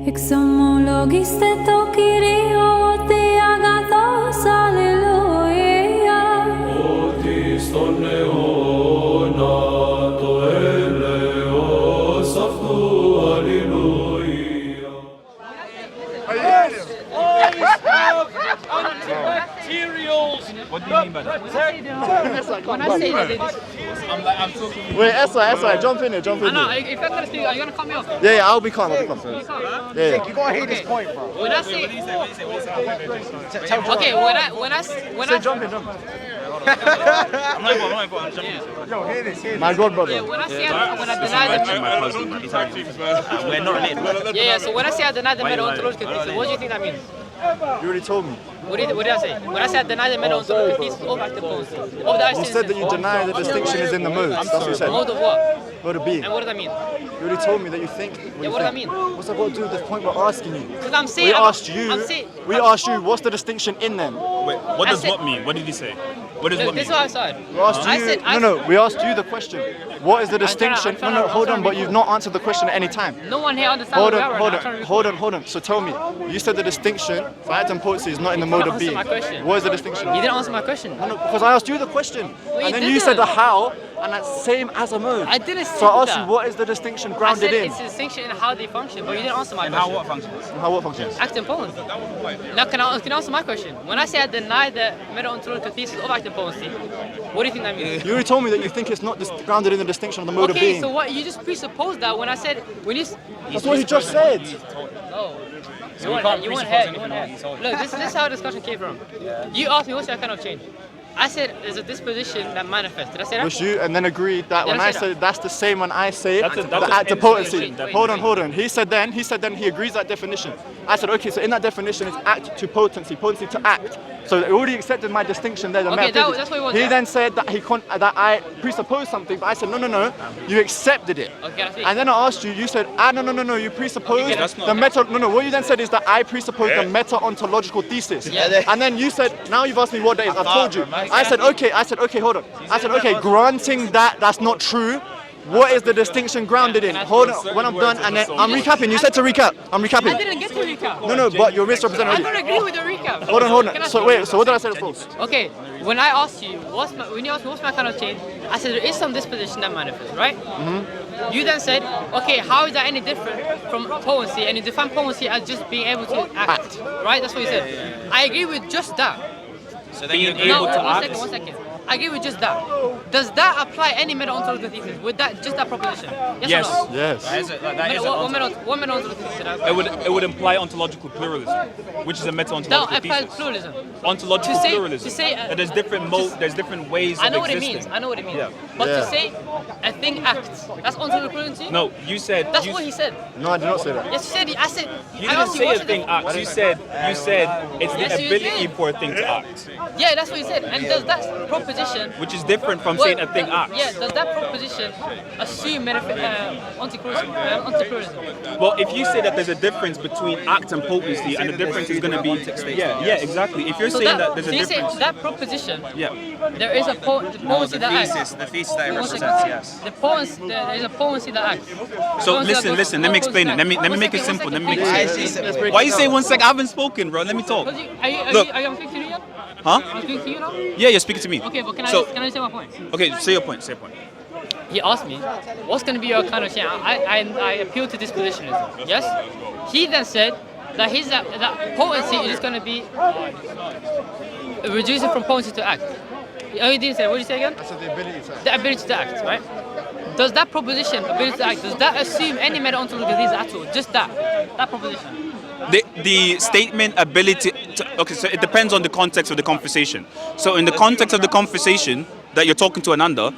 Exomologiste tokirio te agathos alleluia. Otis ton neona to eleos aftu alleluia. Materials. What do you mean by that? When I say that, I'm talking. Wait, SI, jump in here. if I'm gonna speak, are you gonna cut me off? Yeah, I'll be calm. You can't. Yeah. You're gonna hate this point, bro. When I say, okay, when I Jump in. I'm not involved. Yo, hear this. My God, brother. yeah, when I deny We're not related. so when I say I deny the meta ontological thesis, what do you think that means? You already told me. What did I say? When I say I deny the meta ontological thesis of active potency, of the You said that you deny the distinction is in the modes. That's what you said. mode of what? Mode of being. And what does that mean? You already told me that you think. Yeah, what does that mean? What's that got to do with this point we're asking you? Because I'm saying, We asked you. I'm saying, We asked you. What's the distinction in them? Wait, what I does said- what mean? What did he say? What does what this mean? is what I said. We asked you. I said, We asked you the question. What is the distinction? I'm trying to Hold on. But record. you've not answered the question at any time. No one here understands what we are right now. I'm trying to record. Hold on. So tell me, you said the distinction for atom potency is not in the mode of answer being. my question. What is the distinction? You didn't answer my question. No, because I asked you the question, you and then you said the how, and that's same as a mode. I didn't So I say asked that. you, what is the distinction I grounded said in? it's a distinction in how they function, but you didn't answer my And question. how what functions? How what functions? Active potency. Now can you answer my question? When I say I deny the meta-ontological thesis of active potency, what do you think that means? You already told me that you think it's not grounded in the distinction of the mode of Okay, being. so what you just presupposed that when I said That's what he just said. oh. You want head. Look, this is how the discussion came from. You asked me what's your kind of change. I said there's a disposition that manifests. Did I say that? Which you and then agreed that Did when I I say said that's the same when I say That's the an active end potency. definition. Hold on. He said then he agrees that definition. I said okay, so in that definition it's act to potency to act. So they already accepted my distinction there. The Okay, metaphysics. that's what he was, He yeah. then said that that I presupposed something, but I said no, you accepted it. Okay, I see. And then I asked you, you said no, you presupposed Okay, that's not- the meta. No, what you then said is that I presupposed the meta-ontological thesis. Yeah. And then you said, now you've asked me what that is. I told you. I said okay, hold on. I said okay, granting that that's not true. What is the distinction grounded in? Hold on, when I'm done, and then I'm recapping. You said to recap. I'm I recapping. didn't get to recap. No, but you're misrepresenting I already. don't agree with the recap. Hold on. Can I So speak? wait, so what did I say before? Okay, when I asked you, when you asked me what's my kind of change, I said there is some disposition that manifests, right? Mm-hmm. You then said, okay, how is that any different from potency? And you define potency as just being able to act, right? That's what you said. I agree with just that. So then you're No, able to one act. second. I agree with just that. Does that apply any meta-ontological thesis? With that, just that proposition? Yes. Or no? Yes. What meta-ontological thesis? It would imply ontological pluralism, which is a That meta-ontological applies thesis. pluralism. Ontological To say- pluralism. to say, that there's different there's different ways I know of what it existing. means. I know what it means. Yeah. But Yeah. to say a thing acts, that's ontological pluralism? No, you said. That's you, what he said. No, I did not say that. Yes, you said. I said. You I didn't asked say what's a the thing difference? acts. You said it's the Yes, you ability did. for a thing to act, Yeah, that's what you said. And does that proposition? which is different from Well, saying a thing acts. Yeah, does that proposition assume anti-pluralism? Well, if you say that there's a difference between act and potency, and the difference is going to be yeah, exactly. If you're So saying that there's so a you say difference, that proposition, yeah. there is a potency that acts. The thesis that it One represents, second. yes. There is a potency that acts. So Potency that goes- listen. Let me explain it. Let me One make it second, simple. one Let me make second. it simple. Why you say 1 second? I haven't spoken, bro. Let me talk. Because Look. are you speaking to you yet? Huh? I'm speaking to you now? Yeah, you're speaking to me. Okay, but can So I say my point? okay, say your point. Say your point. He asked me, what's going to be your kind of change? I appealed to dispositionism. Yes? He then said that that potency is going to be reducing from potency to act. Oh, you didn't say. What did you say again? I said the ability to. The ability to act, right? Does that proposition, ability to act, does that assume any meta-ontological thesis at all? Just that proposition. The statement ability to, okay, so it depends on the context of the conversation. So in the context of the conversation that you're talking to Ananda,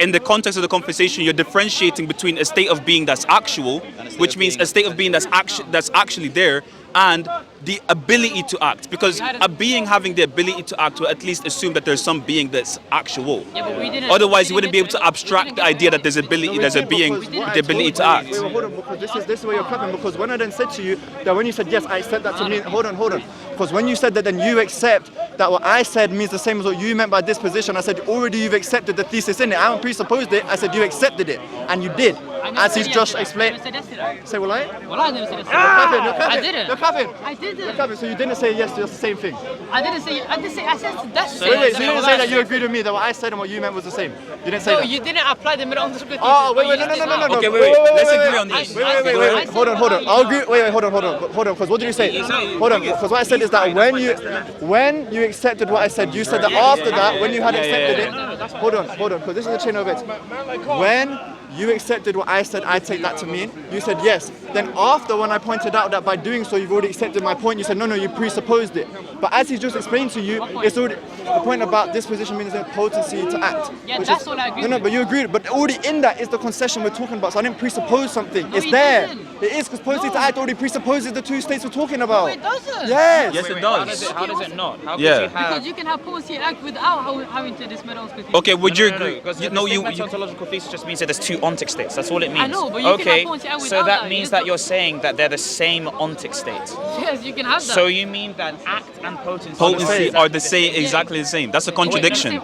in the context of the conversation you're differentiating between a state of being that's actual, which means a state of being that's actually there, and the ability to act, because a being having the ability to act will at least assume that there's some being that's actual. Yeah, but we didn't. Otherwise, we you wouldn't be able didn't to abstract the idea that there's there's a being with the ability to act. Wait, hold on, because this is where you're clapping. Because when I then said to you that when you said yes, I accept that to mean. Hold on. Because when you said that, then you accept that what I said means the same as what you meant by disposition. I said already you've accepted the thesis in it. I haven't presupposed it. I said you accepted it, and you did. as he's just explained. Say what, like? Well, I never said yes. I didn't. You're clapping. I didn't. You're clapping. So you didn't say yes to the same thing. I didn't say. I said that's. Wait. So you didn't say that you agreed with me that what I said and what you meant was the same. You didn't say No, that. you didn't apply the middle ontological thesis. Oh, wait, but no. you did now. Okay, wait. Let's agree on this. Wait. Hold on. I'll agree. Wait. Hold on. Because what did you say? Hold on. Because what I said is that when you accepted what I said, you said that after that, when you had accepted it. Hold on. Because this is a chain of events. When you accepted what I said, I take that to mean. You said yes. Then after, when I pointed out that by doing so you've already accepted my point, you said no, you presupposed it. But as he's just explained to you, it's already the point about disposition means the potency to act. Yeah, that's what I agree. No, but you agreed. But already in that is the concession we're talking about. So I didn't presuppose something. No, It's you there. didn't. It is because potency to act already presupposes the two states we're talking about. No, it doesn't. Yes. Yes, it How does. does it not? How could Yeah. you have... Because you can have potency act without having to this middle ontological thesis. Okay, would you agree? Because You- the No, distinct you. ontological thesis just means that there's two ontic states. That's all it means. I know, but you can have potency act so without that that. means You that don't- you're saying that they're the same ontic state. Yes, you can have that. So you mean that act and potency Potency are the same, exactly the same. That's a contradiction.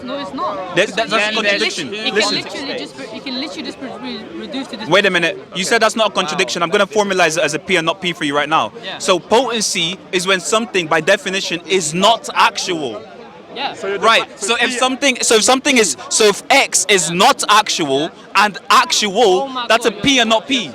No, it's not. That's a Then contradiction. there's It Listen. can literally just reduce to this. Wait a minute. You said that's not a contradiction. I'm going to formalize it as a P and not P for you right now. Yeah. So potency is when something, by definition, is not actual. Yeah. Right. So if X is not actual and actual, that's a P and not P.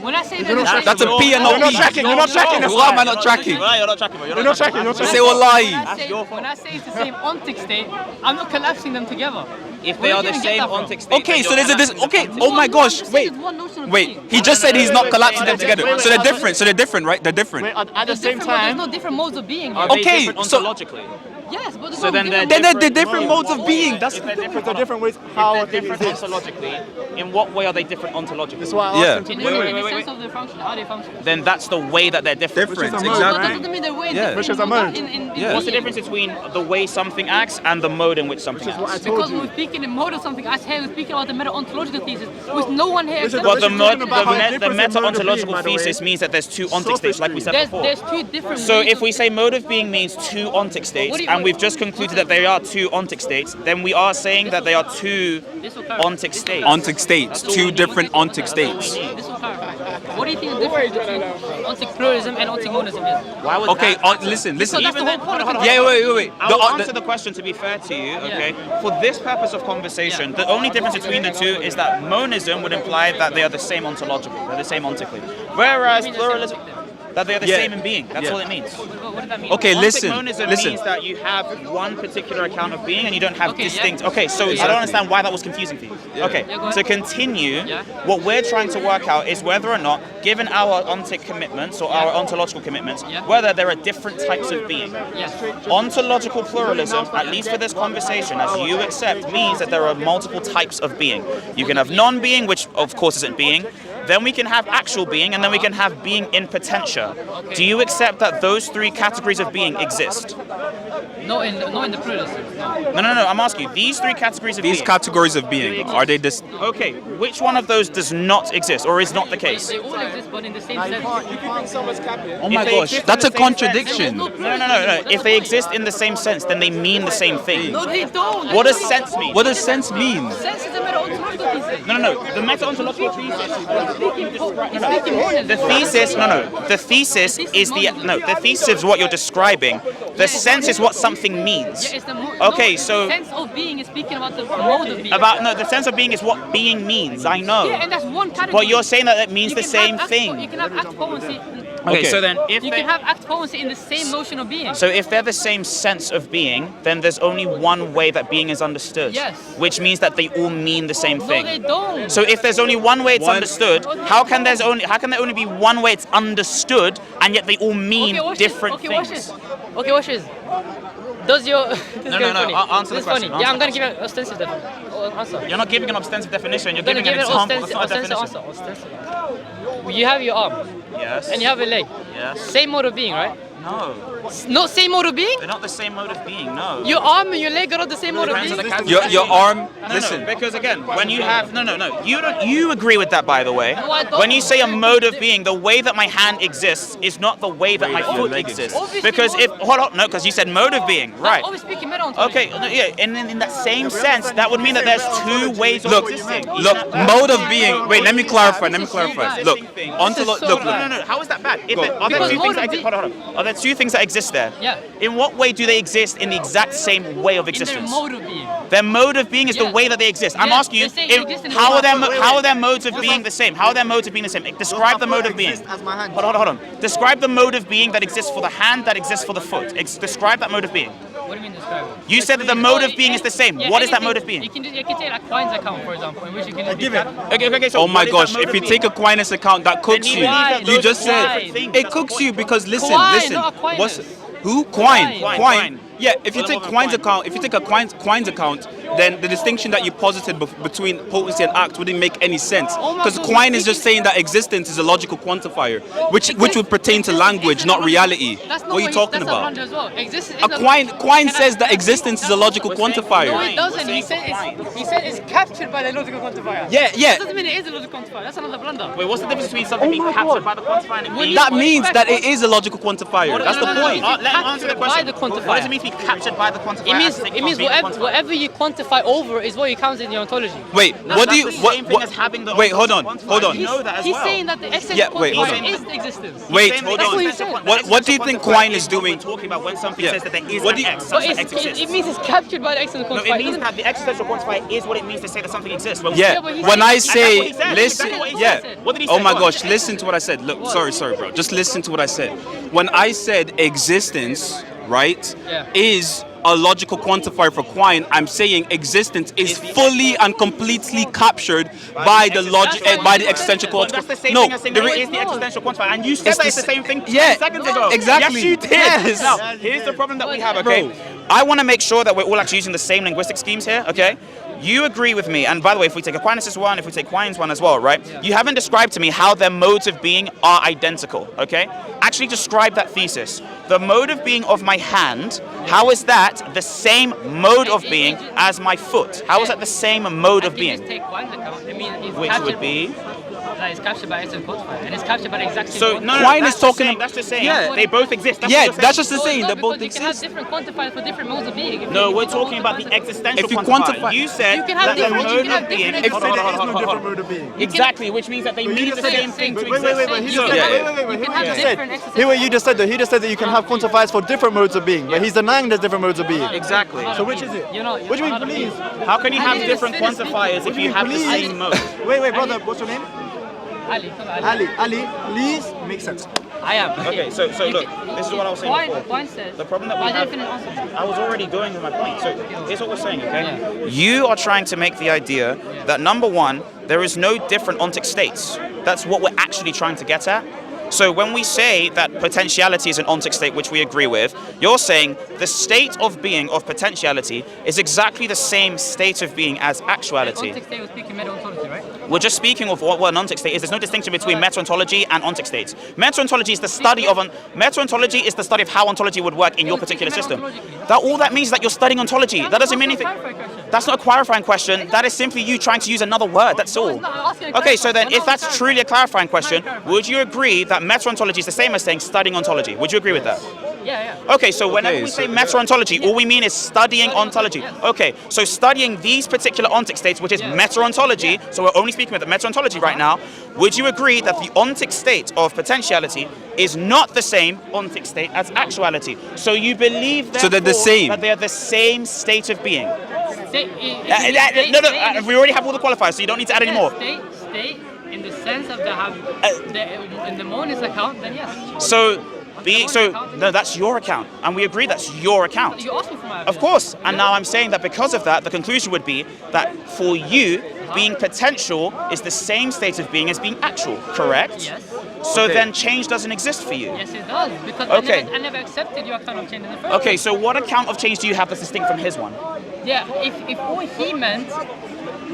When I say that, That's a P and not P. You're not tracking. Why am I not tracking? You're not tracking, bro. You're not tracking. Say what lie. when I say it's the same ontic state, I'm not collapsing them together. If Where they are you the gonna get same that from? ontic state... Okay, then so you're there's a collapsing them okay. together. Oh my gosh. Wait. He just said he's not collapsing them together. So they're different. So they're different, right? They're different. At the same There's time, no different modes of being. Are Here. they Okay, different so- ontologically? Yes, but there's So no then different they're Then they're different modes of being. That's If they're different, there are different ways how if a they're thing different exists. ontologically, in what way are they different ontologically? That's why I Yeah. asked him in to the, wait, in the wait, sense wait. of their function, how they function. Then that's the way that they're different. different. Which is a No, mode, that right? doesn't mean they're way Yeah. different. Which is a mode. Yeah. What's the difference between the way something acts and the mode in which something Which is what I acts? told Because you. we're speaking in mode of something, I said we're speaking about the meta-ontological thesis, which no one here Which is accepts. Well, the We're talking mode, about how the different the meta mode of being, ontological by the way. thesis means that there's two ontic states, like we said before. There's two different So ways if of- we say mode of being means two ontic states, What do you- and we've just concluded that they are two ontic states, then we are saying that they are two This will clarify. ontic states. Ontic states. Two different ontic states. This will clarify. What do you think the difference between ontic pluralism and ontic monism is? Why would Okay. that- Listen. So that's the whole point of it. Yeah. Wait. I will answer the question to be fair to you, okay? For this purpose of conversation, the only difference between the two is that monism would imply that they are the same ontologically, they're the same ontically. Whereas pluralism, that they are the Yeah. same in being. That's Yeah. all it means. What does that mean? Okay. Ontic Listen. monism Listen. means that you have one particular account of being and you don't have Okay, yeah. distinct. Okay, so I don't understand why that was confusing for you. Okay, Yeah, go ahead. to continue, Yeah. what we're trying to work out is whether or not, given our ontic commitments or our ontological commitments, Yeah. whether there are different types of being. Yes. Ontological pluralism, at least for this conversation, as you accept, means that there are multiple types of being. You can have non-being, which of course isn't being. Then we can have actual being, and then we can have being in potentia. Do you accept that those three categories of being exist? No, in the pluralism. No. No. I'm asking you. These three categories of These being. categories of being, are they this? Okay, which one of those does not exist, or is not the case? They all exist, but in the same sense. Oh my If they gosh, exist in that's the a same contradiction. sense- No. If they exist in the same sense, then they mean the same thing. No, they don't. What does sense mean? What does sense mean? Sense is a meta-ontological thesis. No. The meta-ontological thesis. The The thesis is the thesis is what you're describing. The sense is what something means. Yeah, it's the Okay, no, so- the sense of being is speaking about the mode of being. The sense of being is what being means. I know. Yeah, and that's one category. But you're saying that it means You the can same have act- thing. You can have act potency. Okay, Okay. so then if You they, can have act potency in the same notion of being. so if they're the same sense of being, then there's only one way that being is understood. Yes. Which means that they all mean the same No, thing. they don't. So if there's only one way it's One- understood, how can there only be one way it's understood and yet they all mean watch different this. Okay, watch things? this. Okay, watch this. Does your this is No, gonna be no, funny. answer the This is question, funny. Yeah, I'm answer gonna give you an ostensive answer. You're not giving an ostensive definition, you're I'm gonna giving give an you an example. That's ostensive not a answer. definition. Ostensive. You have your arm Yes. and you have a leg. Yes. Same mode of being, right? No. Not same mode of being? They're not the same mode of being, no. Your arm and your leg are not the same mode of being? Your arm, No, listen. because again, when you have you agree with that, by the way. No, I don't. When you say a mode of being, the way that my hand exists is not the way that my foot exists. Obviously Because not. if hold on, no, because you said mode of being, right? Always speaking meta ontology. Okay, no, yeah, and in that same sense, that would mean that there's two ways of Look, existing. look, mode of being. Wait, let me clarify. Look, No, no. How is that bad? Are there Because two things mode that of exist? Hold on. Are there two things that exist there? Yeah. In what way do they exist in the exact same way of In their existence? mode of being. Their mode of being is the Yeah. way that they exist. I'm Yeah, asking you, they say they exist in the how are mode- how are their modes of being the same? How are their modes of being the same? Describe the mode of being. As my hand. Hold on. Describe the mode of being that exists for the hand, that exists for the foot. Describe that mode of being. What do you mean describe it? You said that the mode of being is the same. Yeah, What is that anything- mode of being? You can take like Quine's account, for example, in which you can give it. Okay, so Oh my what is that gosh, mode if of you being? take Aquinas account, that cooks you you. believe that You those just are said different things. it cooks you because listen, Quine, listen. not Aquinas. What's who? Quine. Quine. Yeah, if you What take about Quine's Quine? account, if you take a Quine's account, then the distinction that you posited between potency and act wouldn't make any sense. Oh my Because God, Quine but is just saying that existence is a logical quantifier, which would pertain to language, not reality. That's not What are you talking that's about? A as well. Existence A Quine says that existence is a logical No, quantifier. it doesn't. He said it's captured by the logical quantifier. Yeah. That doesn't mean it is a logical quantifier. That's another blunder. Wait, what's the difference between something being captured by the quantifier and it being? That means that it is a logical quantifier. That's the point. Let him answer the question. By the quantifier. What does it mean to be captured by the quantifier? It means whatever you quantify over is what you count in your ontology. Wait, No, what do that's you the what? same thing as having the Wait, hold ontology on, quantifier. hold on. You know that as He's well. saying that the existential Yeah, wait, hold quantifier on. is the existence. Wait, Saying hold that what on. he's saying. What do you think Quine is doing? We're talking about when something Yeah. says that there is What an do you- X, But something X exists. it means it's captured by the existential No, quantifier. it means that the existential quantifier is what it means to say that something exists. When Yeah, but he when said- I and that's say, what he said. listen, Exactly what he yeah. said. What did he Oh say? my Go on. gosh, listen to what I said. Look, sorry, bro. Just listen to what I said. When I said existence, right, Yeah. is a logical quantifier for Quine, I'm saying existence is fully and completely captured by the logic, by the existential But that's the quantifier. same No, thing as saying that it is the not. existential quantifier. And you said It's that the it's the same thing 10 yeah, seconds ago. exactly. Yes, you did. Yes. Now, here's the problem that we have, okay? I want to make sure that we're all actually using the same linguistic schemes here, okay? You agree with me, and by the way, if we take Aquinas' one, if we take Quine's one as well, right? You haven't described to me how their modes of being are identical, okay? Actually describe that thesis. The mode of being of my hand, how is that the same mode of being as my foot? How is that the same mode of If you just being? take Quine's account, it means it's Which captured. would be? That is captured by existential quantifier, and it's captured by the exact same. So, quantifier. no, Quine that's is just talking- saying, that's just saying Yeah. they both exist. That's yeah, what you're that's saying. just the saying. No, They both because you can have exist. different quantifiers for different modes of being. No, we're talking about the existential If you quantifier. quantify- You said You can have that the different- you mode can have of being. different- Hold on, hold on, There's no hold on, different hold on. mode of being. Exactly, which means that they you need just the said- same thing to Wait, exist. he You just can said- have- wait, you hear can what have you different said. existential Hear what you just said though. He just said that you can have quantifiers for different modes of being, but he's denying there's different modes of being. Exactly. So which is it? You know, What do you mean, you're not please? How can you have Ali, different finish speaking. quantifiers What if do you mean, have the please? same mode? Wait, brother, what's your name? Ali, come on, Ali, please make sense. I am. Okay, so look, this is what I was saying before. Quine says. The problem that we I have. didn't finish answering. I was already going with my point. So here's what we're saying, okay? You are trying to make the idea that number one, there is no different ontic states. That's what we're actually trying to get at. So when we say that potentiality is an ontic state, which we agree with, you're saying the state of being of potentiality is exactly the same state of being as actuality. Ontic state was speaking meta-ontology, right? We're just speaking of what an ontic state is. There's no distinction between meta-ontology and ontic states. Meta-ontology is the study of meta-ontology is the study of how ontology would work in your particular system. That all that means is that you're studying ontology. That doesn't mean anything. That's not a clarifying question. That is simply you trying to use another word. That's all. Okay, so then if that's truly a clarifying question, would you agree that meta-ontology is the same as saying studying ontology? Would you agree with that? Yeah. Okay, so whenever we say meta-ontology, all we mean is studying ontology. Okay, so studying these particular ontic states, which is meta-ontology, so we're only speaking about the meta-ontology right now, would you agree that the ontic state of potentiality is not the same ontic state as actuality? So you believe So they're the therefore, same. that they are the same state of being? No, We already have all the qualifiers, so you don't need to add any more. State in the sense of in the monist account, then yes. No, that's your account, and we agree that's your account. You asked me for my Of course, and now I'm saying that because of that, the conclusion would be that for you, being potential is the same state of being as being actual, correct? Yes. So then change doesn't exist for you. Yes, it does. Because Okay. I never accepted your account of change in the first Okay, so what account of change do you have that's distinct from his one? Yeah, if all he meant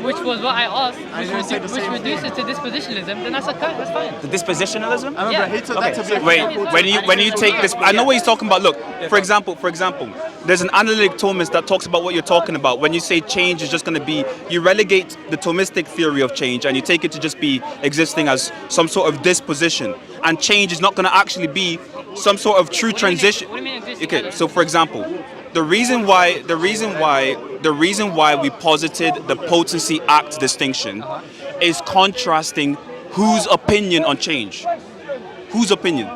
which was what I asked, And you said the which same reduces thing. to dispositionalism, then that's okay, that's fine. The dispositionalism? I remember Yeah. he took Okay, that to be a Wait, when you take this, I know what he's talking about. Look, for example, there's an analytic Thomist that talks about what you're talking about. When you say change is just going to be, you relegate the Thomistic theory of change and you take it to just be existing as some sort of disposition, and change is not going to actually be some sort of true transition. What do you mean existing? Okay, so for example, the reason why we posited the potency act distinction is contrasting whose opinion on change. Whose opinion?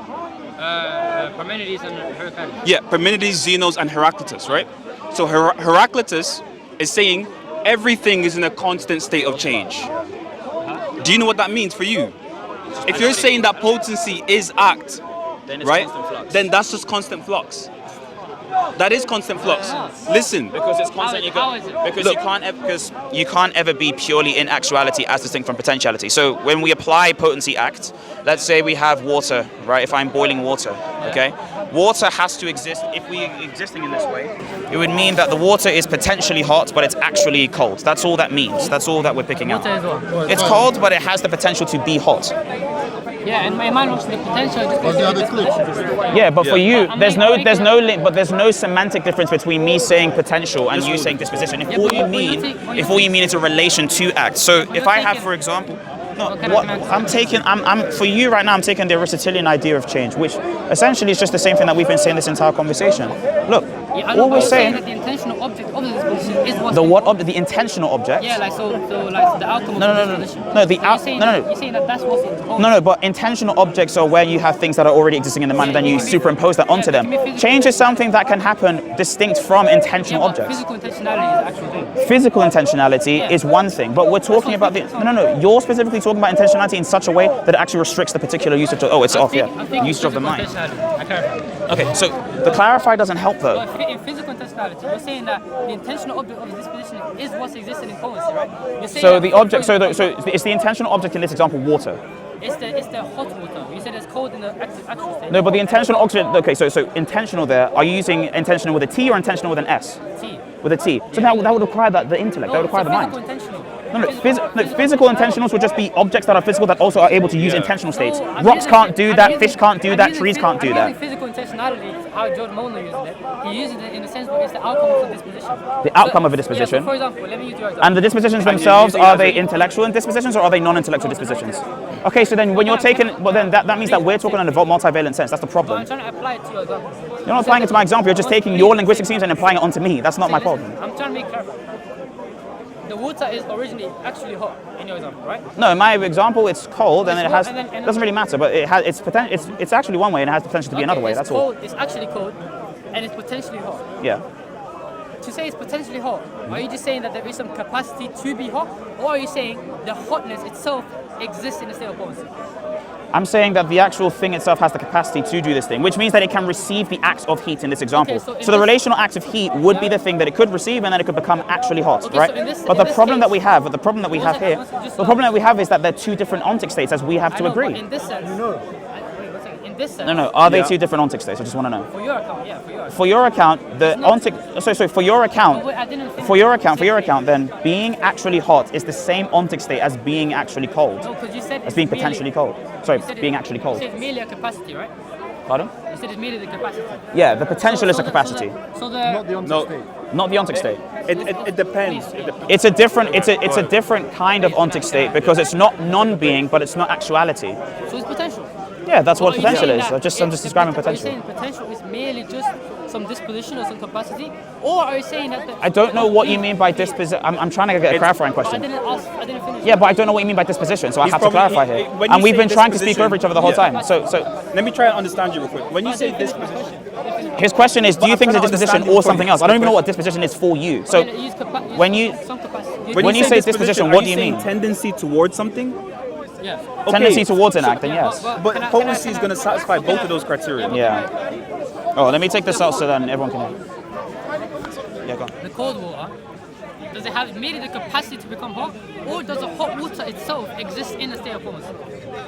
Parmenides and Heraclitus. Yeah, Parmenides, Zeno's, and Heraclitus, right? So Heraclitus is saying everything is in a constant state of change. Do you know what that means for you? If you're saying that potency is act, Then it's right? constant flux. Then that's just constant flux. That is constant flux. Listen, Because it's constant. How is it? Because Look. you can't ever be purely in actuality as distinct from potentiality. So when we apply potency act, let's say we have water, right? If I'm boiling water, okay, water has to exist. If we existing in this way, it would mean that the water is potentially hot, but it's actually cold. That's all that means. That's all that we're picking out. Water as well. It's cold, but it has the potential to be hot. Yeah, and my mind looks the potential just goes to disposition. Yeah, but for you, I'm there's making- no link, but there's no semantic difference between me saying potential and you saying disposition. If Yeah, all but you when you mean, take- when if you all you take- mean is a relation to act. So if you're I have, taking- for example, no, What kind of what semantics? I'm taking, I'm for you right now, I'm taking the Aristotelian idea of change, which essentially is just the same thing that we've been saying this entire conversation. Look, Yeah, I know, all but we're you're saying saying, that the intentional object of the disposition is what's the what object, the intentional object. Yeah, like so like the outcome of No, the no, no, no. disposition. No, the So out- no, no. You're saying that that's what's in No, but intentional objects are where you have things that are already existing in the mind and then you superimpose that onto them. Change is something that can happen distinct from intentional objects. Physical intentionality is the actual thing. Physical intentionality is one thing, but we're talking about the no. You're specifically talking about intentionality in such a way that it actually restricts the particular usage of. Oh, it's off. Yeah, I'm thinking usage of the physical mind. intentionality. I clarify. Okay, so the clarify doesn't help though. But in physical intentionality, you're saying that the intentional object of the disposition is what's existing in potency, right? You're saying So that the object, so it's the intentional object in this example, water. it's the hot water. You said it's cold in the actual state. No, but the intentional object. Okay, so intentional there. Are you using intentional with a T or intentional with an S? T. With a T. So that would require the intellect. That would require the mind. Physical intentional. Physical intentionals would just be objects that are physical that also are able to use intentional states. No, I'm Rocks using- can't do I'm that, using- fish can't do I'm that, using trees phys- can't do I'm that. using physical intentionality is how George Molnar uses it. He uses it in the sense where it's the outcome of the disposition. The outcome of a Yeah, disposition. so for example, let me use your example. And the dispositions themselves, are they intellectual dispositions or are they non-intellectual dispositions? Okay, so then when you're taking, well then that means that we're talking in a multivalent sense. That's the But problem. I'm trying to apply it to your example. You're not applying it to my example, you're just taking your linguistic schemes and applying it onto me. That's not my problem. I'm trying to make clear. The water is originally actually hot in your example, right? No, in my example, it's cold and It's it has, hot and then- doesn't really matter, but it has, it's actually one way and it has the potential to be another way, it's that's all. cold, it's actually cold, and it's potentially hot. Yeah. To say it's potentially hot, are you just saying that there is some capacity to be hot, or are you saying the hotness itself exists in a state of potency? I'm saying that the actual thing itself has the capacity to do this thing, which means that it can receive the acts of heat in this example. Okay, so in so the this- relational acts of heat would be the thing that it could receive and then it could become actually hot, Okay, right? so in this- but in the this problem that case- we have, here, the problem that we have is that they're two different ontic states, as we have I to know, agree. but in this sense, wait, one second. In this sense, No, are they two different ontic states? I just want to know. for your account, yeah, for your account. For your account, the not- ontic. So for your account, Wait, I didn't finish. for your account, then being actually hot is the same ontic state as being actually cold, No, because you said as it's being merely- potentially cold. Sorry, you said being it- actually cold. You said it's merely a capacity, right? Pardon? You said it's merely the capacity. Yeah, the potential is a the- capacity, So the Not the ontic No. state. not the ontic state. It depends. Please, It's a different kind of ontic state because it's not non-being, but it's not actuality. So it's potential. Yeah, that's what Are you potential saying is. that I'm just it's describing Are you potential. saying potential is merely just some disposition or some capacity, or are you saying that? I don't know what you mean by disposition. I'm trying to get a clarifying I question. didn't ask. I didn't finish. Yeah, but I don't know what you mean by disposition, so I He's have to probably- clarify here. when you And we've say been trying to speak disposition- over each other the whole Yeah. time. So Let me try and understand you real quick. When you say disposition, his question is, do you I'm think it's a trying to disposition understand your or something point. else? I don't even know what disposition is for you. So Then use when you- some capacity. When you say disposition, what do you mean? Tendency towards something. yeah. tendency towards an act, then yes. But can I- potency is can I- going to satisfy both of those criteria. Yeah. Oh, let me take this out so then everyone can. Yeah, go on. The cold water does it have merely the capacity to become hot, or does the hot water itself exist in a state of potency?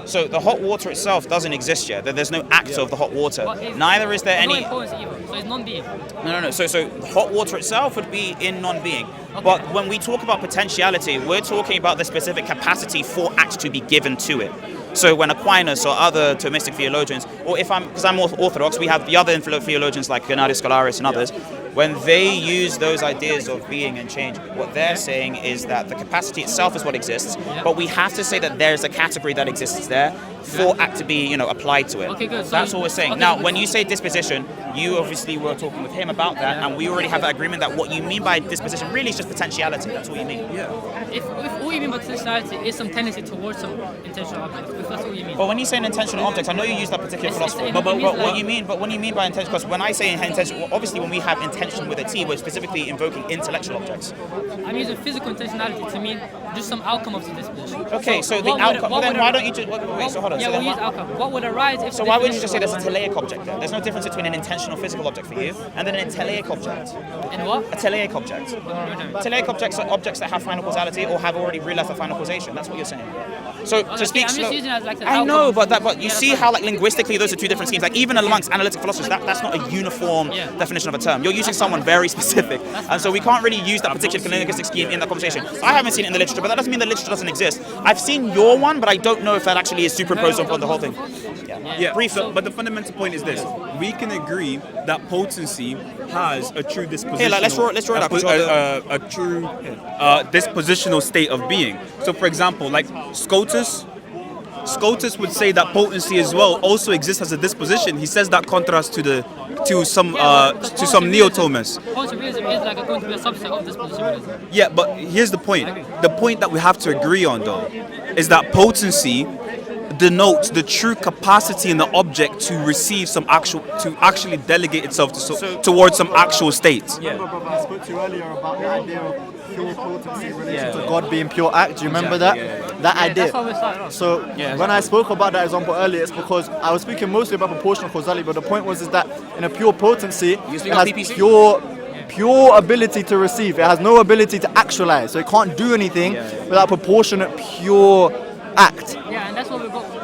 So the hot water itself doesn't exist yet. There's no act of the hot water. Neither is there It's any. not in potency either, so it's non-being. No. So hot water itself would be in non-being. But when we talk about potentiality, we're talking about the specific capacity for act to be given to it. So when Aquinas or other Thomistic theologians, or because I'm Orthodox, we have the other theologians like Ananda Scholaris and others, when they use those ideas of being and change, what they're saying is that the capacity itself is what exists, but we have to say that there's a category that exists there for act to be, applied to it. Okay, good. So That's all we're saying. okay, Now, good. when you say disposition, you obviously were talking with him about that, and we already have that agreement that what you mean by disposition really is just potentiality. That's all you mean. If all you mean by potentiality is some tendency towards some intentional object, if that's all you mean. But when you say an intentional object, I know you use that particular It's- philosophy. it's- But it means what like- you mean? But when you mean by intention? Because when I say intention, well, obviously when we have intention with a T, we're specifically invoking intellectual objects. I'm using physical intentionality to mean just some outcome of the disposition. Okay, so the what would- outcome. what Then would why ar- don't you just wait? So hold on. Yeah, So we'll then use outcome. What would arise if So the why wouldn't you just say there's a definition- teleic object there? There's no difference between an intentional physical object for you and then an teleic object. In what? A teleic object. Teleic objects are objects that have final causality or have already realized the final causation. That's what you're saying. So to speak I'm just slow, using it as like the I know, outcome. but you Yeah, see that's how like linguistically those are two different schemes. Like even amongst analytic philosophers, that's not a uniform Yeah. definition of a term. You're using someone very specific, and so we can't really use that particular linguistic scheme in that conversation. I haven't seen it in the literature, but that doesn't mean the literature doesn't exist. I've seen your one, but I don't know if that actually is superimposed upon the whole thing. Yeah, Briefly. but the fundamental point is this: we can agree that potency has a true dispositional. Here, like, let's draw it up. A true dispositional state of being. So, for example, like Scotus would say that potency as well also exists as a disposition. He says that contrast to some neo-Thomists. Quantum realism is like going to be a subset of disposition realism. Yeah, but here's the point. The point that we have to agree on, though, is that potency denotes the true capacity in the object to receive to actually delegate itself towards some actual state. Remember, brother, I spoke to you earlier about the idea of pure potency in relation to God being pure act. Do you remember that? That idea. That's how we started off. So when I spoke about that example earlier, it's because I was speaking mostly about proportional causality, but the point was is that in a pure potency, it speak about has PPC? pure ability to receive. It has no ability to actualize, so it can't do anything without proportionate pure act. Yeah, and that's what we got to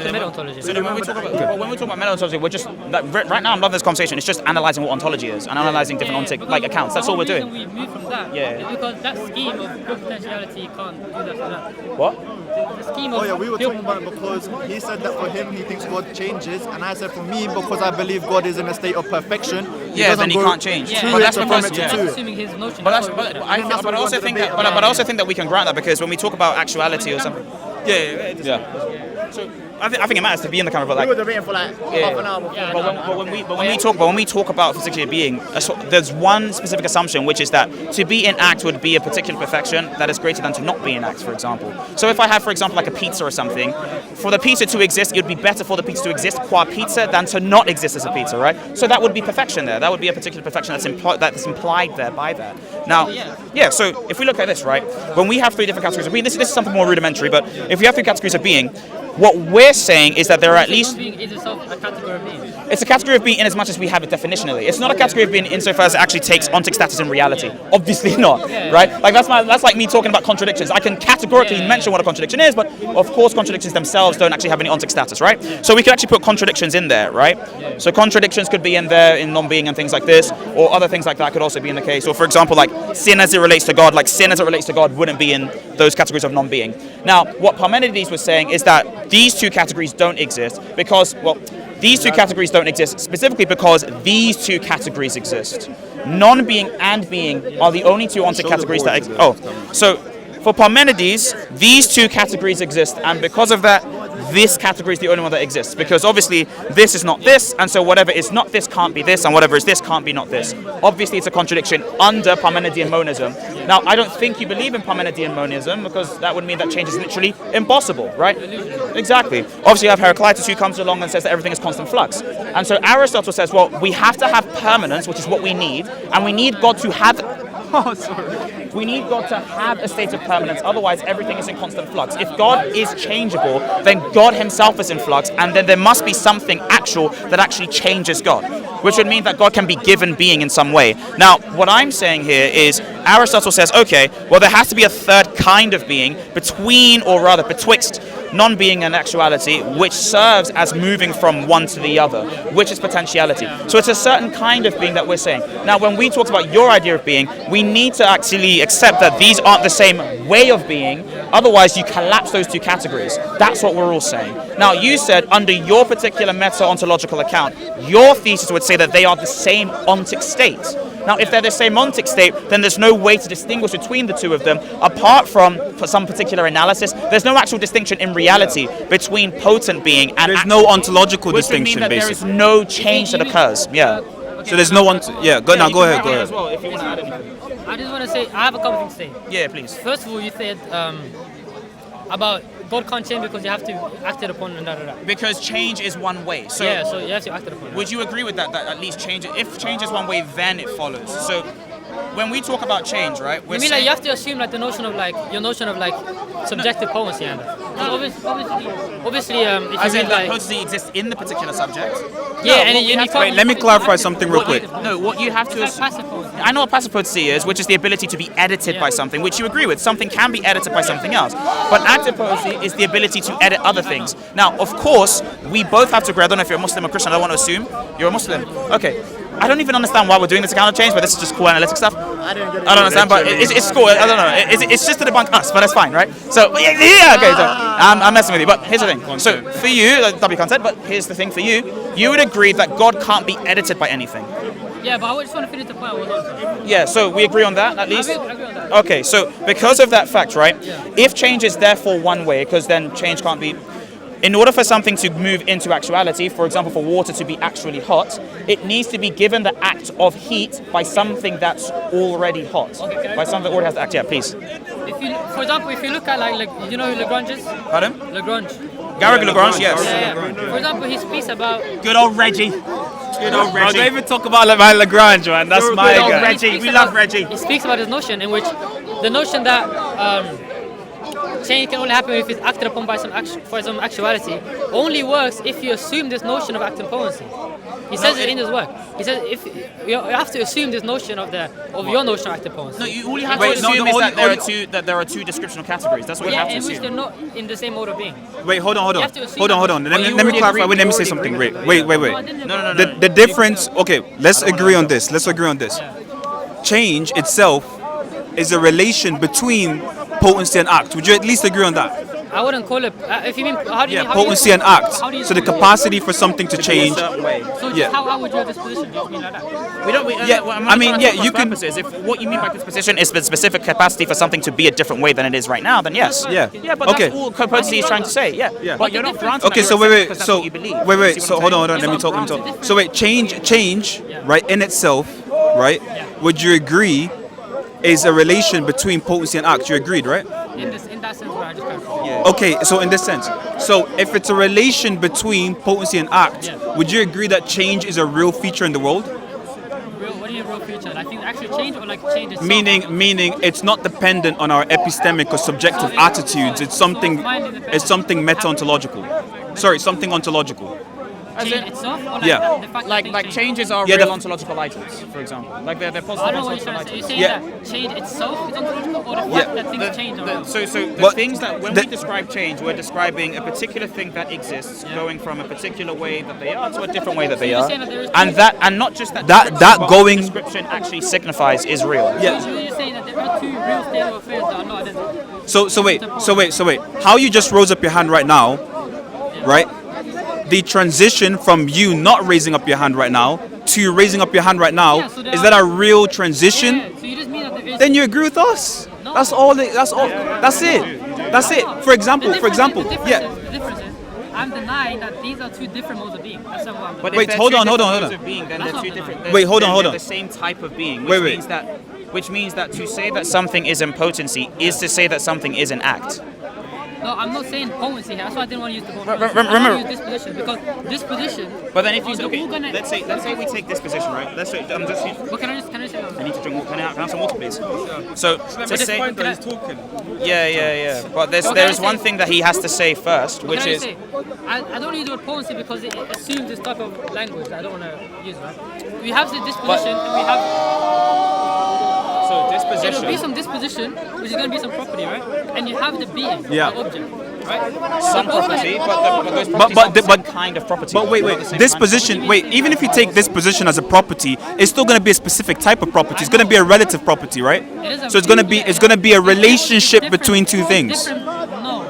the meta ontology. So then when we talk about meta ontology, we're just right now I'm loving this conversation. It's just analyzing what ontology is and analyzing different accounts. That's all we're doing. The reason we move from that Yeah. is because that scheme of pure potentiality can't do that for that. What? The scheme of Oh yeah, we were pure- talking about it because he said that for him he thinks God changes, and I said for me because I believe God is in a state of perfection. Yeah, doesn't then he go can't change. Yeah, to But it that's to because- from it to that's to it. assuming his notion. But that's that's, what we but, did. I, but I also think that, but I also think that we can grant that because when we talk about actuality or something, yeah. So I think it matters to be in the camera, but like. We were debating for like half an hour before. Yeah, But when we talk about particular being, there's one specific assumption, which is that to be in act would be a particular perfection that is greater than to not be in act, for example. So if I have, for example, like a pizza or something, for the pizza to exist, it would be better for the pizza to exist qua pizza than to not exist as a pizza, right? So that would be perfection there. That would be a particular perfection that's implied there by that. Now, yeah. So if we look at this, right, when we have three different categories of being, this is something more rudimentary, but if we have three categories of being, what we're saying is that there are at least. Being is itself a category of being. It's a category of being in as much as we have it definitionally. It's not a category of being insofar as it actually takes ontic status in reality. Obviously not, right? Like that's like me talking about contradictions. I can categorically mention what a contradiction is, but of course contradictions themselves don't actually have any ontic status, right? So we could actually put contradictions in there, right? So contradictions could be in there in non-being and things like this, or other things like that could also be in the case. Or for example, like sin as it relates to God, like sin as it relates to God wouldn't be in those categories of non-being. Now, what Parmenides was saying is that these two categories don't exist because, well, these two categories don't exist specifically because these two categories exist. Non-being and being are the only two ontic categories that exist. Oh, so for Parmenides, these two categories exist, and because of that, this category is the only one that exists. Because obviously, this is not this, and so whatever is not this can't be this, and whatever is this can't be not this. Obviously, it's a contradiction under Parmenidean monism. Now, I don't think you believe in Parmenidean monism because that would mean that change is literally impossible, right? Exactly. Obviously, you have Heraclitus who comes along and says that everything is constant flux. And so Aristotle says, well, we have to have permanence, which is what we need, and we need God to have Oh, sorry. We need God to have a state of permanence, otherwise everything is in constant flux. If God is changeable, then God himself is in flux, and then there must be something actual that actually changes God, which would mean that God can be given being in some way. Now, what I'm saying here is Aristotle says, okay, well, there has to be a third kind of being between, or rather betwixt, non-being and actuality, which serves as moving from one to the other, which is potentiality. So it's a certain kind of being that we're saying. Now, when we talked about your idea of being, we need to actually accept that these aren't the same way of being, otherwise you collapse those two categories. That's what we're all saying. Now, you said under your particular meta-ontological account, your thesis would say that they are the same ontic state. Now, if they're the same ontic state, then there's no way to distinguish between the two of them, apart from, for some particular analysis, there's no actual distinction in reality between potent being and There's no ontological which would mean distinction, that there basically. is no change that occurs. Yeah. So there's no one. Yeah, go now. You Go can ahead. add Go in ahead. as well if you want to add anything. I just want to say, I have a couple things to say. Yeah, please. First of all, you said about God can't change because you have to act it upon and da da da. Because change is one way. So Yeah, so you have to act it upon. would you agree with that? That at least change, if change is one way, then it follows. So when we talk about change, right? I mean, like, you have to assume like the notion of like your notion of like subjective potency, and obviously, if as you in read that like potency exists in the particular subject. yeah, and what you we have can't. to- Wait, let me clarify something real quick. No, what you have to It's like passive potency. I know what passive potency is, which is the ability to be edited by something, which you agree with. Something can be edited by something else. But active potency is the ability to edit other things. Now, of course, we both have to agree. I don't know if you're a Muslim or Christian. I don't want to assume. You're a Muslim. Okay. I don't even understand why we're doing this account of change, but this is just cool analytic stuff. I don't understand, but it's cool. I don't know. It's just to debunk us, but that's fine, right? So, yeah, okay. So, I'm messing with you, but here's the thing. So, for you, W concept, but here's the thing for you. You would agree that God can't be edited by anything. Yeah, but I just want to finish the point I was on. Yeah, so we agree on that, at least? I agree on that. Okay, so because of that fact, right, if change is therefore one way, because then change can't be... In order for something to move into actuality, for example, for water to be actually hot, it needs to be given the act of heat by something that's already hot. Okay, By something that already has the act, yeah, please. If you, for example, if you look at like you know who Lagrange is? Pardon? Lagrange. Garrick Lagrange, yes. Yeah. For example, he speaks about Good old Reggie. Good old Bro, don't even talk about Lagrange, man. That's my good old guy. Reggie. We love Reggie. He speaks about this notion in which the notion that change can only happen if it's acted upon by some actuality only works if you assume this notion of active potency. He says it in his work. He says if you have to assume this notion of your notion of active potency. No, all you have Wait, to no, assume no, is only- that there are two descriptional categories. That's what you Yeah, have to in which they're assume. not in the same mode of being. Wait, hold on. You have to assume Hold on. that- Let you me already clarify. agreed- Wait, let me you say already something. agreed Wait. No, I didn't No. The difference. Okay, let's agree on this. Change itself is a relation between potency and act. Would you at least agree on that? I wouldn't call it. If you mean, how do you Yeah, mean, how do you- potency and act. how do you- So the capacity for something to change. So just Yeah. how would you have this position? Do you mean like that? We don't. Yeah, I'm I only mean, trying to yeah, talk you about can- purposes. If what you mean by disposition is the specific capacity for something to be a different way than it is right now, then yes. Yeah. Yeah, but Okay. that's all potency is trying to say. Yeah. Yeah. But you're not granting. Okay, that so you're wait. accepting because that's So what you believe. wait. See So what I'm hold on. saying? Let me talk. So wait, change, right, in itself, right? Would you agree is a relation between potency and act? You agreed, right? In that sense, where I just kind Okay, so in this sense, so if it's a relation between potency and act, would you agree that change is a real feature in the world? what do you mean real feature? I think actually change or like change itself. Meaning it's not dependent on our epistemic or subjective attitudes. It's something meta-ontological. Sorry, something ontological. change itself or like Yeah. the fact that Like things change? changes are Yeah, real the- ontological items, for example. Like they're I positive don't know what you're ontological trying to say. You're items. saying Yeah. that change itself is ontological or the fact Yeah. that things change are real? So the But things that when the- we describe change, we're describing a particular thing that exists, going from a particular way that they are to a different way that they you're are, saying that there is and not just that. That description, but going- the description actually signifies is real. Yeah. So you're saying that there are two real state of affairs that are not identical. So wait. How you just rose up your hand right now, right? The transition from you not raising up your hand right now to you raising up your hand right now, Yeah, so there is are- that a real transition? Yeah, so you just mean that there is. Then you agree with us. No. That's all. That's all. That's it. That's it. For example, The difference yeah. is, I'm denying that these are two different modes of being. That's not what I'm But denying. Wait, if they're hold two on, hold on, different hold modes on. of being, then That's they're two not different. the- Wait, hold on, then hold they're on. the same type of being, Wait, which means that to say that something is in potency is to say that something is in act. No, I'm not saying potency here. That's why I didn't want to use the word. Remember- I use disposition because disposition. But then if you they're all gonna- let's say we take this position, right? Let's say I'm just. But can I just say that? I need to drink. Can I have some water, please? So to this say, point, He's talking. yeah. But Okay, there's I one say- thing that he has to say first, What which can I is say? I don't use the word potency because it assumes this type of language that I don't want to use, right? We have the disposition and we have. so It'll be disposition. some disposition, which is going to be some property, right? And you have the being, Yeah. the object, right? Some Both of property, them- but those properties aren't the same kind of property. But wait, They're not the same this kind of position, property. wait, even if you take this position as a property, it's still going to be a specific type of property. It's going to be a relative property, right? It is a- So it's going to be a relationship Different- between two things. different- No.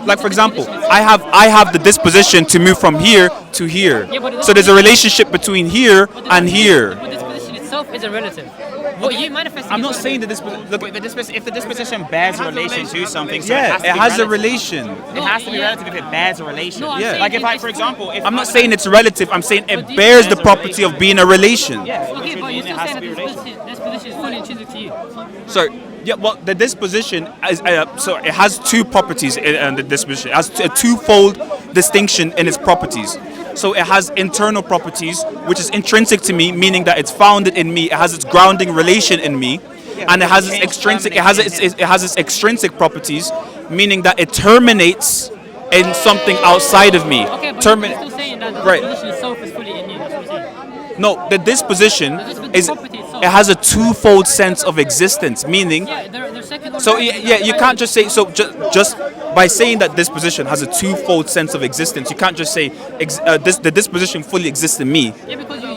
Like for example, I have the disposition to move from here to here. Yeah, but So there's a relationship between here and here. But disposition itself is a relative. What you manifesting I'm is not gonna saying be- that this. Look, If the disposition bears a relation to something, so yeah, it it has a relative. relation. It has to be relative if it bears a relation. No, I'm Yeah. saying Like if I, it's- for example, if I'm not saying it's relative. I'm saying But it these bears the bears a property of being a relation. Yeah, which Okay, would but mean you're it still has saying to be that related. disposition is fully intrinsic to you. So yeah, well, the disposition is so it has two properties in the disposition. It has a twofold distinction in its properties. So it has internal properties, which is intrinsic to me, meaning that it's founded in me. It has its grounding relation in me, and it has its extrinsic. It has its extrinsic properties, meaning that it terminates in something outside of me. Okay, but Termin- you're still saying that the Right. disposition itself is fully in you. That's what I'm saying. No, the disposition The is property itself. it has a twofold sense of existence, meaning. Yeah, they're second. So yeah, you can't just say so. Just by saying that disposition has a twofold sense of existence, you can't just say the disposition fully exists in me. Yeah, because you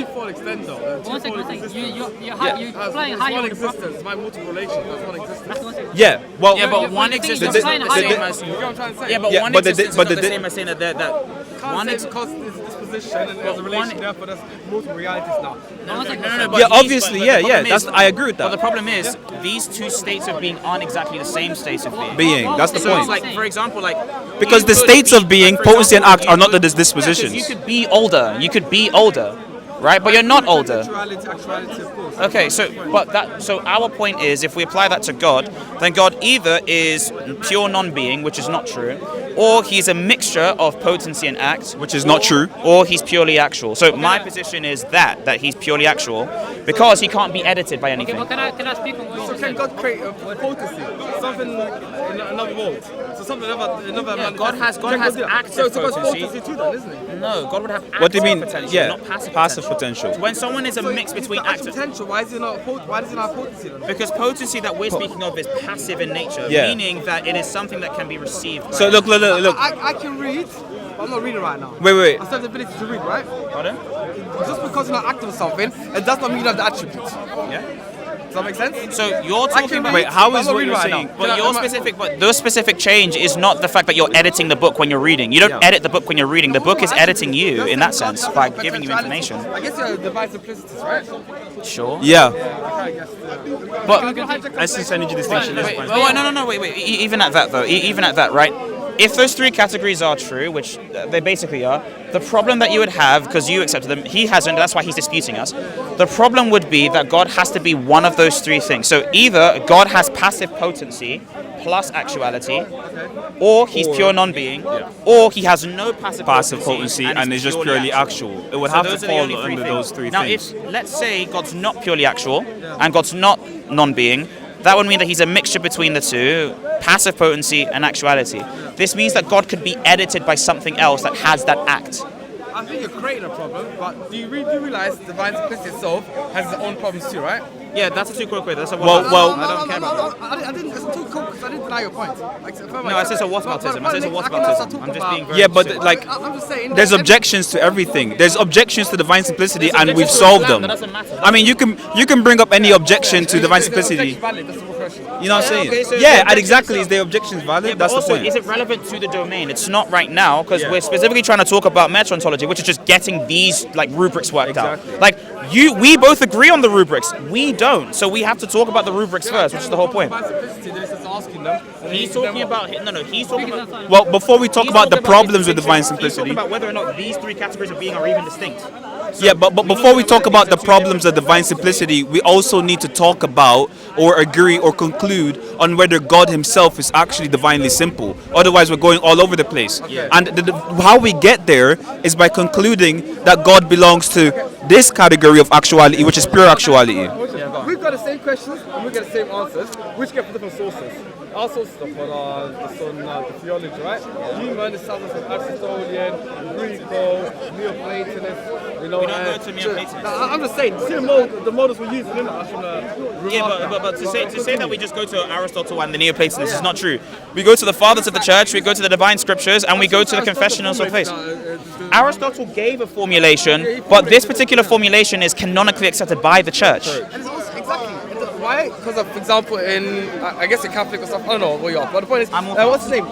Twofold extent though. one second, you're applying That's higher one with the property. existence. My multiple relation. That's one existence. That's one second. Yeah, well, Yeah, but You're- one you're existence thinking is not you're the applying same higher. as. You know what I'm trying to say? Yeah, but Yeah, one but the- existence but is not the- the same as saying that Can't one say ex- because there's a disposition and there's a But relation, one- therefore there's multiple realities now. No, but Yeah, these- obviously, but yeah, the problem yeah, is- that's- I agree with that. But the problem is, these two states of being aren't exactly the same states of being. being. That's the So point. it's like, for example, like Because you the could states be- of being, like, for potency and example, act, are not the Yeah, 'cause dispositions. you could be older. You could be older, right? But you're not older. Actuality, of course. Okay, so our point is, if we apply that to God, then God either is pure non-being, which is not true, or he's a mixture of potency and act, Which is not true. or he's purely actual. So my position is that he's purely actual because he can't be edited by Okay, anything. but can I speak on what you So just can said? God create a potency? Something in another world. So something another Yeah, man. God has do that? active So it's potency. potency too then, isn't it? No, God would have active What do you mean? potential, Yeah, not passive, passive potential. potential. When someone is a So mix if he's between got actual active... potential, why does he not have potency then? Because potency that we're speaking of is passive in nature, Yeah. meaning that it is something that can be received. So look. I can read, but I'm not reading right now. Wait. I still have the ability to read, right? Pardon? Just because you're not active with something, it does not mean you have the attributes. Yeah. Does that make sense? So you're talking about... Wait, how I'm is not what reading you're right saying? now. But Can I- your specific change is not the fact that you're editing the book when you're reading. You don't Yeah. edit the book when you're reading. The book is editing you in that sense by giving you information. I guess you're divine simplicities, right? Sure. Yeah. I guess. But Essence, energy, distinction. wait, wait. Even at that though, even at that, right? If those three categories are true, which they basically are, the problem that you would have, because you accepted them, he hasn't, that's why he's disputing us. The problem would be that God has to be one of those three things. So either God has passive potency plus actuality, or he's pure non-being, or he has no passive potency and is just purely actual. It would So have to those are the fall only three under things. those three now, things. if let's say God's not purely actual and God's not non-being, that would mean that he's a mixture between the two, passive potency and actuality. This means that God could be edited by something else that has that act. I think you're creating a problem, but do you realize divine simplicity itself has its own problems too, right? Yeah, that's a too quick way. That's a Well, I don't care about that. I didn't. It's too cool because I didn't deny your point. Like, No, I said it's a whataboutism. I said it's a whataboutism. I'm just being very Yeah, but specific. like, I'm just saying. there's objections to everything. There's objections to divine simplicity, and we've solved them. That doesn't matter. I mean, you can bring up any objection to divine simplicity. Valid. That's the question. You know what I'm saying? okay, so Yeah, the and exactly. Is the objections valid? Yeah, but That's the also, point. is it relevant to the domain? It's not right now because Yeah. we're specifically trying to talk about meta-ontology, which is just getting these like rubrics worked Exactly. out. Like we both agree on the rubrics. We don't, so we have to talk about the rubrics first, which is the whole point. Divine simplicity. Then it's just asking them. and He's then talking about He's talking about. Well, before we talk he's about the talking problems with distinction. divine He's simplicity, talking about whether or not these three categories of being are even distinct. Yeah, but before we talk about the problems of divine simplicity, we also need to talk about or agree or conclude on whether God himself is actually divinely simple. Otherwise, we're going all over the place. And how we get there is by concluding that God belongs to this category of actuality, which is pure actuality. We've got the same questions and we get the same answers, which get from different sources. Our sources are from the theology, right? You learn the sounds from Aristotelian, Greco, Neoplatonists. You know, We don't go to Neoplatonists. I'm just saying, see the models we're using in that from the Yeah, but to say that we just go to Aristotle and the Neoplatonists is not true. We go to the fathers of the church, we go to the divine scriptures, and we go to the confessionals of faith. Aristotle gave a formulation, but this particular formulation is canonically accepted by the church. And it's also, exactly. Why? Because of, for example, in, I guess in Catholic or stuff, I don't know where you are, but the point is, what's his name?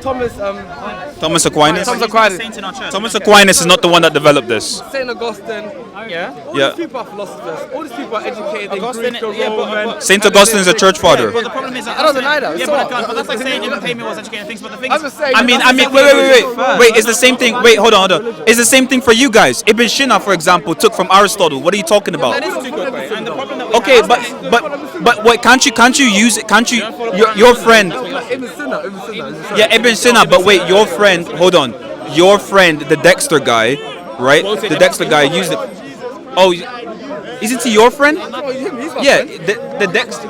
Thomas Aquinas. Thomas Aquinas. Saint in our church. Thomas Aquinas is not the one that developed this. Saint Augustine. Yeah. All these people are philosophers. All these people are educated Augustine, in Greek, yeah, Roman. Saint Augustine is a church father. But the problem is, I don't deny that. Yeah, So but, what? but that's like saying Ibn Taymiyyah was educated in things. But the thing I'm is, just saying. I mean, wait, it's the same thing. Wait, hold on. It's the same thing for you guys. Ibn Sina, for example, took from Aristotle. What are you talking about? that is too good, right? And the problem that we Okay, have but wait, can't you use it? Can't you? Your friend, Ibn Sina. yeah, Ibn Sina. But wait, your friend, hold on. Your friend, the Dexter guy, right? The Dexter guy used it. Oh, isn't he your friend? Yeah, the Dexter.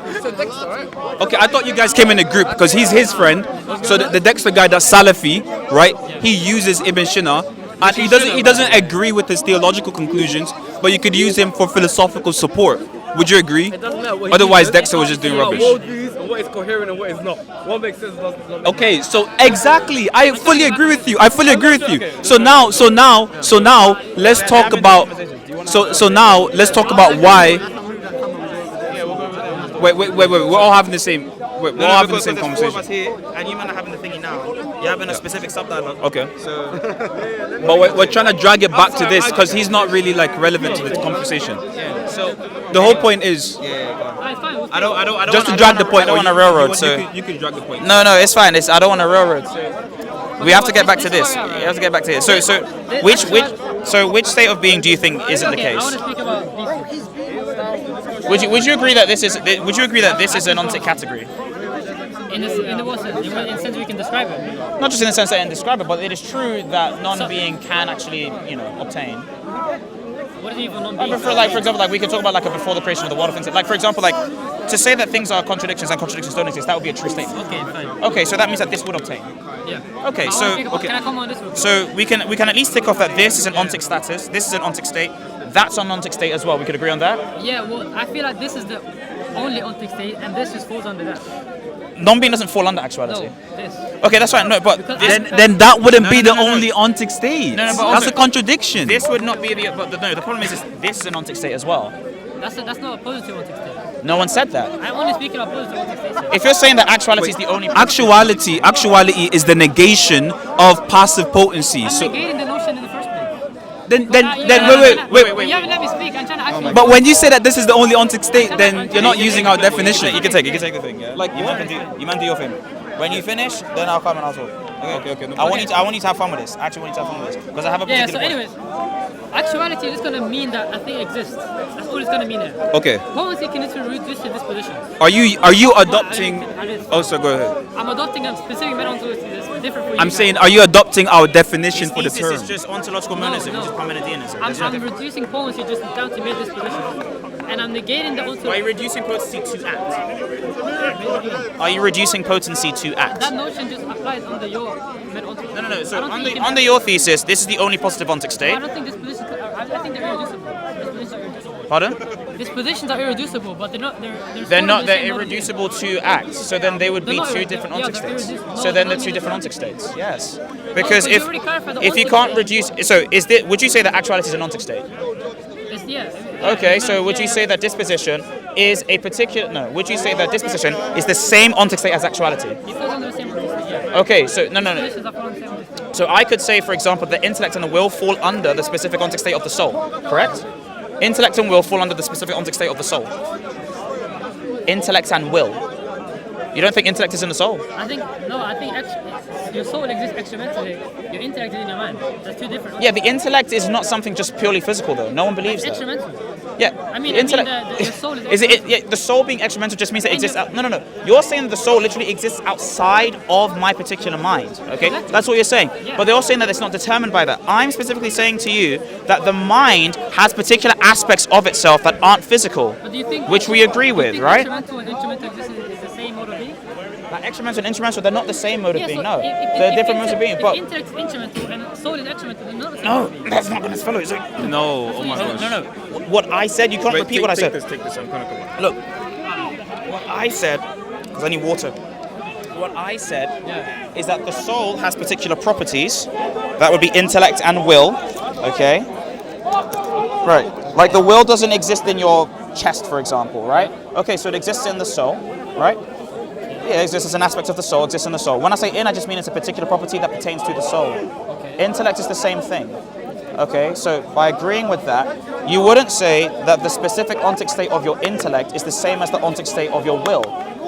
Okay, I thought you guys came in a group because he's his friend. So the Dexter guy, that's Salafi, right? He uses Ibn Sina, and he doesn't agree with his theological conclusions, but you could use him for philosophical support. Would you agree? Otherwise, Dexter was just doing rubbish. What is coherent and what is not. What makes sense doesn't make Okay, so exactly, I fully agree with you. So now, let's talk about. So now, let's talk about why. Wait. We're all having the same. We're all having the same conversation. 4 of us here, and you man are having the thingy now. You're having a specific sub-dialogue. Okay. But we're trying to drag it back to this because he's not really like relevant to the conversation. Yeah. So The whole point is I don't. just to drag the point. I don't want a railroad. So you can drag the point. no, it's fine. I don't want a railroad. We have to get back to this. Which state of being do you think isn't the Okay, I want case? to speak about these. Would you agree that this is? Would you agree that this is an ontic category? In the what sense? In what sense we can describe it? Not just in the sense that I describe it, but it is true that non-being can actually, obtain. What is even non-being? For example, like we could talk about like a before the creation of the world of things. Like for example, like to say that things are contradictions and contradictions don't exist, that would be a true statement. Okay, fine. Okay, so that means that this would obtain. Yeah. Okay, so Can I come on this one? so we can at least tick off that this is an ontic status, this is an ontic state, that's an ontic state as well. We could agree on that. Yeah, well, I feel like this is the only ontic state, and this just falls under that. Non-being doesn't fall under actuality. No, this. Okay, that's right. No, but Because this, Then that wouldn't be the no. only ontic state. No, but That's also- a contradiction. this would not be the. But the problem is this is an ontic state as well. That's not a positive ontic state. No one said that. I'm only speaking of positive ontic states. If you're saying that actuality is the only. Actuality is the negation of passive potency. I'm So negating the notion in the first place. then wait. You haven't let me speak. I'm trying to actually. But when you say that this is the only ontic state, then you're not using our definition. You can take the thing. Yeah. Like you man do your thing. When you finish, then I'll come and I'll talk. Okay. I want you to have fun with this. Actually, I want you to have fun with this because I have a Yeah. particular So, point. anyways, actuality is gonna mean that a thing exists. That's all it's gonna mean here. Okay. Potency can be reduced to disposition. Are you adopting? Oh, so go ahead. I'm adopting a specific meta ontology that's different for you. I'm guys. saying, are you adopting our definition for the Thesis term? is just ontological monism, No. which is Parmenideanism. I'm reducing potency just down to mere disposition, and I'm negating the Are you ontology. reducing potency to act? Are you reducing potency to act? That notion just applies under your meta ontology. No. So I don't think you can under your thesis, this is the only positive ontic I state. don't think dispositions. I think they're irreducible. Dispositions are irreducible. Pardon? Dispositions are irreducible, but they're not. They're They're still not. the They're same model. irreducible to act. So then they would be They're not two different yeah, ontic they're states. irreducible. So No, then no, they're two no, different no. ontic states. Yes. Because but you already clarified the if you ontic can't state. reduce, so is this? Would you say that actuality is an ontic state? It's, yeah. Okay. So would you say that disposition is a particular? No. Would you say that disposition is the same ontic state as actuality? It falls under the same ontic state. Yeah. Okay. So no. Dispositions are fall under the same ontic state. So I could say, for example, the intellect and the will fall under the specific ontic state of the soul. Correct? Intellect and will fall under the specific ontic state of the soul. Intellect and will. You don't think intellect is in the soul? I think your soul exists extramentally. Your intellect is in your mind. That's two different. Yeah, the intellect is not something just purely physical, though. No one believes that. Extramental. Yeah. I mean, the intellect. the soul is. The soul being extramental just means it exists. No. You're saying that the soul literally exists outside of my particular mind. Okay, Exactly. that's what you're saying. Yeah. But they're all saying that it's not determined by that. I'm specifically saying to you that the mind has particular aspects of itself that aren't physical, But do you think? which we agree do you with, think right? Extramental and instrumental existence is the same mode of being. Like extramental and instrumental, they're not the same mode of Yeah, being. so No, if they're different modes of being. If But intellect is instrumental and soul is extramental, then not the same no, mode of being. that's not going to follow. So, No, oh my gosh. no. What I said, you can't repeat what I said. Take this. I'm gonna come on. Look, what I said, because I need water. What I said is that the soul has particular properties. That would be intellect and will. Okay. Right. Like the will doesn't exist in your chest, for example, right? Okay, so it exists in the soul, right? Yeah, it exists as an aspect of the soul, exists in the soul. When I say in, I just mean it's a particular property that pertains to the soul. Intellect is the same thing. Okay, so by agreeing with that, you wouldn't say that the specific ontic state of your intellect is the same as the ontic state of your will.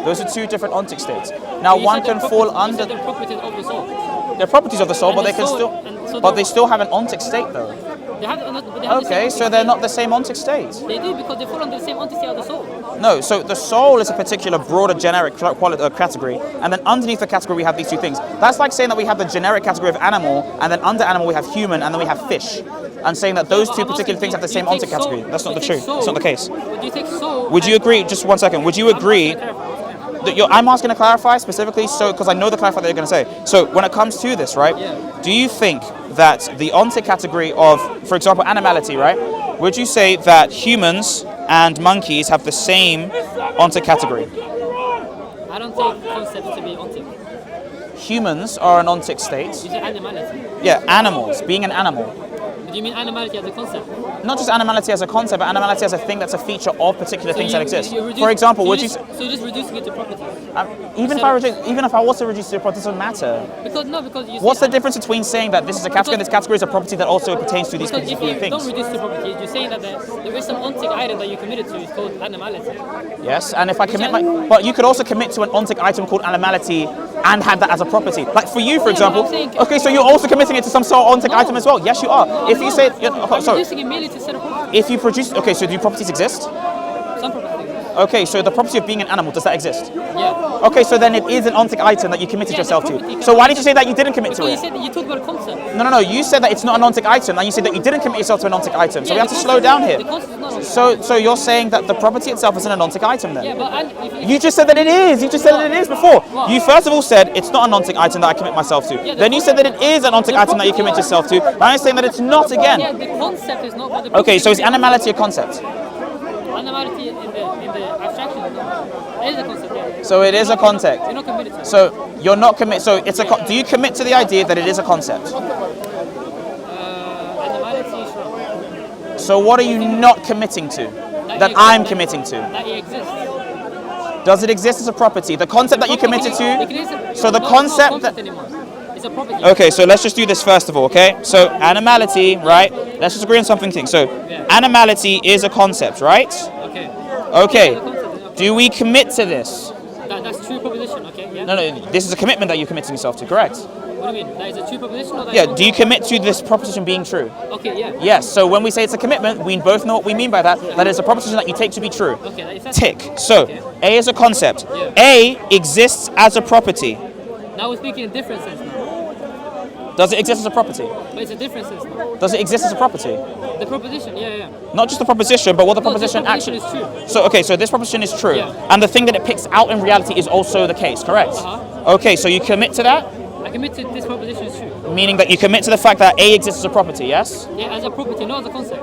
Those are two different ontic states. Now, You one said can the fall properties- you under said the properties of the soul. the properties of the soul, And but the they can soul- still, and so but the- they still have an ontic state, though. They have, but they have the Okay, same so they're not the same ontic state. They do because they fall under the same entity of the soul. No, so the soul is a particular broader generic category, and then underneath the category we have these two things. That's like saying that we have the generic category of animal, and then under animal we have human, and then we have fish, and saying that those But two I'm particular asking, things have the do you same take ontic category. soul- That's not do the you take truth. That's not the case. Would you take soul? Would you agree? Just one second. Would you agree that I'm asking to clarify specifically, so because I know the clarifier that you're going to say. So when it comes to this, right? Yeah. Do you think that the ontic category of, for example, animality, right? Would you say that humans and monkeys have the same ontic category? I don't take concepts to be ontic. Humans are an ontic state. You say animality. Yeah, animals, being an animal. Do you mean animality as a concept? Not just animality as a concept, but animality as a thing that's a feature of particular things that exist. reduce- For example, so would you? so you're just reducing it to properties. Even if I was to reduce it to a property, it doesn't matter. Because you. What's say the difference between saying that this is a category and this category is a property that also pertains to these Because if particular you don't things? reduce to properties, you're saying that there is some ontic item that you committed to. It's called animality. Yes, and if I commit but you could also commit to an ontic item called animality and have that as a property. Like for you, for Yeah, but example. I'm saying- Okay, so you're also committing it to some sort of ontic No. item as well. Yes, you are. If you say, I'm so reducing it merely to set a property. if you produce, okay, so do properties exist? Some properties. Okay, so the property of being an animal, does that exist? Yeah. Okay, so then it is an ontic item that you committed Yeah, the yourself property to. can So why be- did you say that you didn't commit to Because you it? said that you talked about a concept. No, you said that it's not an ontic item, and you said that you didn't commit yourself to an ontic item. So we have to slow down here. The concept is not ontic. So you're saying that the property itself isn't an ontic item then? Yeah, but if You just said that it is. You just said that it is before. What? You first of all said it's not an ontic item that I commit myself to. the Then you said that it is an ontic the item that you property- commit yourself to. Now you're saying that it's not yeah, again. the concept is not. But the Okay, so is property- animality a concept? Animality in the abstraction is not. It is a concept. Yeah. So it is a concept. You're not committed to it. So you're not commit. So it's a. Do you commit to the idea that it is a concept? Animality, sure. So what are you not committing to? That it I'm exists. committing to. That it exists. Does it exist as a property? The concept that you committed It to. exists. So the It's not concept a that. concept anymore. It's a property. Okay, so let's just do this first of all, okay? So animality, right? Let's just agree on something. So animality is a concept, right? Okay. Okay. The concept is- Do we commit to this? That's true proposition. Okay. Yeah. No, this is a commitment that you're committing yourself to, correct? What do you mean? That is a true proposition or that? Yeah, do you commit to this proposition being true? Okay. Yeah. Yes, so when we say it's a commitment, we both know what we mean by that. That is a proposition that you take to be true. Okay. That is that. Tick. So, Okay. A is a concept. Yeah. A exists as a property. Now we're speaking in different sense now. Does it exist as a property? But it's a different sense now. Does it exist as a property? The proposition. Yeah. Not just the proposition, but what the No, this proposition proposition actually... is true. So, okay, so this proposition is true. Yeah. And the thing that it picks out in reality is also the case, correct? Uh-huh. Okay, so you commit to that, I commit to this proposition is true. meaning that you commit to the fact that A exists as a property, yes? Yeah, as a property, not as a concept.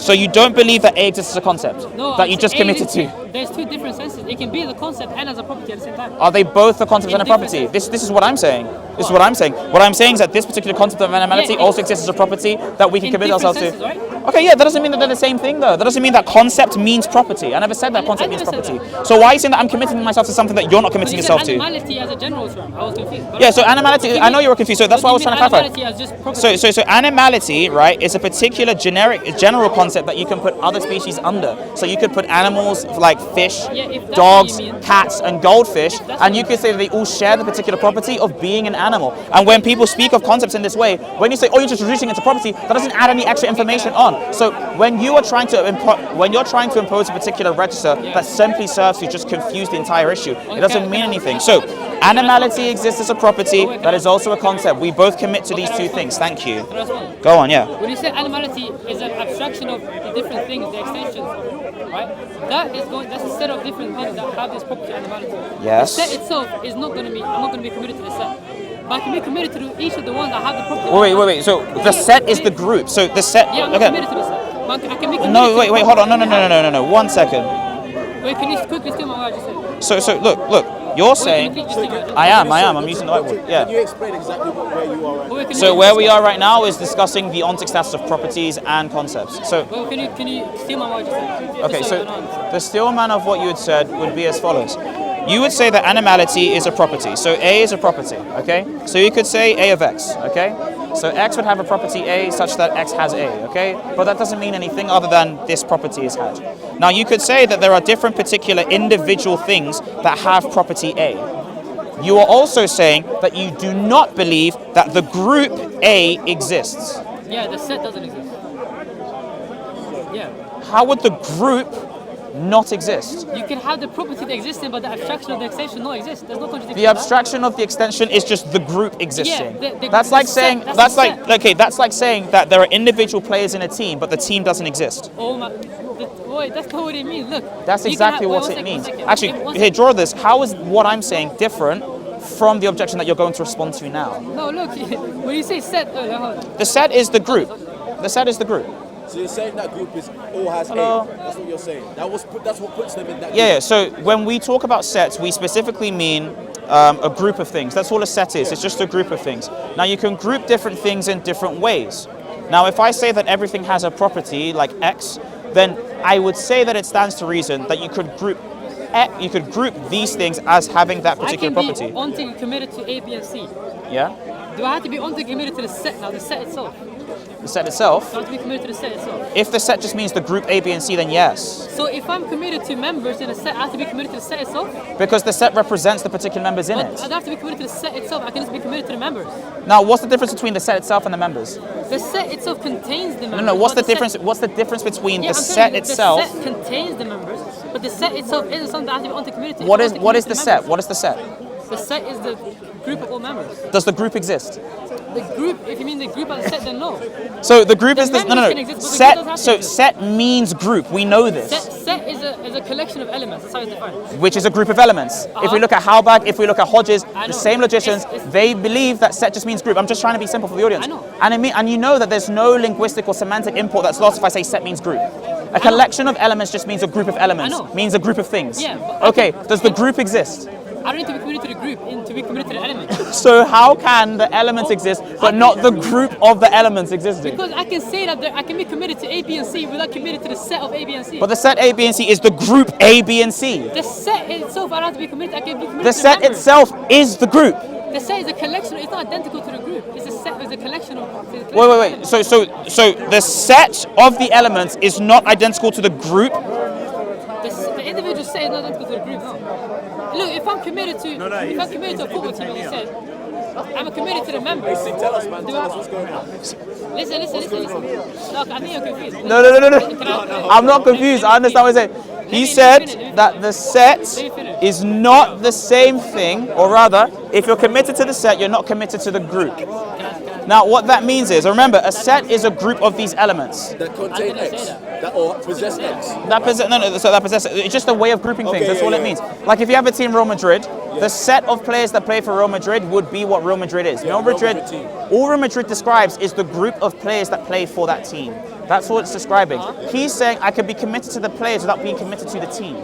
So you don't believe that A exists as a concept? No. That you just committed to? There's two different senses. It can be the concept and as a property at the same time. Are they both a concept In and a different property? senses. This is what I'm saying. This is what I'm saying. What I'm saying is that this particular concept of animality also exists as a property that we can commit ourselves to. Senses, right? Okay, yeah, that doesn't mean that they're the same thing, though. That doesn't mean that concept means property. I never said that concept means never said property. So why are you saying that I'm committing myself to something that you're not committing You yourself said to? animality as a general term. I was confused. Yeah, so animality, I know you were confused, so that's why I was trying to clarify. Animality as just property. So animality, right, is a particular general concept that you can put other species under. So you could put animals like fish, Yeah, if that's dogs, what you mean. cats, and goldfish, that's and what you could say that they all share the particular property of being an animal. And when people speak of concepts in this way, when you say, oh, you're just reducing it to property, that doesn't add any extra information on. So when you are trying to impose a particular register that simply serves to just confuse the entire issue, it doesn't mean anything. So animality exists as a property, that is also a concept. We both commit to these two things. Thank you. Go on, yeah. When you say animality is an abstraction of the different things, the extensions, right? That's a set of different things that have this property animality. Yes. The set itself is not going to be. I'm not going to be committed to the set, but I can be committed to each of the ones that have the property. Wait. So the set is the group. So the set. Yeah, I'm Okay. committed to the set. But I can be committed No, to wait. Hold on. No. 1 second. Wait, can you quickly steal my word? I just said. So look. You're saying. Wait, can you please just I am. I'm using the right word. Can Yeah. you explain exactly where you are right now? Wait, can So you- where we are right now is discussing the ontic status of properties and concepts. So. Well, can you steal my word? Just said? Okay, Just so I don't understand. the stillman of what you had said would be as follows. You would say that animality is a property. So A is a property, okay? So you could say A of X, okay? So X would have a property A such that X has A, okay? But that doesn't mean anything other than this property is had. Now you could say that there are different particular individual things that have property A. You are also saying that you do not believe that the group A exists. Yeah, the set doesn't exist. Yeah. How would the group not exist? You can have the property that exists, but the abstraction of the extension not exist. There's no contradiction. The abstraction of the extension is just the group existing. the- That's the like set- saying that's the set. that's like saying that there are individual players in a team, but the team doesn't exist. Oh my! Wait, that's not what it means. Look. That's you can exactly have- what wait, it one means. second. Actually, One here, second. draw this. How is what I'm saying different from the objection that you're going to respond to now? No, look. When you say set, hold on. The set is the group. The set is the group. So you're saying that group is all has Hello? A. That's what you're saying. That's what puts them in that. Yeah, group. so when we talk about sets, we specifically mean a group of things. That's all a set is. It's just a group of things. Now, you can group different things in different ways. Now, if I say that everything has a property like X, then I would say that it stands to reason that you could group these things as having that I particular can property. be onto committed to A, B, and C. Yeah? Do I have to be onto committed to the set now? The set itself. The set itself. Do I have to be committed to the set itself? If the set just means the group A, B, and C, then yes. So if I'm committed to members in a set, I have to be committed to the set itself. Because the set represents the particular members in But I it. don't have to be committed to the set itself. I can just be committed to the members. Now, what's the difference between the set itself and the members? The set itself contains the members. No, what's but the difference? What's the difference between Yeah, the I'm set telling you, itself? The set contains the members, but the set itself isn't something that I have to be onto committed to. What It's is onto what is committed the to set? members. What is the set? The set is the group of all members. Does the group exist? The group, if you mean the group as a set, then no. So the group The is this. No, members no, can no. exist, but the group doesn't have Set. to So exist. set means group. We know this, Set is a collection of elements. That's how it's defined. which is a group of elements. If we Uh-huh. look at Halbach, if we look at Hodges, I the know. same logicians, It's- they believe that set just means group. I'm just trying to be simple for the audience. I know. And you know that there's no linguistic or semantic import that's lost if I say set means group. A collection of elements just means a group of elements. I know. Means a group of things. Yeah, but Okay. Does the group exist? I don't need to be committed to the group, to be committed to the element. So how can the elements exist, but not the group of the elements existing? Because I can say that I can be committed to A, B, and C without committed to the set of A, B, and C. But the set A, B, and C is the group A, B, and C. The set itself, I don't have to be committed. I can be committed The to the set members. itself is the group. The set is a collection. It's not identical to the group. It's a set. It's a collection of. it's a collection Wait. of elements. So the set of the elements is not identical to the group. The individual set is not identical to the group. No. Look, if I'm committed to, if I'm committed to a football team, as I said, I'm committed to the members. Tell us, man. Do Tell I- us what's going on. Listen. Look, I think you're confused. No. Can I- I'm not confused. I understand what you're saying. He said that the set is not the same thing, or rather, if you're committed to the set, you're not committed to the group. Now, what that means is, remember, a set is a group of these elements. That contain I didn't X. say That or possess X. So that possesses. It's just a way of grouping things. Okay, That's yeah, all it yeah. means. Like if you have a team Real Madrid, the set of players that play for Real Madrid would be what Real Madrid is. Yeah, Real Real Madrid. Madrid team. All Real Madrid describes is the group of players that play for that team. That's what it's describing. He's saying I could be committed to the players without being committed to the team.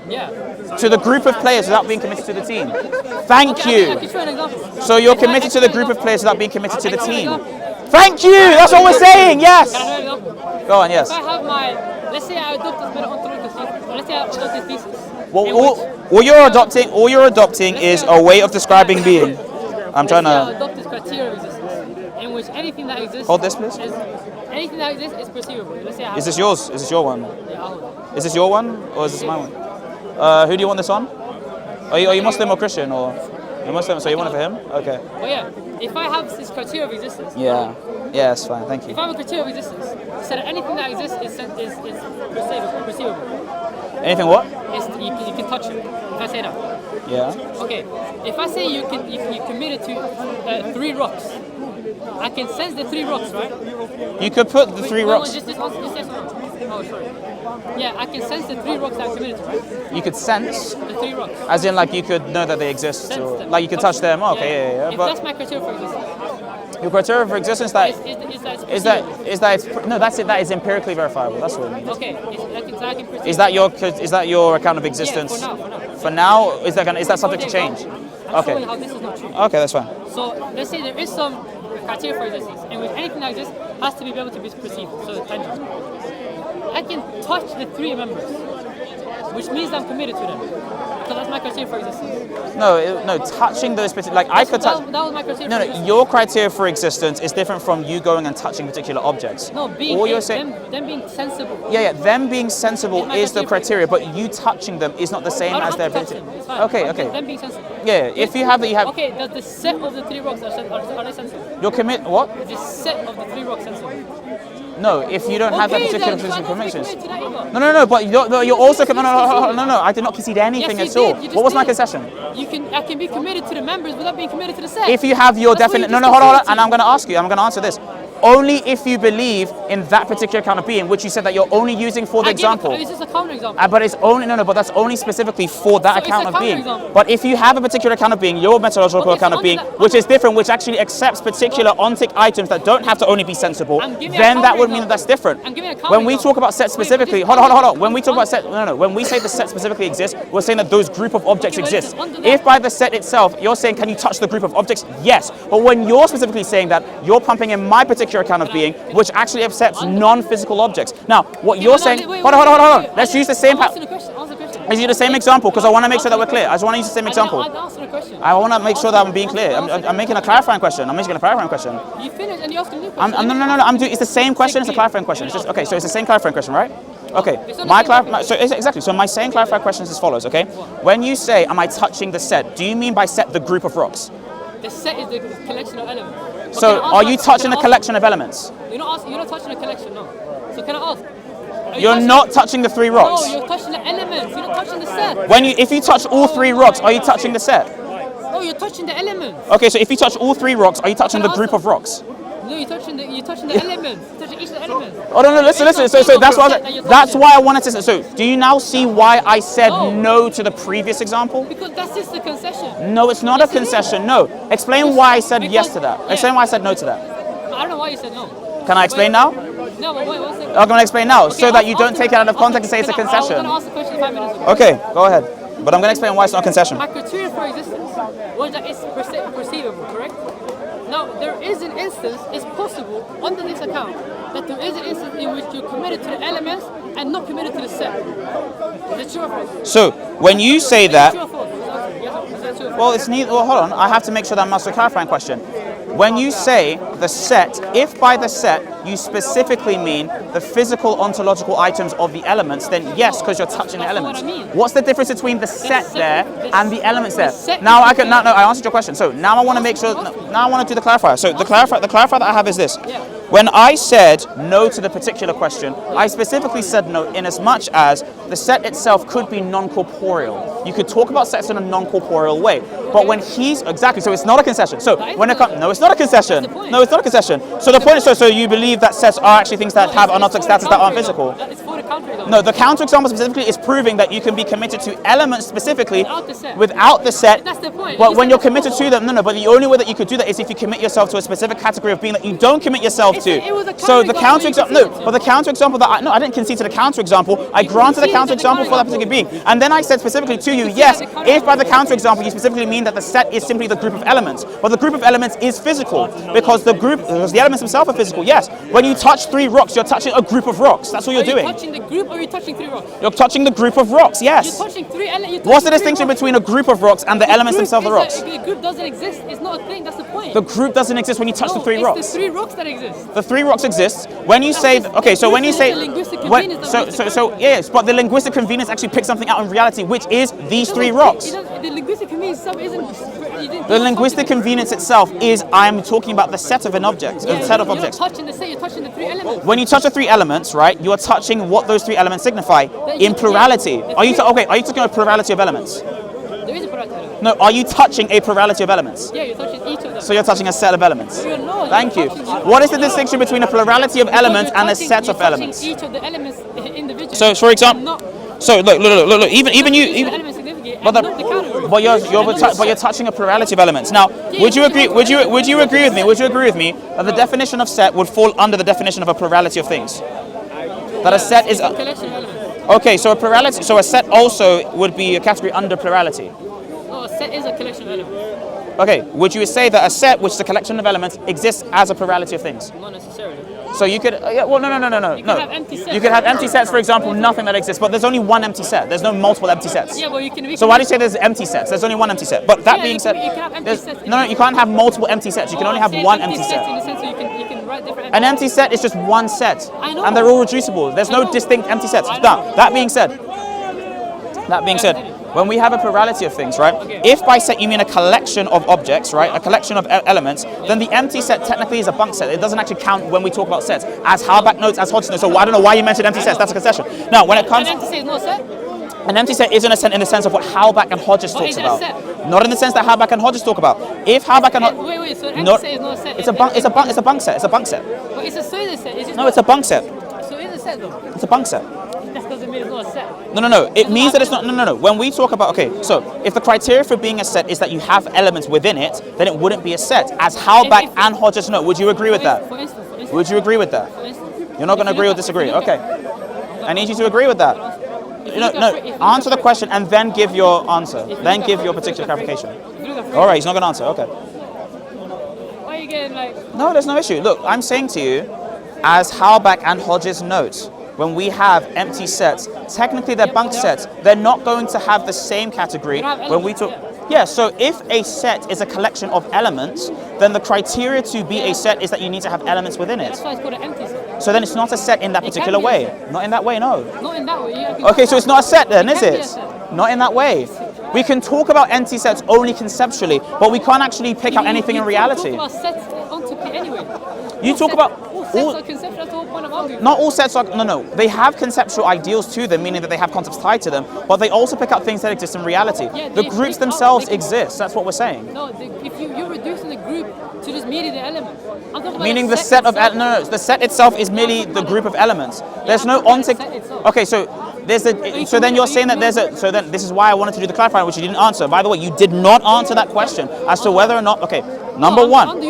Yeah. To the group of players without being committed to the team. Thank Okay, I you. can show an example. So you're If I- committed to the group of players without being committed to the Can I show an team. example? Thank you. That's what we're saying. Yes. Can I show an example? Go on. Yes. If I have my, let's say I adopt this better ontological thesis. Let's say I adopt this thesis. Well, in all you're adopting is a way of describing being. I'm trying Let's say I to adopt this criteria of existence, in which anything that exists. hold this, please. Anything that exists is perceivable. Let's say I have Is this yours? Is this your one? Yeah, I'll hold it. Is this your one or is this my one? Who do you want this on? Are you Muslim or Christian or? You're Muslim, so you want it for him? Okay. But yeah, if I have this criteria of existence. Yeah. Yeah, it's fine. Thank If you. I have a criteria of existence, so that anything that exists is perceivable. Anything what? You can touch it. If I say that. Yeah. Okay. If I say you committed to 3 rocks, I can sense the 3 rocks, right? You could put the 3 rocks. Just this. Oh, sorry. Yeah, I can sense the 3 rocks that I'm committed to, right? You could sense, The 3 rocks. as in like you could know that they exist, Sense or them. like you could touch them. Okay, yeah. If But that's my criteria for existence, your criteria for existence that is that is that it's no, that's it. That is empirically verifiable. That's what it means. okay? I can perceive. Is that your account of existence? Yeah, for now. For now, is that subject to change? I'm Okay. showing how this is not true. Okay, that's fine. So let's say there is some criteria for existence, in which anything that exists has to be able to be perceived, so tangible. I can touch the 3 members, which means I'm committed to them, because that's my criteria for existence. No, touching those particular, like I could touch. That was my criteria. No, for no, existence. your criteria for existence is different from you going and touching particular objects. No, being All you're saying, them being sensible. yeah, them being sensible It's my is the criteria. criteria, but you touching them is not the same I don't as their have to touch ability. them. It's fine. Okay, okay. Them being sensible. Yeah, if you have that, you have. Okay, does the set of the 3 rocks are they sensible? Your commit what? The set of the 3 rocks sensible. No, if you don't have that Okay, particular then, physical so I don't convictions. commit to that either. No, but you're also no, I did not concede anything Yes, at you all. did. You just What was my did. concession? I can be committed to the members without being committed to the set. If you have your That's what you definite, just hold on, conceded and to. I'm going to ask you, I'm going to answer this. Only if you believe in that particular kind of being, which you said that you're only using for the example. It's just a counter example. But it's only but that's only specifically for that So it's account a of being. counterexample. But if you have a particular account of being, your methodological Okay, so account of under being, that- which is different, which actually accepts particular ontic items that don't have to only be sensible, I'm giving a then that would mean counterexample. that that's different. I'm giving a When we counterexample. talk about set Wait, specifically, but hold just on. When we talk about under- set, when we say the set specifically exists, we're saying that those group of objects Okay, but exist. listen, under that- If by the set itself, you're saying, can you touch the group of objects? Yes. But when you're specifically saying that, you're pumping in my particular account of being, which actually accepts non-physical objects. Now, what you're saying, hold on. Let's use the same. Answer the question. Let's use the same example because I want to make sure that we're clear. I just want to use the same example. Answer the question. I want to make sure that I'm being clear. I'm making a clarifying question. You finished and you asked a new question. No. I'm doing. It's the same question. It's a clarifying question. It's just okay. So it's the same clarifying question, right? Okay. It's not My the same so exactly. So my same clarifying question is as follows. Okay. When you say, "Am I touching the set?" Do you mean by set the group of rocks? The set is the collection of elements. But So can I ask are that- you can touching I the ask- collection of elements? You're not touching the collection, no. So can I ask? Are you You're touching- not touching the 3 rocks. No, you're touching the elements. You're not touching the set. If you touch all 3 rocks, are you touching the set? No, you're touching the elements. Okay. So if you touch all 3 rocks, are you touching the group of rocks? No, you're touching the elements. You're touching each of the elements. Oh no, listen. So that's why I wanted to. So do you now see why I said no to the previous example? Because that's just a concession. No, it's not a concession. No. Explain why I said yes to that. Explain why I said no to that. I don't know why you said no. Can I explain now? No, but wait, 1 second. I'm going to explain now so that you ask don't me- take it out of context and say it's a I was going concession. to ask the question 5 minutes ago. Okay, go ahead. But I'm going to explain why it's not a concession. My criteria for existence was that it's perceivable, correct? Now, there is an instance, it's possible, under this account, that there is an instance in which you're committed to the elements and not committed to the set. Is it true or false? So when you say Is that, it true or false? Is that true or false? well, it's neither. Well, hold on. I have to make sure that I'm asking a clarifying question. When you say the set, if by the set you specifically mean the physical ontological items of the elements, then yes, because you're touching the That's not elements. what I mean. What's the difference between the set there and the elements there? set Now is I can. No, I answered your question. So now I want to make sure. Now I want to do the clarifier. So the clarifier that I have is this. When I said no to the particular question, I specifically said no in as much as the set itself could be non-corporeal. You could talk about sets in a non-corporeal way. But when he's exactly, so it's not a concession. So when it comes, no, it's not a concession. No, it's not a concession. So the point is, so you believe that sets are actually things that have anotic status that aren't physical. It's for the counterexample. No, the counterexample specifically is proving that you can be committed to elements specifically Without the set. without the set. That's the point. But You when said you're that's committed the to them, no, but the only way that you could do that is if you commit yourself to a specific category of being that you don't commit yourself to. It was a So the counterexample counterexample, you no, conceded to. but the counterexample that I didn't concede to the counterexample. I granted the conceded to the counterexample for that particular being, and then I said specifically to you, yes, if by the counterexample you specifically mean that the set is simply the group of elements, but the group of elements is physical because the elements themselves are physical. Yes, when you touch 3 rocks, you're touching a group of rocks. That's what you're doing. Are you touching the group or are you touching 3 rocks? You're touching the group of rocks. Yes. You're touching 3 elements. What's the distinction between a group of rocks and the elements themselves, the rocks? The group doesn't exist. It's not a thing. That's the point. The group doesn't exist when you touch the 3 rocks. It's the 3 rocks that exist. The 3 rocks exist when you say, okay, so when you say, The linguistic convenience yes, but the linguistic convenience actually picks something out in reality, which is these 3 rocks. The linguistic convenience itself isn't. The linguistic convenience itself is I'm talking about the set of an object, a set of objects. You're not touching the set. You're touching the 3 elements. When you touch the 3 elements, right, you are touching what those 3 elements signify in plurality. Are you talking about plurality of elements? There is a plurality of elements. No, are you touching a plurality of elements? Yeah, you're touching each of them. So you're touching a set of elements. You're not. Thank you. You're touching- What is the distinction between a plurality of elements and a Because set you're of touching elements? Each of the elements individually. So, for example, Not- so look, even you, each of the elements significant, but and not the category. but you're touching a plurality of elements. Now, would you agree with me? Would you agree with me that the definition of set would fall under the definition of a plurality of things? That a set is Collection of elements. okay. So a plurality. So a set also would be a category under plurality. No, a set is a collection of elements. Okay. Would you say that a set, which is a collection of elements, exists as a plurality of things? Not necessarily. So you could, no. You could have empty sets. You could have empty sets, for example, nothing that exists, but there's only one empty set. There's no multiple empty sets. Yeah, but you can. So why do you say there's empty sets? There's only one empty set. But that Yeah, being you said, can have empty there's, sets. no, you can't have multiple empty sets. You can only have one empty In set. the sense that you can write different. An empty set is just one set, I know. and they're all reducible. There's I no know. distinct empty sets. I know. Now, that being said, when we have a plurality of things, right? If by set you mean a collection of objects, right? A collection of elements, then the empty set technically is a bunk set. It doesn't actually count when we talk about sets. As Halbach notes, as Hodgson notes. So I don't know why you mentioned empty sets. That's a concession. Now, when it comes, An empty set is not a set. an empty set isn't a set in the sense of what Halbach and Hodges But talks is it a about. set? Not in the sense that Halbach and Hodges talk about. If Halbach and Hodges, Wait. So an empty not, set is not a set. it's a bunk set. It's a bunk set. But it's a set. It's just No, it's a bunk set. So it's a set though. It's a bunk set. That doesn't mean it's not a set. No. It means that it's not. No. When we talk about, okay, so if the criteria for being a set is that you have elements within it, then it wouldn't be a set. As Halbach and Hodges note. Would you agree with that? For instance. Would you agree with that? For instance. You're not going to agree or disagree. Okay. I need you to agree with that. No. Answer the question and then give your answer. Then give your particular clarification. All right. He's not going to answer. Okay. Why are you getting like? No, there's no issue. Look, I'm saying to you, as Halbach and Hodges note, when we have empty sets, technically they're bunk sets. They're not going to have the same category when we talk. Yeah, so if a set is a collection of elements, then the criteria to be a set is that you need to have elements within it. That's why it's called an empty set. So then it's not a set in that It can particular be a way. set. Not in that way, no. Not in that way. Okay, so it's not a set then, is can be a it? set. Not in that way. We can talk about empty sets only conceptually, but we can't actually pick out anything in reality. You talk about sets ontopy anyway. You talk about all sets are conceptual. That's the whole point of argument. not all sets are, no. They have conceptual ideals to them, meaning that they have concepts tied to them, but they also pick up things that exist in reality. Yeah, The they groups pick up- themselves they can- exist, that's what we're saying. No, if you're reducing the group to just merely the element. I'm talking about Meaning the set of, itself. no, the set itself is merely the group of elements. There's no I'm talking about the ontic, set itself. okay, so there's a, so then you're saying that there's a, so then this is why I wanted to do the clarifying, which you didn't answer. By the way, you did not answer that question as to whether or not, okay, number one,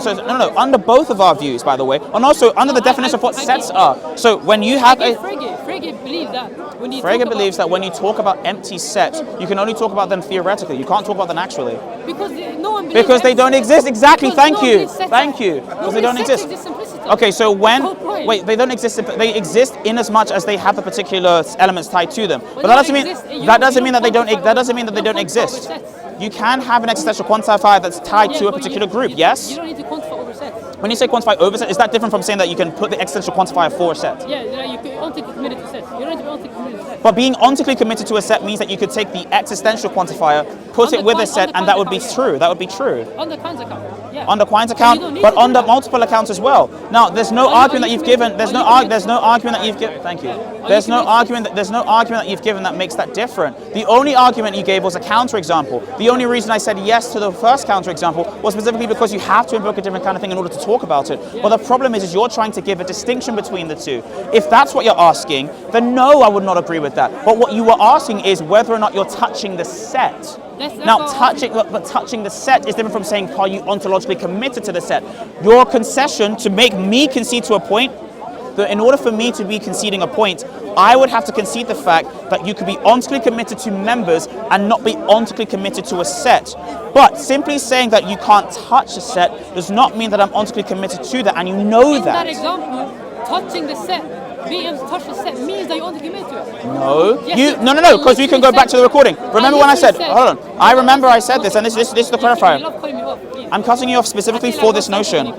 so no, under both of our views, by the way, and also under the definition of what sets are. So when you have a, Frege believes that when you Frege talk believes that when you talk about empty sets, you can only talk about them theoretically. You can't talk about them actually. because no one believes Because they empty don't sets. exist. Exactly. Because Thank no one you. believes sets Thank are- you. no Because one they don't believes sets exist. exist implicitly. Okay, so when, That's the whole point. wait, they don't exist. They exist in as much as they have the particular elements tied to them. But they that doesn't don't mean exist. You that don't- doesn't you mean don't that they don't. quantify That doesn't mean over- that they you don't don't quantify exist. over sets. You can have an existential quantifier that's tied Yeah, to a but particular you- group. you- Yes. You don't need to quantify over sets. When you say quantify over set, is that different from saying that you can put the existential quantifier for a set? Yeah, you can only committed to sets. You don't need to be only committed to sets. But being ontically committed to a set means that you could take the existential quantifier, put On it the with a Quine- set, on the and that Quine would be account, yeah. true. That would be true. On the Quine's account. Yeah. On the Quine's you account, don't need but to on do the that. multiple accounts as well. Now, there's no argument that you've given. There's no argument that you've given. Thank you. There's no argument. There's no argument that you've given that makes that different. The only argument you gave was a counterexample. The only reason I said yes to the first counterexample was specifically because you have to invoke a different kind of thing in order to talk talk about it. But the problem is you're trying to give a distinction between the two. If that's what you're asking, then no, I would not agree with that. But what you were asking is whether or not you're touching the set. Now, touching the set is different from saying, are you ontologically committed to the set? Your concession to make me concede to a point, that in order for me to be conceding a point, I would have to concede the fact that you could be ontologically committed to members and not be ontologically committed to a set. But simply saying that you can't touch a set does not mean that I'm ontologically committed to that, and you know that. In that example, touching the set, being able to touch the set means that you're ontologically committed to it. No, Yes, no, because we can go back to the recording. Remember when I said, hold on, I remember I said this, and this is the You clarifier. love calling me off. Please. I'm cutting you off specifically for this notion.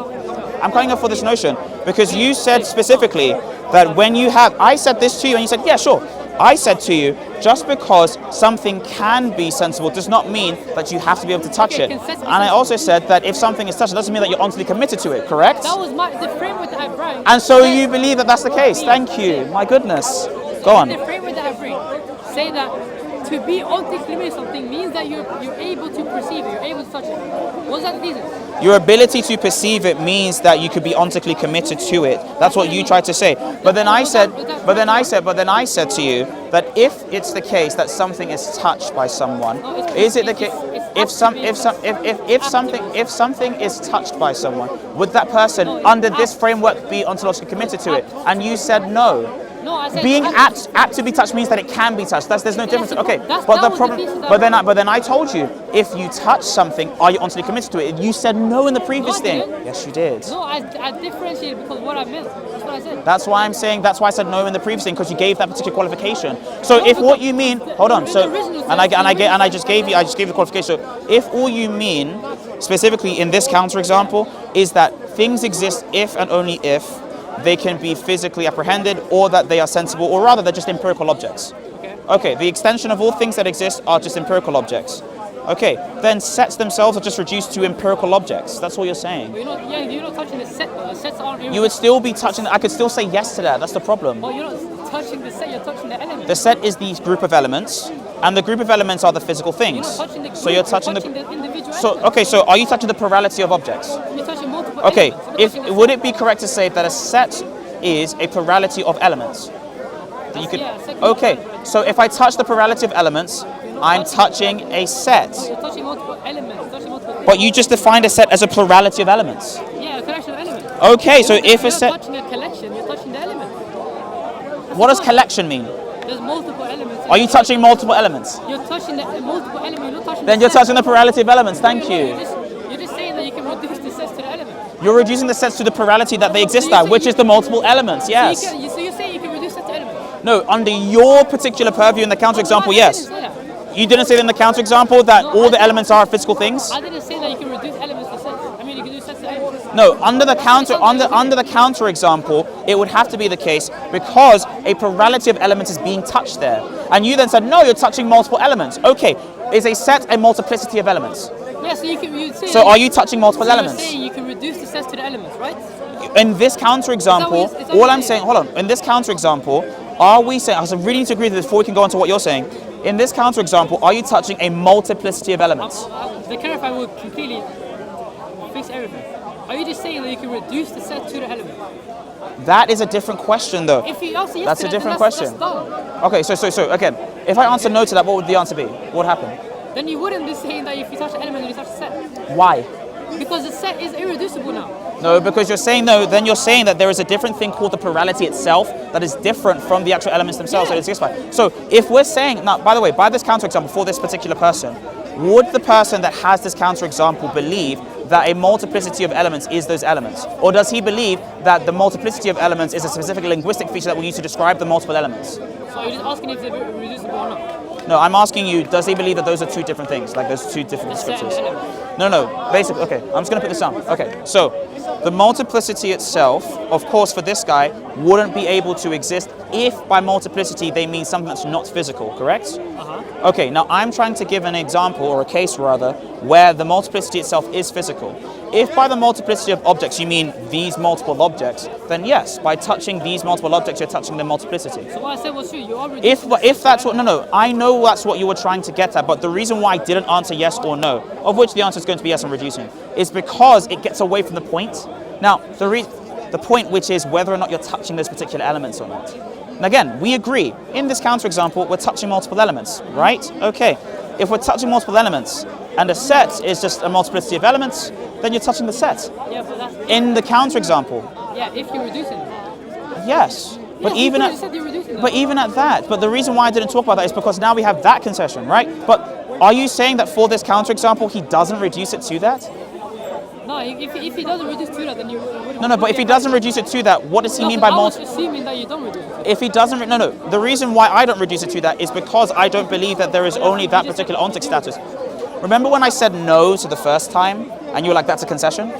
I'm cutting off for this notion because you said specifically that when you have, I said this to you and you said, yeah, sure. I said to you, just because something can be sensible does not mean that you have to be able to touch it. And I also said that if something is touched, it doesn't mean that you're ontologically committed to it, correct? That was the framework that I bring. And so you believe that that's the case. Thank you. My goodness. Go on. The framework that I bring say that to be ontologically committed to something means that you're able to perceive it, you're able to touch it. What's that reason? Your ability to perceive it means that you could be ontologically committed to it. That's what you tried to say. But then I said to you that if it's the case that something is touched by someone, is it the case? If something is touched by someone, would that person under this framework be ontologically committed to it? And you said no. No, I said Being apt to be touched means that it can be touched. There's no difference. Okay, but the problem. But then I told you, if you touch something, are you ontologically committed to it? You said no in the previous thing. Yes, you did. No, I differentiated because what I meant. That's what I said. That's why I'm saying. That's why I said no in the previous thing, because you gave that particular qualification. So if what you mean, hold on. So I just gave you the qualification. So if all you mean, specifically in this counterexample, is that things exist if and only if they can be physically apprehended, or that they are sensible, or rather they're just empirical objects. Okay, the extension of all things that exist are just empirical objects. Okay, then sets themselves are just reduced to empirical objects. That's what you're saying. But you're not touching the set though. The sets aren't. You would still be touching, I could still say yes to that. That's the problem. But you're not touching the set, you're touching the element. The set is the group of elements, and the group of elements are the physical things. You're not touching the group, So you're touching the individual So element. okay, so are you touching the plurality of objects? You're touching multiple Okay, elements. would it be correct to say that a set is a plurality of elements? That you could, okay, so if I touch the plurality of elements, I'm touching a set. You're touching multiple elements. You're touching multiple things. But you just defined a set as a plurality of elements. Yeah, a collection of elements. Okay, so if a You're not set, touching a collection, you're touching the element. what does collection mean? There's multiple elements. Are you touching multiple elements? You're touching the multiple elements. You're not touching. Then the you're set. touching the plurality of elements. Thank you. You're just saying that you can reduce the sets to the element. You're reducing the sets to the plurality that they exist at, which is the multiple elements. Yes. So you're saying you can reduce that to element. No, under your particular purview in the counterexample, yes. You didn't say in the counterexample that all the elements are physical things? I didn't say that you can reduce elements to sets. I mean, you can do sets to elements. No, under the counterexample, it would have to be the case because a plurality of elements is being touched there. And you then said, no, you're touching multiple elements. Okay, is a set a multiplicity of elements? Yeah, so you can. So are you touching multiple elements? You're saying you can reduce the sets to the elements, right? In this counterexample, all I'm saying, hold on, in this counterexample, are we saying, I really need to agree with this before we can go on to what you're saying. In this counterexample, are you touching a multiplicity of elements? The clarifier will completely fix everything. Are you just saying that you can reduce the set to the element? That is a different question, though. If you answer yes That's to a that, different then question. that's done. Okay, so again, if I answer no to that, what would the answer be? What would happen? Then you wouldn't be saying that if you touch the element, then you touch the set. Why? Because the set is irreducible now. No, because you're saying no, then you're saying that there is a different thing called the plurality itself that is different from the actual elements themselves that exist by. So if we're saying, now, by the way, by this counterexample for this particular person, would the person that has this counterexample believe that a multiplicity of elements is those elements? Or does he believe that the multiplicity of elements is a specific linguistic feature that we use to describe the multiple elements? So you're just asking if they're reducible or not? No, I'm asking you, does he believe that those are two different things, like those two different descriptors? No, basically, okay, I'm just going to put this down. Okay, so the multiplicity itself, of course, for this guy, wouldn't be able to exist if by multiplicity they mean something that's not physical, correct? Okay, now I'm trying to give an example, or a case rather, where the multiplicity itself is physical. If by the multiplicity of objects you mean these multiple objects, then yes, by touching these multiple objects, you're touching the multiplicity. So what I said was true, you are If that's what, no, I know that's what you were trying to get at, but the reason why I didn't answer yes or no, of which the answer is going to be yes, I'm reducing, is because it gets away from the point. Now, the point which is whether or not you're touching those particular elements or not. And again, we agree. In this counterexample, we're touching multiple elements, right? Okay. If we're touching multiple elements and a set is just a multiplicity of elements, then you're touching the set. Yeah, but that's... In the counterexample, Yeah, if you're reducing it. yes. But Yeah, even you at, said you're reducing but it. even at that, but the reason why I didn't talk about that is because now we have that concession, right? But are you saying that for this counterexample, he doesn't reduce it to that? No, if he doesn't reduce to that, then you wouldn't. No, but if he doesn't reduce it to that, what does he mean by I was multiple? assuming that you don't reduce it. If he doesn't, no. The reason why I don't reduce it to that is because I don't believe that there is only that particular ontic status. Remember when I said no to the first time, and you were like, that's a concession?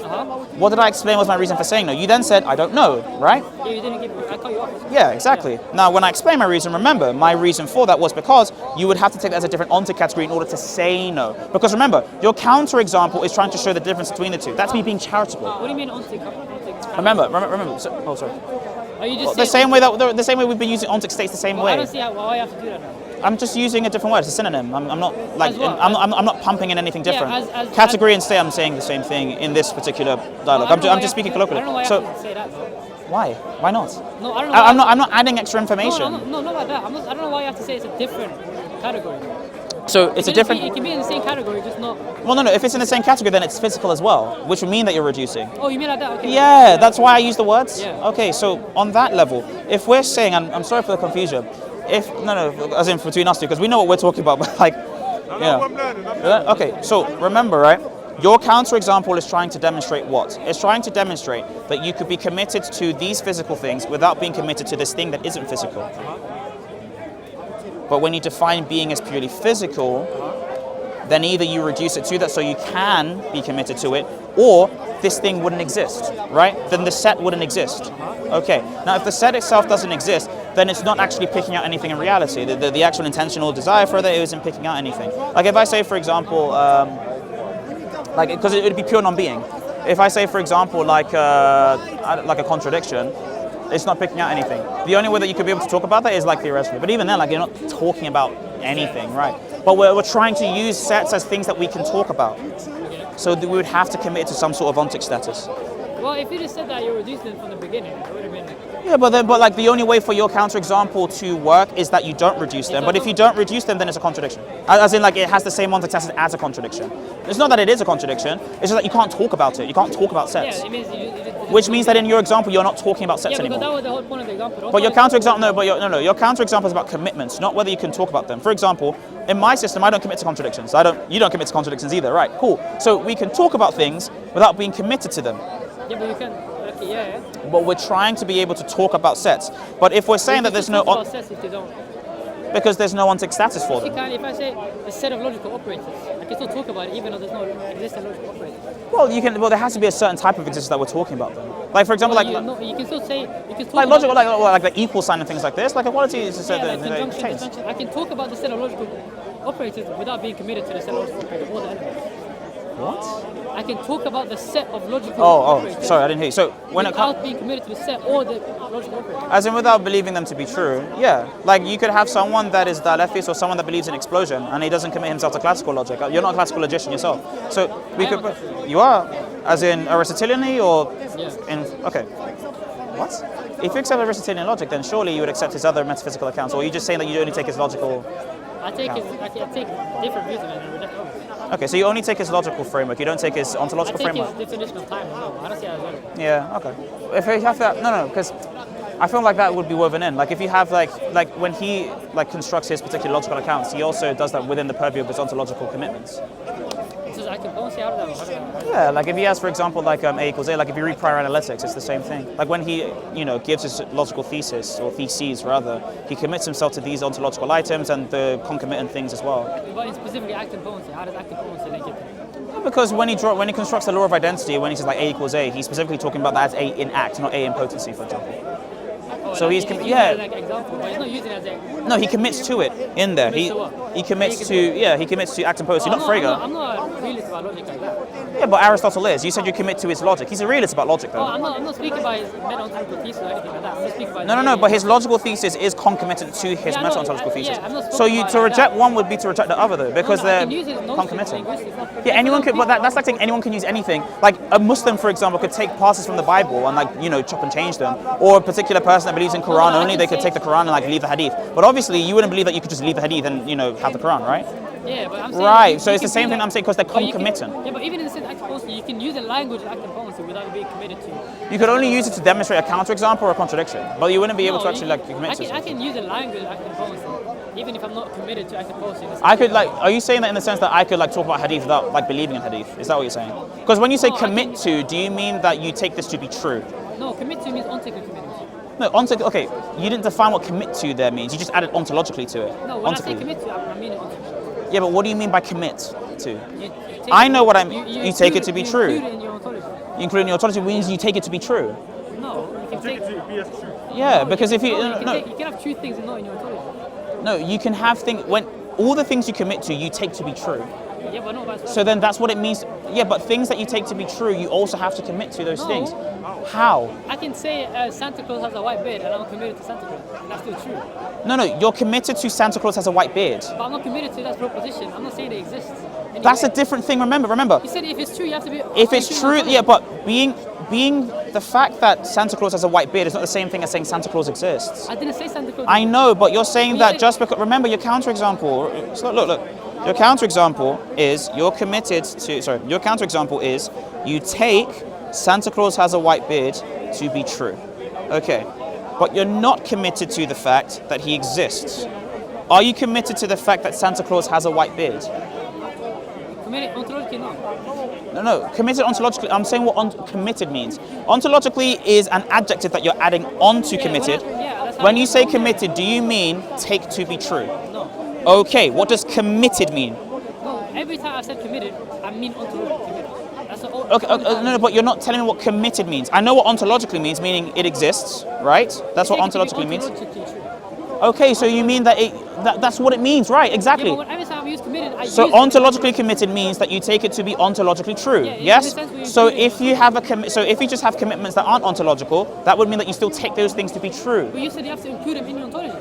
What did I explain was my reason for saying no? You then said, I don't know, right? Yeah, you didn't give me. I cut you off. Yeah, exactly. Now, when I explain my reason, remember, my reason for that was because you would have to take that as a different ontic category in order to say no. Because remember, your counterexample is trying to show the difference between the two. That's me being charitable. What do you mean ontic? Remember. So, oh, sorry. Are you just The same way we've been using ontic states the same I don't way. see why you have to do that now. I'm just using a different word. It's a synonym. I'm not like As what? I'm not pumping in anything different. as- Category and state, I'm saying the same thing in this particular dialogue. I'm just speaking colloquially. I don't know why you So have to say that, though. why? Why not? No, I don't know. I'm not adding extra information. No, not like that. I don't know why you have to say it's a different category. So it's a different. It can be in the same category, just not. Well, no. If it's in the same category, then it's physical as well, which would mean that you're reducing. Oh, you mean like that? Okay. Yeah, that's why I use the words. Yeah. Okay, so on that level, if we're saying, I'm sorry for the confusion, as in between us two, because we know what we're talking about, but like, Okay, so remember, right? Your counterexample is trying to demonstrate what? It's trying to demonstrate that you could be committed to these physical things without being committed to this thing that isn't physical. But when you define being as purely physical, then either you reduce it to that so you can be committed to it, or this thing wouldn't exist, right? Then the set wouldn't exist. Okay, now if the set itself doesn't exist, then it's not actually picking out anything in reality. The actual intentional desire for that isn't picking out anything. Like if I say, for example, because it would be pure non-being. If I say, for example, like a contradiction, it's not picking out anything. The only way that you could be able to talk about that is like theoretically. But even then, like you're not talking about anything, right? But we're trying to use sets as things that we can talk about. So we would have to commit to some sort of ontic status. Well, if you just said that you reduced it from the beginning, it would have been. Yeah, but like the only way for your counterexample to work is that you don't reduce them. But if you don't reduce them, then it's a contradiction. As in, like it has the same ontic status as a contradiction. It's not that it is a contradiction. It's just that you can't talk about it. You can't talk about sets. Yeah, it means Which means that in your example, you're not talking about sets Yeah, because anymore. that was the whole point of the example. But your counterexample, your counterexample is about commitments, not whether you can talk about them. For example, in my system, I don't commit to contradictions. You don't commit to contradictions either, right? Cool. So we can talk about things without being committed to them. Yeah, but you can. Okay, yeah. But we're trying to be able to talk about sets. But if we're saying that there's no, About sets if they don't. because there's no ontic status for You them. can, if I say a set of logical operators, I can still talk about it even though there's no existing logical operators. Well, you can. Well, there has to be a certain type of existence that we're talking about. Then, like for example, You can still say you can talk like about logical, like the equal sign and things like this. Like equality is just like that conjunction, change. disjunction. I can talk about the set of logical operators without being committed to the set of logical operators or the elements. What? I can talk about the set of logical Oh, operators sorry, I didn't hear you. So when it comes, without being committed to the set or the logical operators. as in without believing them to be true, yeah. Like you could have someone that is dialephist or someone that believes in explosion and he doesn't commit himself to classical logic. You're not a classical logician yourself. So we I could, am you are, as in Aristotelian or Yeah. in, okay. What? If you accept Aristotelian logic, then surely you would accept his other metaphysical accounts, or are you just saying that you only take his logical? I take different views of it and reject others. Okay, so you only take his logical framework, you don't take his I ontological take framework? his definition of time as well. I don't see how it's better. Yeah, okay. If you have that, no, because I feel like that would be woven in. Like if you have like when he like constructs his particular logical accounts, he also does that within the purview of his ontological commitments. I can go and see how does that. Yeah, like if he has, for example, like A equals A, like if you read prior analytics, it's the same thing. Like when he, gives his logical thesis, or theses rather, he commits himself to these ontological items and the concomitant things as well. But in specifically active potency, how does active potency link it? Because when he constructs the law of identity, when he says like A equals A, he's specifically talking about that as A in act, not A in potency, for example. So he's Like example, but he's not using it as a. No, he commits to it in there. He commits to act and poesy, not Frege. I'm not a realist about logic like that. Yeah, but Aristotle is. You said you commit to his logic. He's a realist about logic, though. I'm not speaking about his meta-ontological thesis or anything like that. I'm just speaking about. No, but his logical thesis is concomitant to his meta-ontological thesis. I'm not So to reject one would be to reject the other, though, because they're concomitant. Yeah, anyone could, but that's like saying anyone can use anything. Like a Muslim, for example, could take passages from the Bible and chop and change them. Or a particular person that believes in Quran only, they could take the Quran and leave the Hadith. But obviously, you wouldn't believe that you could just leave the Hadith and have the Quran, right? Yeah, but I'm saying. Right. So it's the same thing I'm saying because they're concomitant. Yeah, but even in the sense of active policy, you can use the language of active policy without being committed to. You could only use it to demonstrate a counterexample or a contradiction, but you wouldn't be able to actually commit to I something. can use the language of active policy, even if I'm not committed to active policy. I could are you saying that in the sense that I could talk about hadith without believing in hadith? Is that what you're saying? Because when you say commit to, do you mean that you take this to be true? No, commit to means ontologically committed. No, okay, you didn't define what commit to there means. You just added ontologically to it. No, when I say commit to, I mean ontologically. Yeah, but what do you mean by commit to? I know what I mean. You take it to be true. You include it in your ontology. You include it in your ontology means you take it to be true. No, you can take it to be as true. Yeah, because if you you can have true things and not in your ontology. No, you can have things when all the things you commit to, you take to be true. Yeah, but no, that's so then that's what it means. Yeah, but things that you take to be true, you also have to commit to those things. How? I can say Santa Claus has a white beard and I'm committed to Santa Claus. That's still true. No, you're committed to Santa Claus has a white beard. But I'm not committed to that proposition. I'm not saying it exists. Anyway. That's a different thing. Remember. You said if it's true, you have to be. If it's true, yeah, but being the fact that Santa Claus has a white beard is not the same thing as saying Santa Claus exists. I didn't say Santa Claus. I know, but you're saying that just because. Remember your counterexample. So look. Your counterexample is you're committed to. Sorry, your counterexample is you take Santa Claus has a white beard to be true. Okay, but you're not committed to the fact that he exists. Are you committed to the fact that Santa Claus has a white beard? Committed ontologically, no. No, committed ontologically. I'm saying what committed means. Ontologically is an adjective that you're adding on to committed. When you say committed, do you mean take to be true? No. Okay, what does committed mean? No, every time I said committed, I mean ontologically committed. That's the Okay, no, but you're not telling me what committed means. I know what ontologically means, meaning it exists, right? That's what ontologically means. Okay, so you mean that that's what it means, right? Exactly. Yeah, but every time I use committed, so ontologically committed means that you take it to be ontologically true. Yeah, yes. So if you have if you just have commitments that aren't ontological, that would mean that you still take those things to be true. But you said you have to include them in your ontology.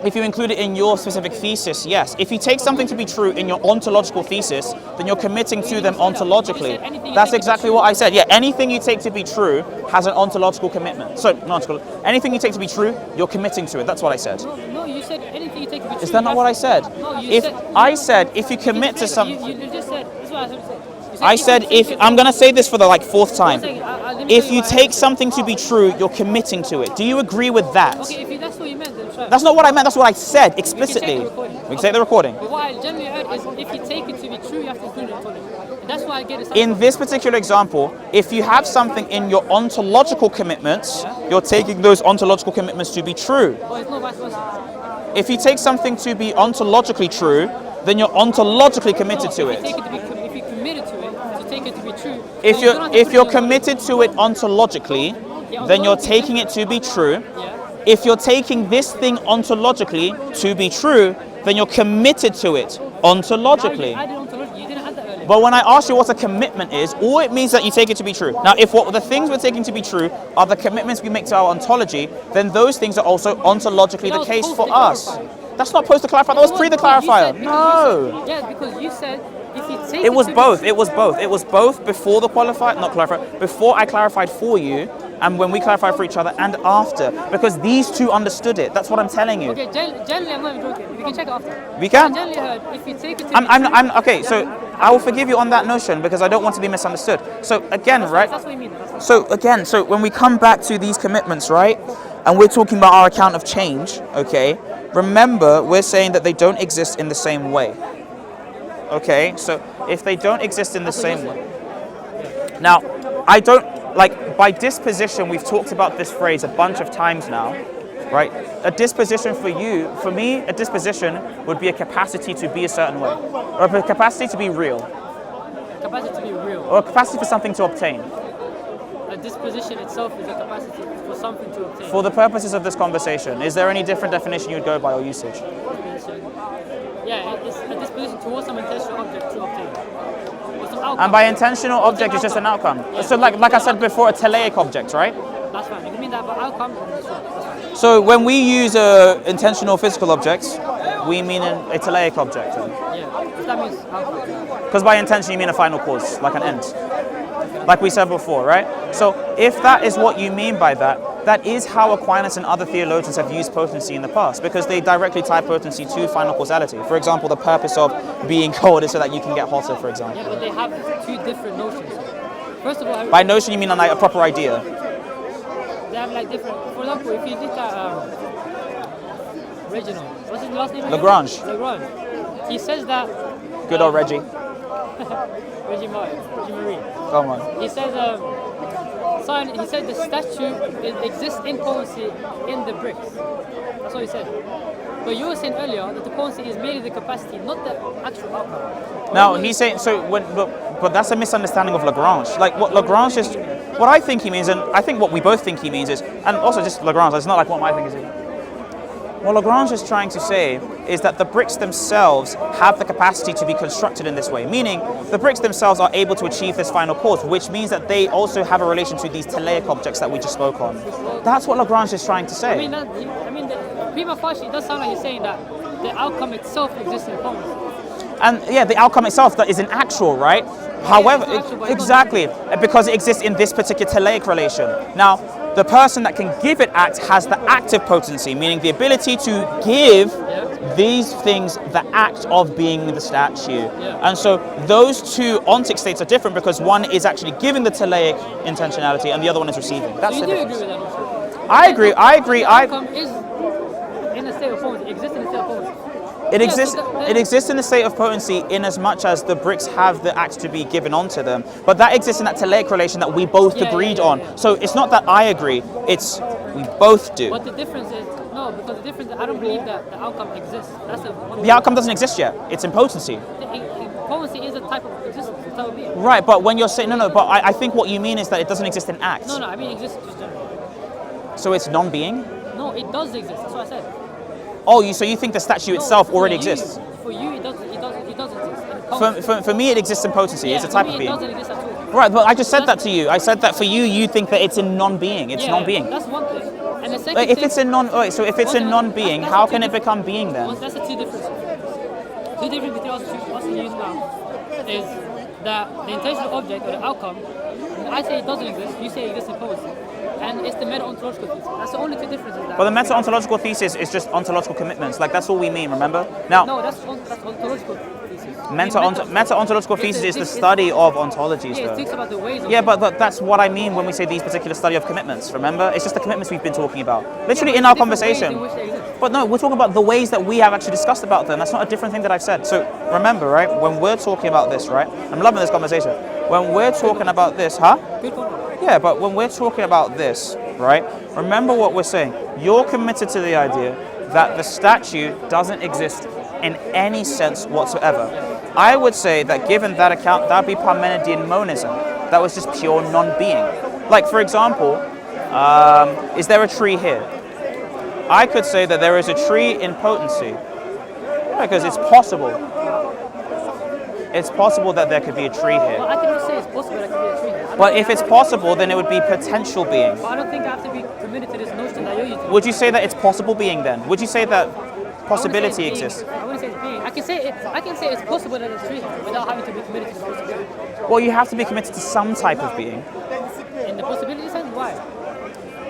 If you include it in your specific thesis, yes. If you take something to be true in your ontological thesis, then you're committing to them ontologically. That's exactly what I said. Yeah, anything you take to be true has an ontological commitment. So, anything you take to be true, you're committing to it. That's what I said. No, you said anything you take to be true. Is that not what I said? No, I said if you commit to something. You just said, this is what I said. I said if I'm going to say this for the fourth time. If you take something to be true, you're committing to it. Do you agree with that? Okay, if that's what you meant, then sure. That's not what I meant. That's what I said explicitly. We can take the recording. But what I generally heard is if you take it to be true, you have to include it in ontology. That's why I get it. In this particular example, if you have something in your ontological commitments, you're taking those ontological commitments to be true. But it's not vice versa. If you take something to be ontologically true, then you're ontologically committed to it. If you're committed to it, to take it to be true. If you're committed to it ontologically, then you're taking it to be true. If you're taking this thing ontologically to be true, then you're committed to it ontologically. I did ontology. You didn't add that earlier. But when I ask you what a commitment is, all it means that you take it to be true. Now, if what the things we're taking to be true are the commitments we make to our ontology, then those things are also ontologically the case for us. That's not supposed to clarify. That was pre the clarifier. No. Yeah, because you said if you take it was both. It was both. It was both before the qualifier, not clarifier, before I clarified for you, and when we clarified for each other, and after, because these two understood it. That's what I'm telling you. Okay, generally I'm not even joking. We can check it after. We can. I generally heard if you take it to okay. So I will forgive you on that notion because I don't want to be misunderstood. So again, right? That's what you mean. So when we come back to these commitments, right, and we're talking about our account of change, okay. Remember, we're saying that they don't exist in the same way. Okay, so if they don't exist in the same way. Now, I don't, by disposition, we've talked about this phrase a bunch of times now, right? A disposition for me, a disposition would be a capacity to be a certain way, or a capacity to be real. Capacity to be real. Or a capacity for something to obtain. a disposition itself is a capacity for something to obtain. For the purposes of this conversation, is there any different definition you would go by or usage? Yeah, it's a disposition towards some intentional object to obtain. Or some outcome. And by intentional object, it's just an outcome. Yeah. So like I said before, a teleic object, right? That's fine. If you mean that by outcome, that's fine. So when we use intentional physical objects, we mean a teleic object. Yeah, that means outcome. Because by intention, you mean a final cause, like an end. Like we said before, right? So if that is what you mean by that, that is how Aquinas and other theologians have used potency in the past, because they directly tie potency to final causality. For example, the purpose of being cold is so that you can get hotter, for example. Yeah, but they have two different notions. First of all, By notion, you mean like a proper idea. they have like different. For example, if you look at Reginald, what's his last name? Lagrange. Lagrange. He says that. Good old Reggie. Reggie Marie. Come on. He says, he said the statue exists in potency in the bricks. That's what he said. But you were saying earlier that the potency is merely the capacity, not the actual outcome. Now he's saying but that's a misunderstanding of Lagrange. Like what Lagrange is, what I think he means, and I think what we both think he means is, and also just Lagrange. It's not like what I think is. What Lagrange is trying to say is that the bricks themselves have the capacity to be constructed in this way, meaning the bricks themselves are able to achieve this final cause, which means that they also have a relation to these teleic objects that we just spoke on. That's what Lagrange is trying to say. I mean, the prima facie, it does sound like you're saying that the outcome itself exists in potency. And yeah, the outcome itself that is an actual, right? However, exactly, because it exists in this particular teleic relation. Now, the person that can give it act has the active potency, meaning the ability to give these things the act of being the statue. And so those two ontic states are different because one is actually giving the teleic intentionality and the other one is receiving. That's So the you do difference. agree with that also? I agree. The outcome is in a state of potency, exists in a state of potency. It Yeah, exists. so It exists in a state of potency in as much as the bricks have the act to be given onto them. But that exists in that teleic relation that we both agreed on. So it's not that I agree. It's we both do. But the difference is no, because the difference is I don't believe that the outcome exists. That's The outcome doesn't exist yet. It's in potency. Potency is a type of existence. It's a type of being. Right. But when you're saying no, but I think what you mean is that it doesn't exist in act. No, I mean exists just generally. So it's non-being. No, it does exist. That's what I said. Oh, so you think the statue itself already exists? For you, it does exist. For me, it exists in potency. Yeah, it's a type for me, of being. It doesn't exist at all. Right, but I just said that to you. I said that for you, you think that it's in non-being. It's non-being. That's one thing. And the second Like, if thing, it's in so if it's in non-being, that's how the can two it become being then? That's the two differences. Two differences between us and you now is that the intentional object or the outcome, I say it doesn't exist, you say it exists in potency. And it's the meta-ontological thesis. That's the only two differences. But the meta-ontological thesis is just ontological commitments. Like, that's all we mean, remember? Now, No, that's ontological thesis. meta-ontological thesis is the study of ontologies, Yeah, it though. speaks about the ways of Yeah, but that's what I mean when we say these particular study of commitments, remember? It's just the commitments we've been talking about. Literally in our conversation. But no, we're talking about the ways that we have actually discussed about them. That's not a different thing that I've said. So remember, right, when we're talking about this, right? I'm loving this conversation. When we're talking about this, Yeah, but when we're talking about this, right, remember what we're saying. You're committed to the idea that the statue doesn't exist in any sense whatsoever. I would say that given that account, that would be Parmenidean monism. That was just pure non-being. Like, for example, is there a tree here? I could say that there is a tree in potency because it's possible. It's possible that there could be a tree here. Well, I cannot say it's possible that there could be a tree here. But if it's possible, then it would be potential being. But I don't think I have to be committed to this notion that you're using. Would you say that it's possible being then? Would you say that possibility I wouldn't say exists? I wouldn't say it's being. I can say it's possible that it's tree here without having to be committed to the possibility. Well, you have to be committed to some type of being. In the possibility sense, why?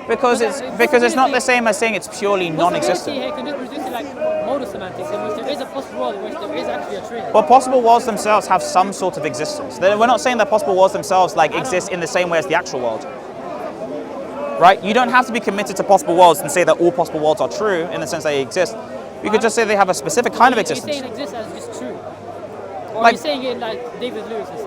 Because it's not the same as saying it's purely non-existent. Possibility here can just reduce it like modal semantics, in which there is a possible world in which there is actually a tree. But possible worlds themselves have some sort of existence. We're not saying that possible worlds themselves like exist in the same way as the actual world. Right? You don't have to be committed to possible worlds and say that all possible worlds are true in the sense that they exist. You could just say they have a specific kind of existence. You're saying it exists as just true. Or Like- you're saying it like David Lewis says.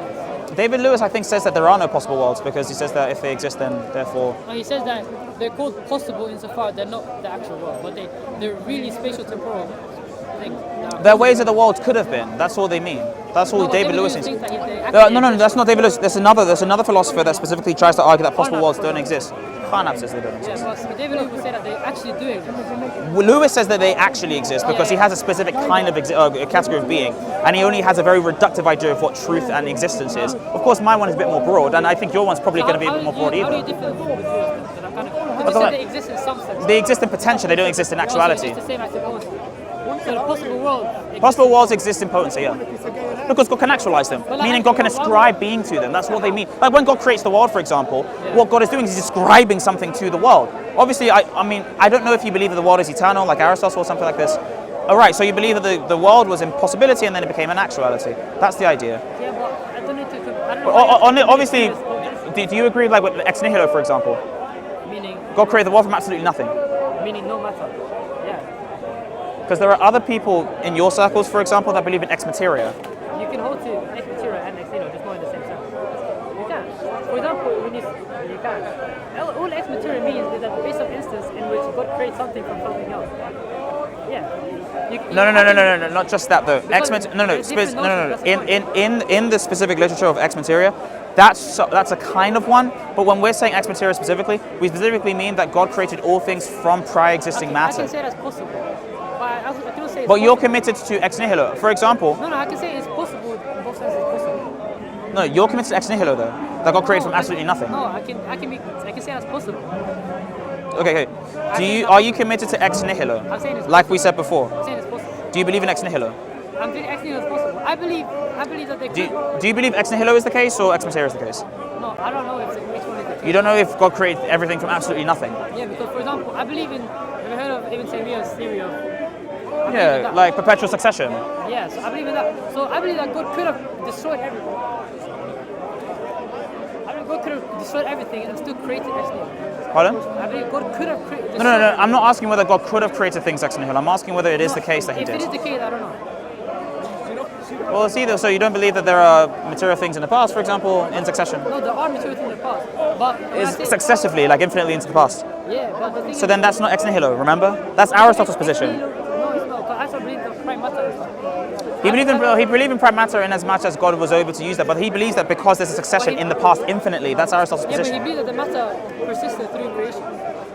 David Lewis, I think, says that there are no possible worlds because he says that if they exist, then therefore. No, he says that they're called possible insofar they're not the actual world, but they're really spatial temporal things. Their ways of the world could have been. That's all they mean. That's all No, but David David Lewis Lewis thinks. thinks that they No, actually that's not David Lewis. There's another philosopher that specifically tries to argue that possible worlds don't exist. Carnap says they don't exist. Yeah, but David Lewis would say that they actually do exist. Lewis says that they actually exist because he has a specific kind of category of being, and he only has a very reductive idea of what truth and existence is. Of course, my one is a bit more broad, and I think your one's probably going to be a bit more broad How do you either. differ with yours? Because you said they exist in some sense. They exist in potential, they don't exist in actuality. It's the same as the potency. So the possible world exists. Possible worlds exist in potency, yeah. Because God can actualize them, like, meaning God can ascribe being to them. That's what they mean. Like when God creates the world, for example, what God is doing is he's ascribing something to the world. Obviously, I mean, I don't know if you believe that the world is eternal, like Aristotle or something like this. All right, so you believe that the world was in possibility and then it became an actuality. That's the idea. Yeah, but I don't need to. I don't know. Obviously, do you agree like with ex nihilo, for example? Meaning God created the world from absolutely nothing. no matter. Yeah. Because there are other people in your circles, for example, that believe in ex materia. You can hold to ex materia and ex nihilo just not in the same sense. You can. For example, when you can. All ex materia means is that the base of instance in which God creates something from something else. Yeah. No, not just that though. Ex Because materia, there's different notions, that's In the specific literature of ex materia, that's a kind of one. But when we're saying ex materia specifically, we specifically mean that God created all things from prior existing I matter. can say that's possible. But I cannot say it's But you're possible. committed to ex nihilo. For example, No, I can say it's possible in both senses. It's possible. no, you're committed to ex nihilo though. That God created from absolutely nothing. No, I can say that's possible. Okay. Are you committed to ex nihilo? I'm saying it's Like we said before. I'm saying it's possible. Do you believe in ex nihilo? I'm saying ex nihilo is possible. I believe that they could. Do you believe ex nihilo is the case or ex materia is the case? No, I don't know which one is the case. You don't know if God created everything from absolutely nothing. Yeah, because for example, I believe in. Have you heard of Ibn Taymiyyah's theory of? I believe in Yeah, that. like perpetual succession. Yeah, so I believe in that. So I believe that God could have destroyed everything. I believe God could have destroyed everything and still created ex nihilo. Pardon? I believe God could have created. No. I'm not asking whether God could have created things ex nihilo. I'm asking whether it is the case that he If it did. is the case, I don't know. Well, it's either so you don't believe that there are material things in the past, for example, in succession. No, there are material things in the past, but when I Is say- successively, like infinitely into the past. Yeah, but the thing So is, then that's not ex nihilo, remember? That's Aristotle's position. No, it's not. Because I also believe that prime matter is. He believed in prime matter in as much as God was able to use that, but he believes that because there's a succession in the past infinitely, that's Aristotle's Yeah, but he position. believes that the matter persisted through creation.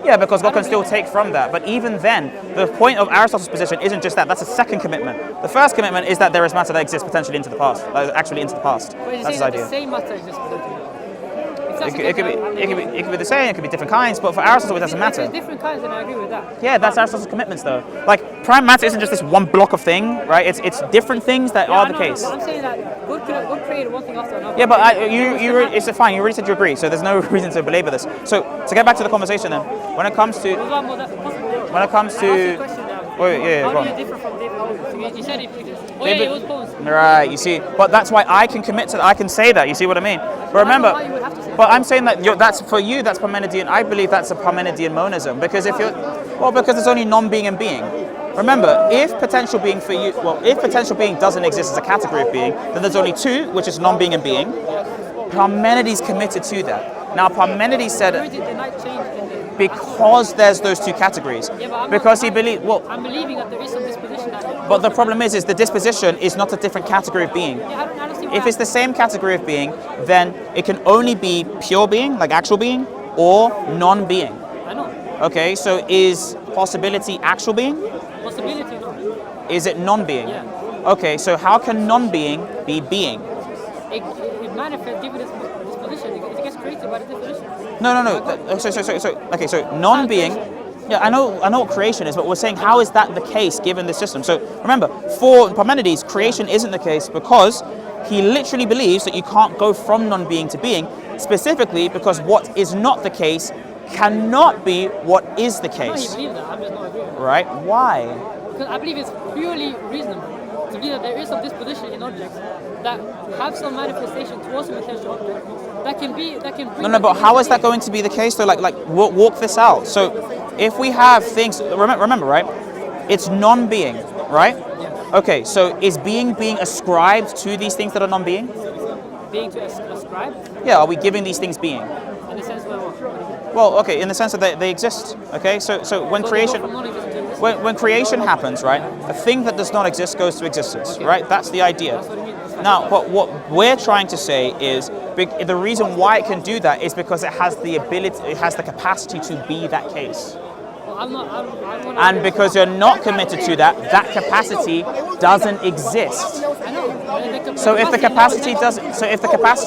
Yeah, because God can still take from that. But even then, the point of Aristotle's position isn't just that. That's a second commitment. The first commitment is that there is matter that exists potentially into the past, actually into the past. But he's That's his saying that idea. the same matter exists potentially. It could be the same. It could be different kinds. But for Aristotle, it doesn't If matter. it's different kinds, then I agree with that. Yeah, that's Aristotle's commitments, though. Like prime matter isn't just this one block of thing, right? It's different things that Yeah, are I the know, case. but I'm saying that God created one thing after another. Yeah, but it's fine. You already said you agree, so there's no reason to belabor this. So to get back to the conversation, then, when it comes to When it comes to- Wait, yeah, go How on. do you differ from David Lewis? You said it exists. Oh David- yeah, it was posed. Right, you see, but that's why I can commit to that. I can say that. You see what I mean? But remember, why you would have to say but I'm saying that that's for you. That's Parmenidean. I believe that's a Parmenidean monism because because there's only non-being and being. Remember, if potential being for you, if potential being doesn't exist as a category of being, then there's only two, which is non-being and being. Parmenides committed to that. Now, Parmenides said Where did the night change in the because there's those two categories, Yeah, but I'm because not, he believed. Well, I'm believing that there is some disposition that but the problem is the disposition is not a different category of being. I don't see why. If it's the same category of being, then it can only be pure being, like actual being, or non-being. I know. Okay, so is possibility actual being? Possibility, no. Is it non-being? Yeah. Okay, so how can non-being be being? It manifests given its disposition. It gets created by the disposition. No. Okay, so non-being. Yeah, I know what creation is, but we're saying how is that the case given the system? So remember, for Parmenides, creation isn't the case because he literally believes that you can't go from non-being to being, specifically because what is not the case cannot be what is the I know he case. believes that. I'm just not agreeing. Right? Why? Because I believe it's purely reasonable to believe that there is some disposition in objects that have some manifestation towards a potential object that can bring No, but how is that going to be the case though? Like walk this out. So if we have things, remember, right? It's non-being, right? Okay, so is being ascribed to these things that are non-being? being to ascribe Yeah, are we giving these things being? in the sense where what? Well, okay, in the sense that they exist. Okay, so when So creation, they go from non-existent to existent. when creation happens, right? A thing that does not exist goes to existence, right? That's the idea. That's what it means. That's Now, but what we're trying to say is the reason why it can do that is because it has the ability, it has the capacity to be that case. And because you're not committed to that, that capacity doesn't exist. So if the capacity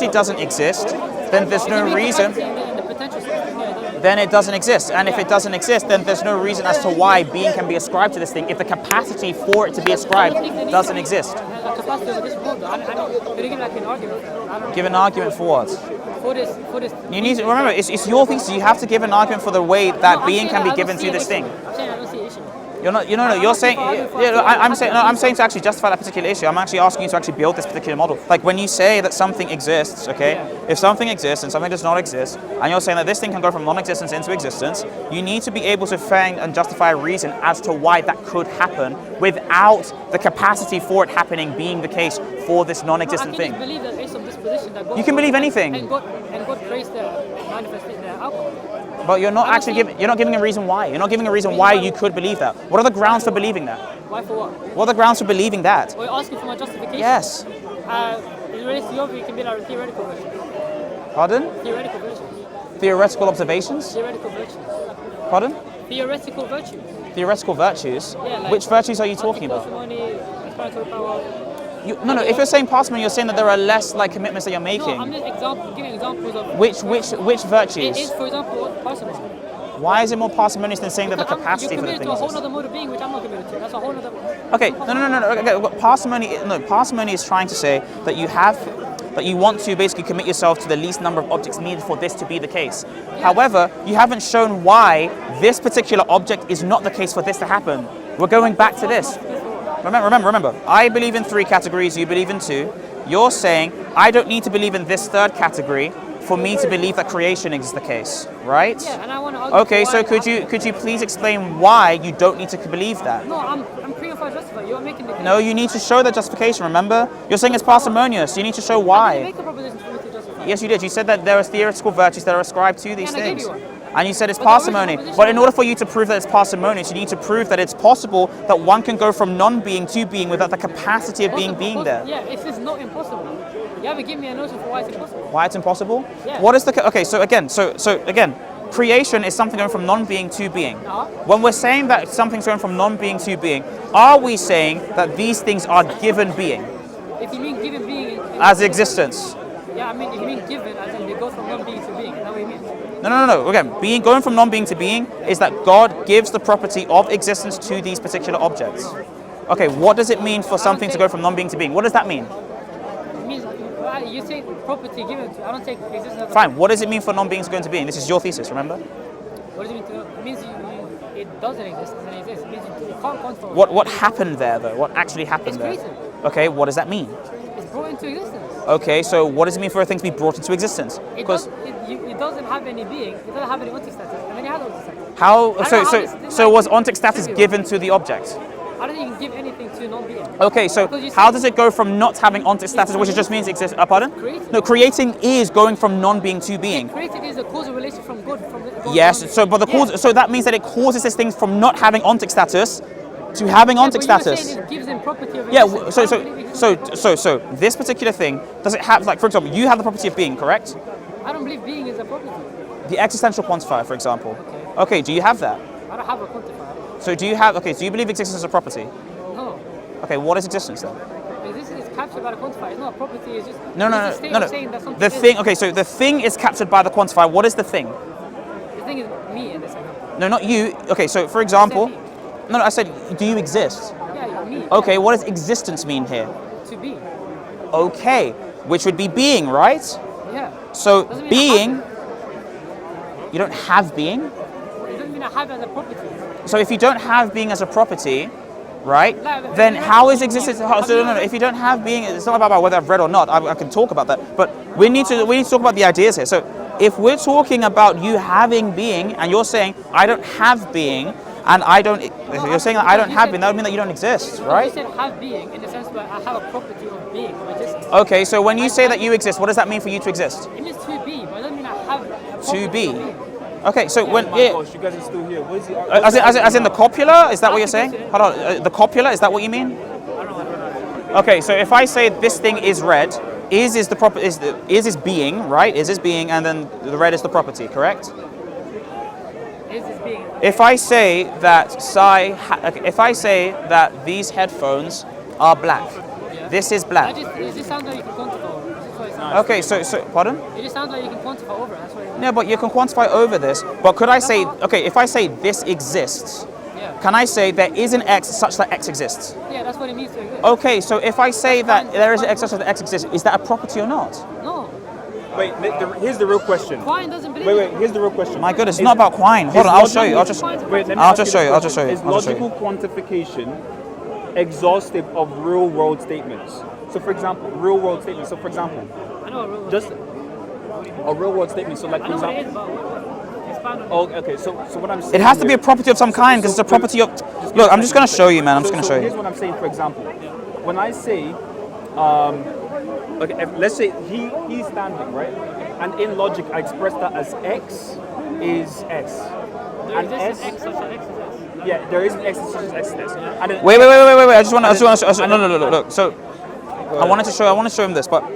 doesn't exist, then there's no reason. Then it doesn't exist. And if it doesn't exist, then there's no reason as to why being can be ascribed to this thing if the capacity for it to be ascribed doesn't exist. Give an argument for what? You need to remember, it's your thesis. You have to give an argument for the way that being can be given to this thing. You're saying. I'm saying to actually justify that particular issue. I'm actually asking you to actually build this particular model. Like when you say that something exists, okay? If something exists and something does not exist, and you're saying that this thing can go from non-existence into existence, you need to be able to find and justify a reason as to why that could happen without the capacity for it happening being the case for this non-existent thing. You can believe anything. And God creates the manifestation, the outcome. But you're not actually giving. You're not giving a reason why. You're not giving a reason why you could believe that. What are the grounds for believing that? Why for what? What are the grounds for believing that? Well, you're asking for my justification. Yes. It relates to your view, it can be like a theoretical version. Pardon? Theoretical versions. Theoretical observations? Theoretical virtues. Pardon? Theoretical virtues. Theoretical virtues? Yeah, like which virtues are you talking about? Explanatory power. No. If you're saying parsimony, you're saying that there are less like commitments that you're making. No, I'm just giving examples of which virtues? It is, for example, parsimony. Why is it more parsimonious than saying that the capacity you're for the committed thing to a whole exists? other mode of being, which I'm not committed to. That's a whole other. Okay, no. Okay, parsimony is trying to say that you want to basically commit yourself to the least number of objects needed for this to be the case. Yeah. However, you haven't shown why this particular object is not the case for this to happen. We're going back to this. Remember, I believe in 3 categories, you believe in 2. You're saying, I don't need to believe in this 3rd category for me to believe that creation is the case, right? Yeah, and I want to argue. Okay, so could you please explain why you don't need to believe that? No, I'm pre and justified. You're making the case. No, you need to show the justification, remember? You're saying it's parsimonious. You need to show why. I didn't make a proposition for me to justify. Yes, you did. You said that there are theoretical virtues that are ascribed to these and things. I gave you one. And you said it's parsimony. But in order for you to prove that it's parsimonious, you need to prove that it's possible that one can go from non-being to being without the capacity of being there. Yeah, if it's not impossible. You haven't given me a notion for why it's impossible. Why it's impossible? Yeah. What is the... Okay, so again, creation is something going from non-being to being. When we're saying that something's going from non-being to being, are we saying that these things are given being? If you mean given being... As existence. Yeah, I mean, if you mean given, as in they go from non-being to being, is that what you mean? No. Again, going from non-being to being is that God gives the property of existence to these particular objects. Okay, what does it mean for something to go from non-being to being? What does that mean? It means, you say property given to, I don't take existence as a... Fine, what does it mean for non-being to go into being? This is your thesis, remember? What does it mean to... It means it doesn't exist, it doesn't exist. It means you can't control. What happened there, though? What actually happened there? It's created. Okay, what does that mean? It's brought into existence. Okay, so what does it mean for a thing to be brought into existence? It doesn't have any being, it doesn't have any ontic status, and then it has ontic status. So was ontic status given to the object? I don't even give anything to non-being. Okay, so how does it go from not having ontic status, which just means exist? Pardon? No, creating is going from non-being to being. Created is a causal relation from God. Yes, so that means that it causes this thing from not having ontic status to having ontic status. It gives them property of existence. So this particular thing, does it have, like, for example, you have the property of being, correct? I don't believe being is a property. The existential quantifier, for example. Okay, do you have that? I don't have a quantifier. So do you believe existence is a property? No. Okay, what is existence then? Existence is captured by the quantifier. It's not a property, it's just... No. The thing, okay, so the thing is captured by the quantifier. What is the thing? The thing is me in this example. No, not you. Okay, so for example... No, I said, do you exist? Yeah, you're me. Okay, what does existence mean here? To be. Okay, which would be being, right? Yeah. So being... You don't have being? It doesn't mean I have it as a property. So if you don't have being as a property, right, then how is existence... No, if you don't have being, it's not about whether I've read or not. I can talk about that. But we need to talk about the ideas here. So if we're talking about you having being, and you're saying, I don't have being, and you're saying that I don't have being, that would mean that you don't exist, right? You said have being in the sense where I have a property of being, of existence. Okay, so when you say that you exist, what does that mean for you to exist? It means to be, but it doesn't mean I have a to be. Being. Okay, so when... Oh my gosh, you guys are still here. What is the as in the copula? Is that what you're saying? Hold on, the copula, is that what you mean? Okay, so if I say this thing is red, is being, right? Is being, and then the red is the property, correct? Is this being? If I say that if I say that these headphones are black, this is black. It just sounds like you can quantify over. That's why it sounds. Okay, so pardon? It just sounds like you can quantify over. That's why. Yeah, but you can quantify over this. But could I say, okay, if I say this exists, can I say there is an X such that X exists? Yeah, that's what it means to exist. Okay, so if I say that there is an X such that X exists, is that a property or not? No. Wait, here's the real question. Quine doesn't believe. Wait, here's the real question. My goodness, it's not about Quine. Hold on, I'll show you. I'll just show you. Is logical quantification exhaustive of real world statements? So for example, real world statements. So for example, I know a real. just a real world statement. So like I for know what it is, example. but expand on it. Oh, okay. So what I'm saying. It has to be a property of some kind because it's a property of. Look, I'm just going to show you, man. I'm just going to show Here's you. what I'm saying. For example, when I say, okay, let's say he's standing, right? And in logic, I express that as X is S. There And exists S. an X such that X is S. Yeah, there is an X such as X is S. And then Wait. I just want to. No. Look. So I want to show him this, but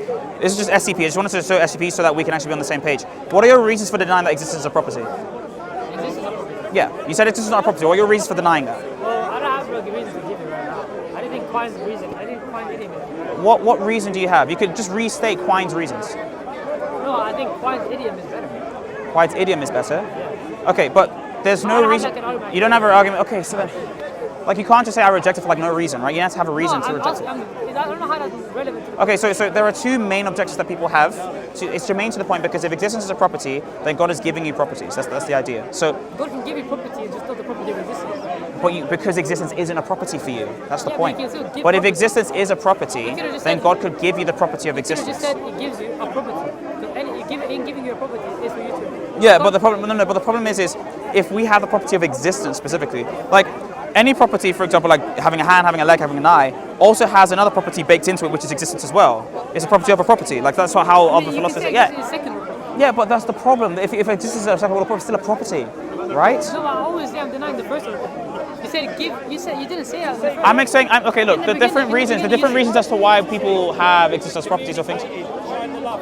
this is just SCP. I just wanted to show SCP so that we can actually be on the same page. What are your reasons for denying that existence is a property? Exists as a property. Yeah, you said existence is not a property. What are your reasons for denying that? Well, I don't have really reasons to give it right now. I didn't think Quine's the reason. I didn't find idiom is. What reason do you have? You could just restate Quine's reasons. No, I think Quine's idiom is better. Quine's idiom is better. Yeah. Okay, but there's no reason. You don't have an argument. Okay, so then, like, you can't just say I reject it for like no reason, right? You have to have a reason to reject it. I don't know how that's relevant to the Okay, so there are two main objections that people have. It's germane to the point because if existence is a property, then God is giving you properties. That's the idea. So, God can give you property, it's just not the property of existence. but because existence isn't a property for you, that's the Yeah, but point. you can still give But if property. existence is a property, You could've just then said- God could give you the property of You could have existence. just said it gives you a property. In giving you a property is for you to. Yeah, but the problem, no, but the problem is if we have the property of existence specifically, like any property, for example, like having a hand, having a leg, having an eye, also has another property baked into it, which is existence as well. It's a property of a property. Like that's how other philosophers say. Yeah, Second property. yeah, but that's the problem. If existence is a second order property, it's still a property, right? No, I always say I'm denying the first order. You said give. You didn't say that. I'm saying, okay, look, the different beginning, reasons as to why people have existence properties or things.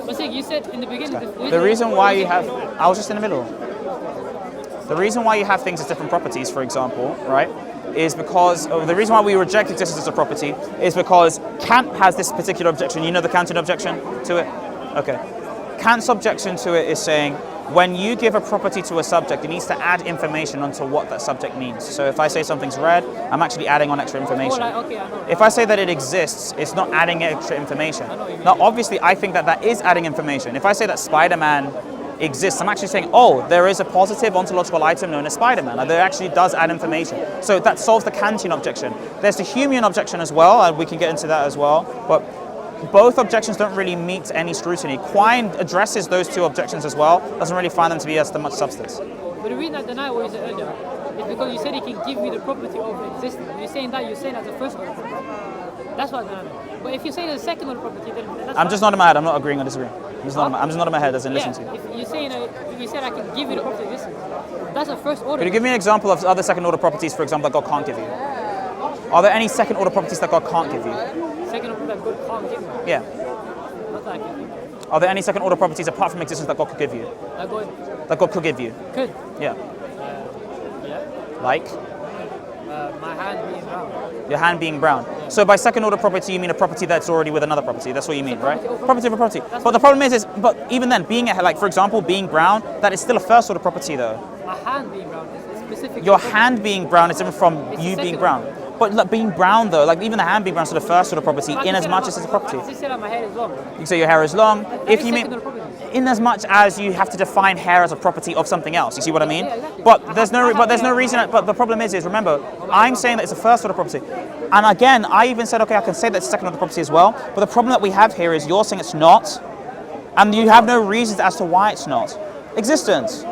But see, you said in the beginning. The reason why you have, I was just in the middle. The reason why you have things as different properties, for example, right, is because the reason why we reject existence as a property is because Kant has this particular objection. You know the Kantian objection to it? Okay. Kant's objection to it is saying when you give a property to a subject, it needs to add information onto what that subject means. So if I say something's red, I'm actually adding on extra information. Okay, I know. If I say that it exists, it's not adding extra information. Now, obviously, I think that is adding information. If I say that Spider-Man exists, I'm actually saying, oh, there is a positive ontological item known as Spider-Man. There actually does add information. So that solves the Kantian objection. There's the Humean objection as well, and we can get into that as well. But both objections don't really meet any scrutiny. Quine addresses those two objections as well, doesn't really find them to be as much substance. But the reason I deny what you said earlier is because you said it can give me the property of existence. When you're saying that, you're saying that's the first order property. That's what I deny. But if you say the second order property, then that's I'm just not in my head. I'm not agreeing or disagreeing. I'm just not in my head as in listening to you. If you're saying you said I can give you the property of existence, that's a first order. Could you give me an example of other second order properties, for example, that God can't give you? Are there any second order properties that God can't give you? Second order that God can't give me. Yeah. Not that I can think of. Are there any second order properties apart from existence that God could give you? That God could give you? Could. Yeah. Yeah. Like? My hand being brown. Your hand being brown. So by second order property, you mean a property that's already with another property. That's what you mean, right? Property of a property. But the problem is, but even then, being like, for example, being brown, that is still a first order property, though. My hand being brown is specific. Your hand being brown is different from you being brown. But like, being brown, though, like even the hand being brown is still the first order property, in as much as it's a property. You said that my hair is long. You say your hair is long. If you mean, second order property. in as much as you have to define hair as a property of something else. You see what I mean? Yeah, exactly. But there's no reason. But the problem is remember, I'm saying that it's a first order property, and again, I even said, okay, I can say that it's a second order property as well. But the problem that we have here is you're saying it's not, and you have no reasons as to why it's not. Existence.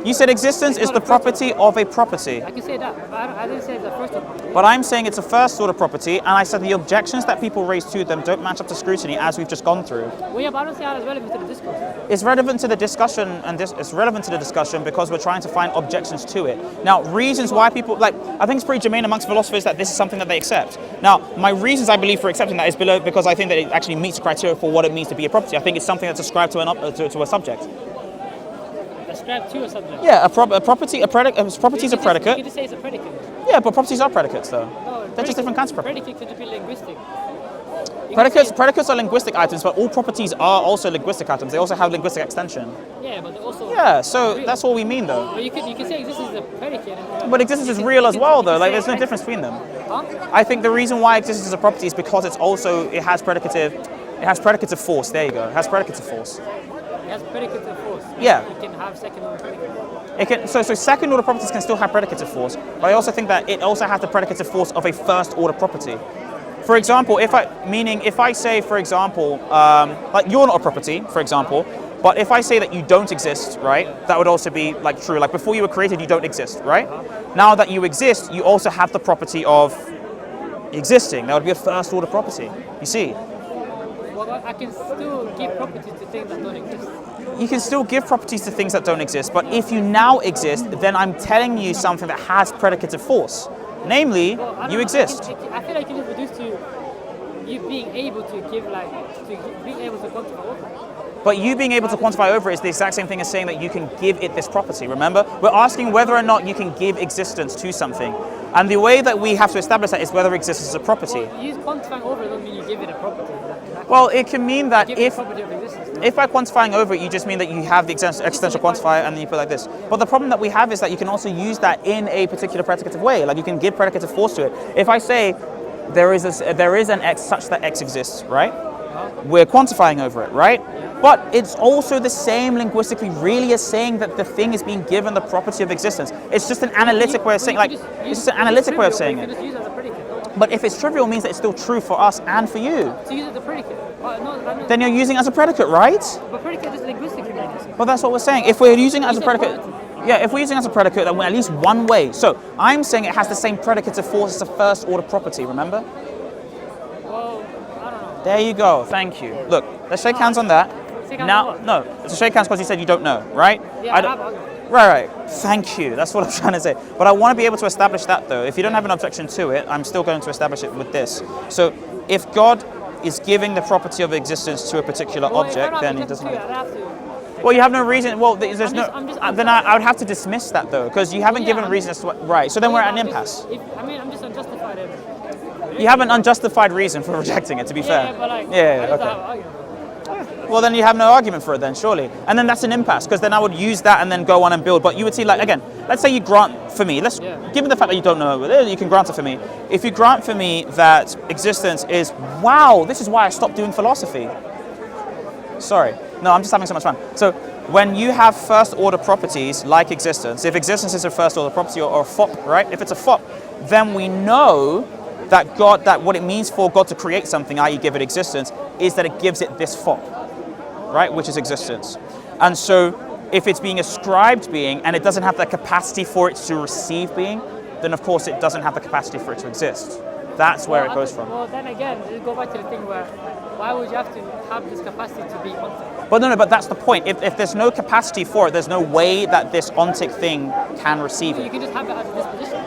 You said existence is the property of a property. I can say that, but I didn't say it's the first order. But I'm saying it's a first order property, and I said the objections that people raise to them don't match up to scrutiny, as we've just gone through. Well, yeah, but I don't say that is relevant to the discourse. It's relevant to the discussion, and it's relevant to the discussion because we're trying to find objections to it. Now, reasons why people, like, I think it's pretty germane amongst philosophers that this is something that they accept. Now, my reasons I believe for accepting that is below because I think that it actually meets the criteria for what it means to be a property. I think it's something that's ascribed to to a subject. Ascribed to a subject? Yeah, a property is a predicate. You can just say it's a predicate. Yeah, but properties are predicates, though. No, They're just different kinds of predicates. Predicate could be linguistic. Predicates are linguistic items, but all properties are also linguistic items. They also have linguistic extension. Yeah, but they're also. Yeah, so that's all we mean, though. But you can say existence is a predicate. But existence is real as well, though. Like, there's no difference between them. Huh? I think the reason why existence is a property is because it has predicative force. There you go. It has predicative force. It has predicative force. Yeah. It can have second order predicate. So second order properties can still have predicative force, but I also think that it also has the predicative force of a first order property. For example, if I say, for example, like you're not a property, for example, but if I say that you don't exist, right, that would also be like true. Like before you were created, you don't exist, right? Now that you exist, you also have the property of existing. That would be a first order property. You see? Well, I can still give properties to things that don't exist. You can still give properties to things that don't exist, but if you now exist, then I'm telling you something that has predicative force. Namely, you exist. I feel like it is reduced to you being able to give, like, to being able to quantify over. But you being able to quantify over is the exact same thing as saying that you can give it this property, remember? We're asking whether or not you can give existence to something. And the way that we have to establish that is whether existence is a property. Well, you quantifying over doesn't mean you give it a property. Well, it can mean that if by quantifying over it, you just mean that you have the existential quantifier and then you put it like this. But the problem that we have is that you can also use that in a particular predicative way. Like you can give predicative force to it. If I say there is an x such that x exists, right? We're quantifying over it, right? But it's also the same linguistically, really, as saying that the thing is being given the property of existence. It's just an analytic way of saying, like, it's just an analytic way of saying it. But if it's trivial, it means that it's still true for us and for you. To use it as a predicate. Then you're using it as a predicate, right? But predicate is linguistically meaningless. Well, that's what we're saying. If we're using it as a predicate, yeah, if we're using it as a predicate, then we're at least one way. So I'm saying it has the same predicative force as a first order property, remember? Well, I don't know. There you go, thank you. Look, let's shake hands on that. Now, no, it's a shake hands because you said you don't know, right? Yeah, Right, thank you, that's what I'm trying to say. But I want to be able to establish that though. If you don't have an objection to it, I'm still going to establish it with this. So if God is giving the property of existence to a particular object, then he doesn't have. Well, you have no reason. Well, there's then I would have to dismiss that though, because you haven't given a reason as to what. Right. So then we're at an impasse. I'm just unjustified. You have an unjustified reason for rejecting it. To be fair. But like, okay. Well, then you have no argument for it then, surely. And then that's an impasse, because then I would use that and then go on and build. But you would see, like, again, let's say you grant for me, given the fact that you don't know, you can grant it for me. If you grant for me that existence is, wow, this is why I stopped doing philosophy. Sorry. No, I'm just having so much fun. So when you have first order properties like existence, if existence is a first order property or a fop, right? If it's a fop, then we know that what it means for God to create something, i.e. give it existence, is that it gives it this fop, right? Which is existence. And so if it's being ascribed being and it doesn't have the capacity for it to receive being, then of course it doesn't have the capacity for it to exist. That's where it goes from. Well, then again, you go back to the thing where, why would you have to have this capacity to be ontic? But no, but that's the point. If there's no capacity for it, there's no way that this ontic thing can receive it. You can just have it as a disposition.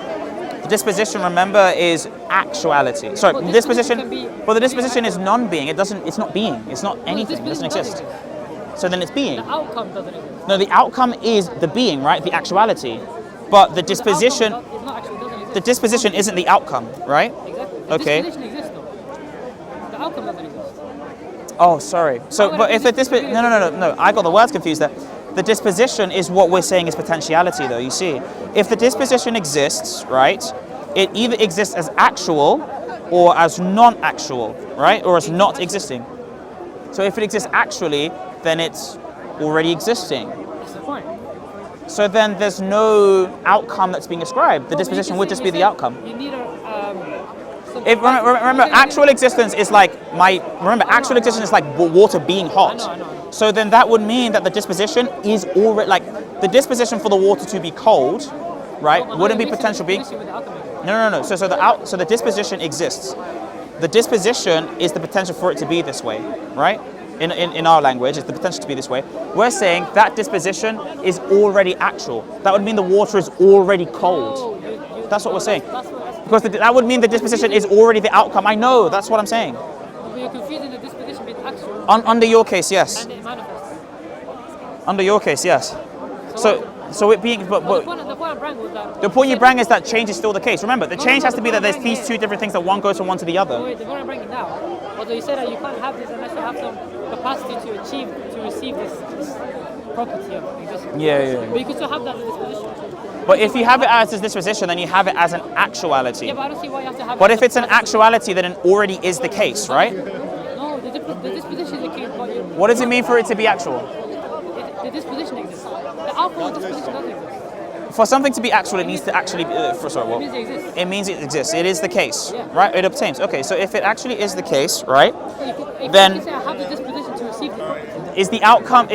The disposition, remember, is actuality. Sorry, Well, the disposition. disposition Well, the disposition is non-being. It's not being. It's not anything. It doesn't disposition exist. So then it's being. The outcome doesn't exist. No, the outcome is the being, right? The actuality. But the disposition. The disposition isn't the outcome, right? Exactly. The Okay. disposition exists though. The outcome doesn't exist. Oh, sorry. So, but if the disposition, no, I got the words confused there. The disposition is what we're saying is potentiality, though. You see, if the disposition exists, right, it either exists as actual or as non-actual, right, or as not existing. So if it exists actually, then it's already existing. That's the point. So then there's no outcome that's being ascribed. The disposition would just be the outcome. You need a. Remember, actual existence is like actual existence is like water being hot. I know. So then that would mean that the disposition is already like the disposition for the water to be cold, right, wouldn't be potential being. No. So the disposition exists. The disposition is the potential for it to be this way, right? In our language, it's the potential to be this way. We're saying that disposition is already actual. That would mean the water is already cold. That's what we're saying. Because that would mean the disposition is already the outcome. I know, that's what I'm saying. But you're confusing the disposition with actual. Under your case, yes. And it manifests. Under your case, yes. So it being, but The point I'm bringing was that. the point you bring is that change is still the case. Remember, the change has to be that there's these two different things that one goes from one to the other. Wait, the point I'm bringing now. Although you said that you can't have this unless you have some capacity to receive this property of existence. Yeah. But you can still have that disposition. But if you have it as a disposition, then you have it as an actuality. Yeah, but I don't see why you have to have. But if it's an actuality, then it already is the case, right? No, the disposition is the case. But What does it mean for it to be actual? the disposition exists. The alcohol disposition doesn't exist. For something to be actual, it needs to actually be. It means it exists. It means it exists. It is the case, Yeah. right? It obtains. Okay, so if it actually is the case, right? If Then- you say I have the disposition to receive the property. Is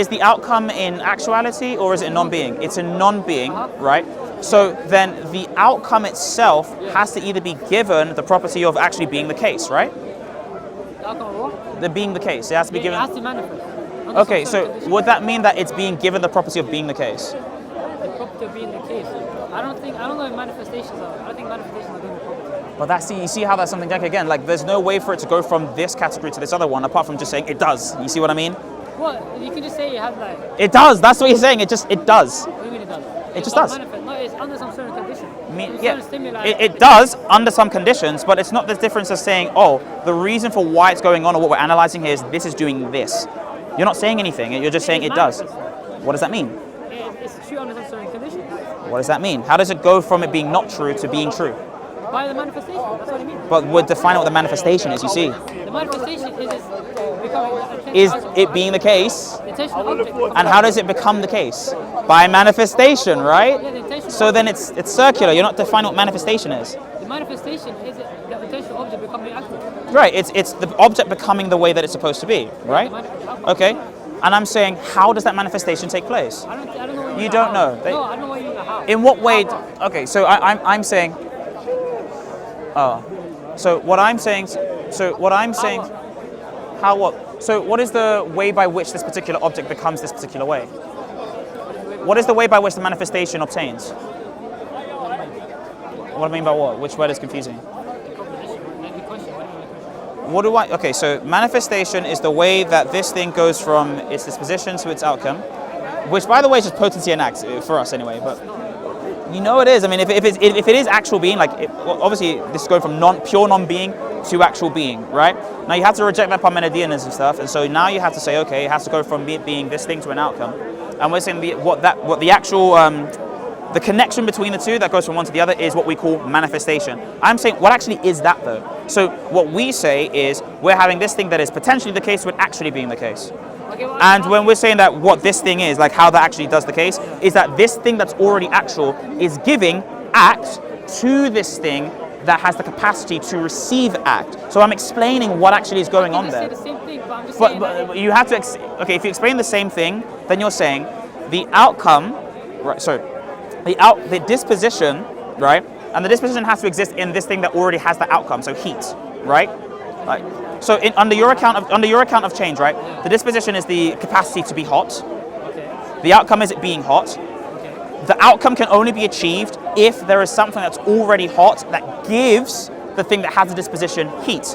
the outcome in actuality or is it a non-being? It's a non-being, right? So then the outcome itself has to either be given the property of actually being the case, right? The outcome of what? The being the case. It has to be It given. has to manifest. Under Okay, some so conditions. would that mean that it's being given the property of being the case? The property of being the case. I don't know if manifestations are. I don't think manifestations are doing the property. But you see how that's something like again, like there's no way for it to go from this category to this other one apart from just saying it does. You see what I mean? Well, you can just say you have like. It does. That's what you're saying. It does. What do you mean it does? It just does does. manifest. No, it's under some certain condition. Yeah, Certain stimuli. it does under some conditions, but it's not the difference of saying, oh, the reason for why it's going on or what we're analyzing here is this is doing this. You're not saying anything. You're just saying it does. What does that mean? It's true under some certain conditions. What does that mean? How does it go from it being not true to being true? By the manifestation. That's what I mean. But we're defining what the manifestation is, you see. The manifestation is becoming. Is it being the case? The intentional object. And how does it become the case? By manifestation, right? Yeah, the intentional. So then it's circular. You're not defining what manifestation is. The manifestation is the intentional object becoming active. Right, it's the object becoming the way that it's supposed to be, right? Okay. And I'm saying, how does that manifestation take place? I don't know what You don't know. No, I don't know what you mean by how. In what way? Okay, so I'm saying. So what I'm saying. How what? So what is the way by which this particular object becomes this particular way? What is the way by which the manifestation obtains? What do I mean by what? Which word is confusing? What do I? Okay, so manifestation is the way that this thing goes from its disposition to its outcome, which, by the way, is just potency and act for us anyway. But you know it is. I mean, if it is actual being, like well, obviously this is going from pure non-being to actual being, right? Now you have to reject that Parmenideans and stuff, and so now you have to say, okay, it has to go from being this thing to an outcome, and we're saying the connection between the two that goes from one to the other is what we call manifestation. I'm saying, what actually is that though? So what we say is we're having this thing that is potentially the case with actually being the case. And when we're saying that what this thing is, like how that actually does the case, is that this thing that's already actual is giving act to this thing that has the capacity to receive act. So I'm explaining what actually is going on there. Say the same thing, but I'm just saying that But you have to, okay, if you explain the same thing, then you're saying the outcome, right, sorry, the disposition, right, and the disposition has to exist in this thing that already has the outcome, so heat, right? Like, so under your account of change, right, the disposition is the capacity to be hot. The outcome is it being hot. The outcome can only be achieved if there is something that's already hot that gives the thing that has the disposition heat.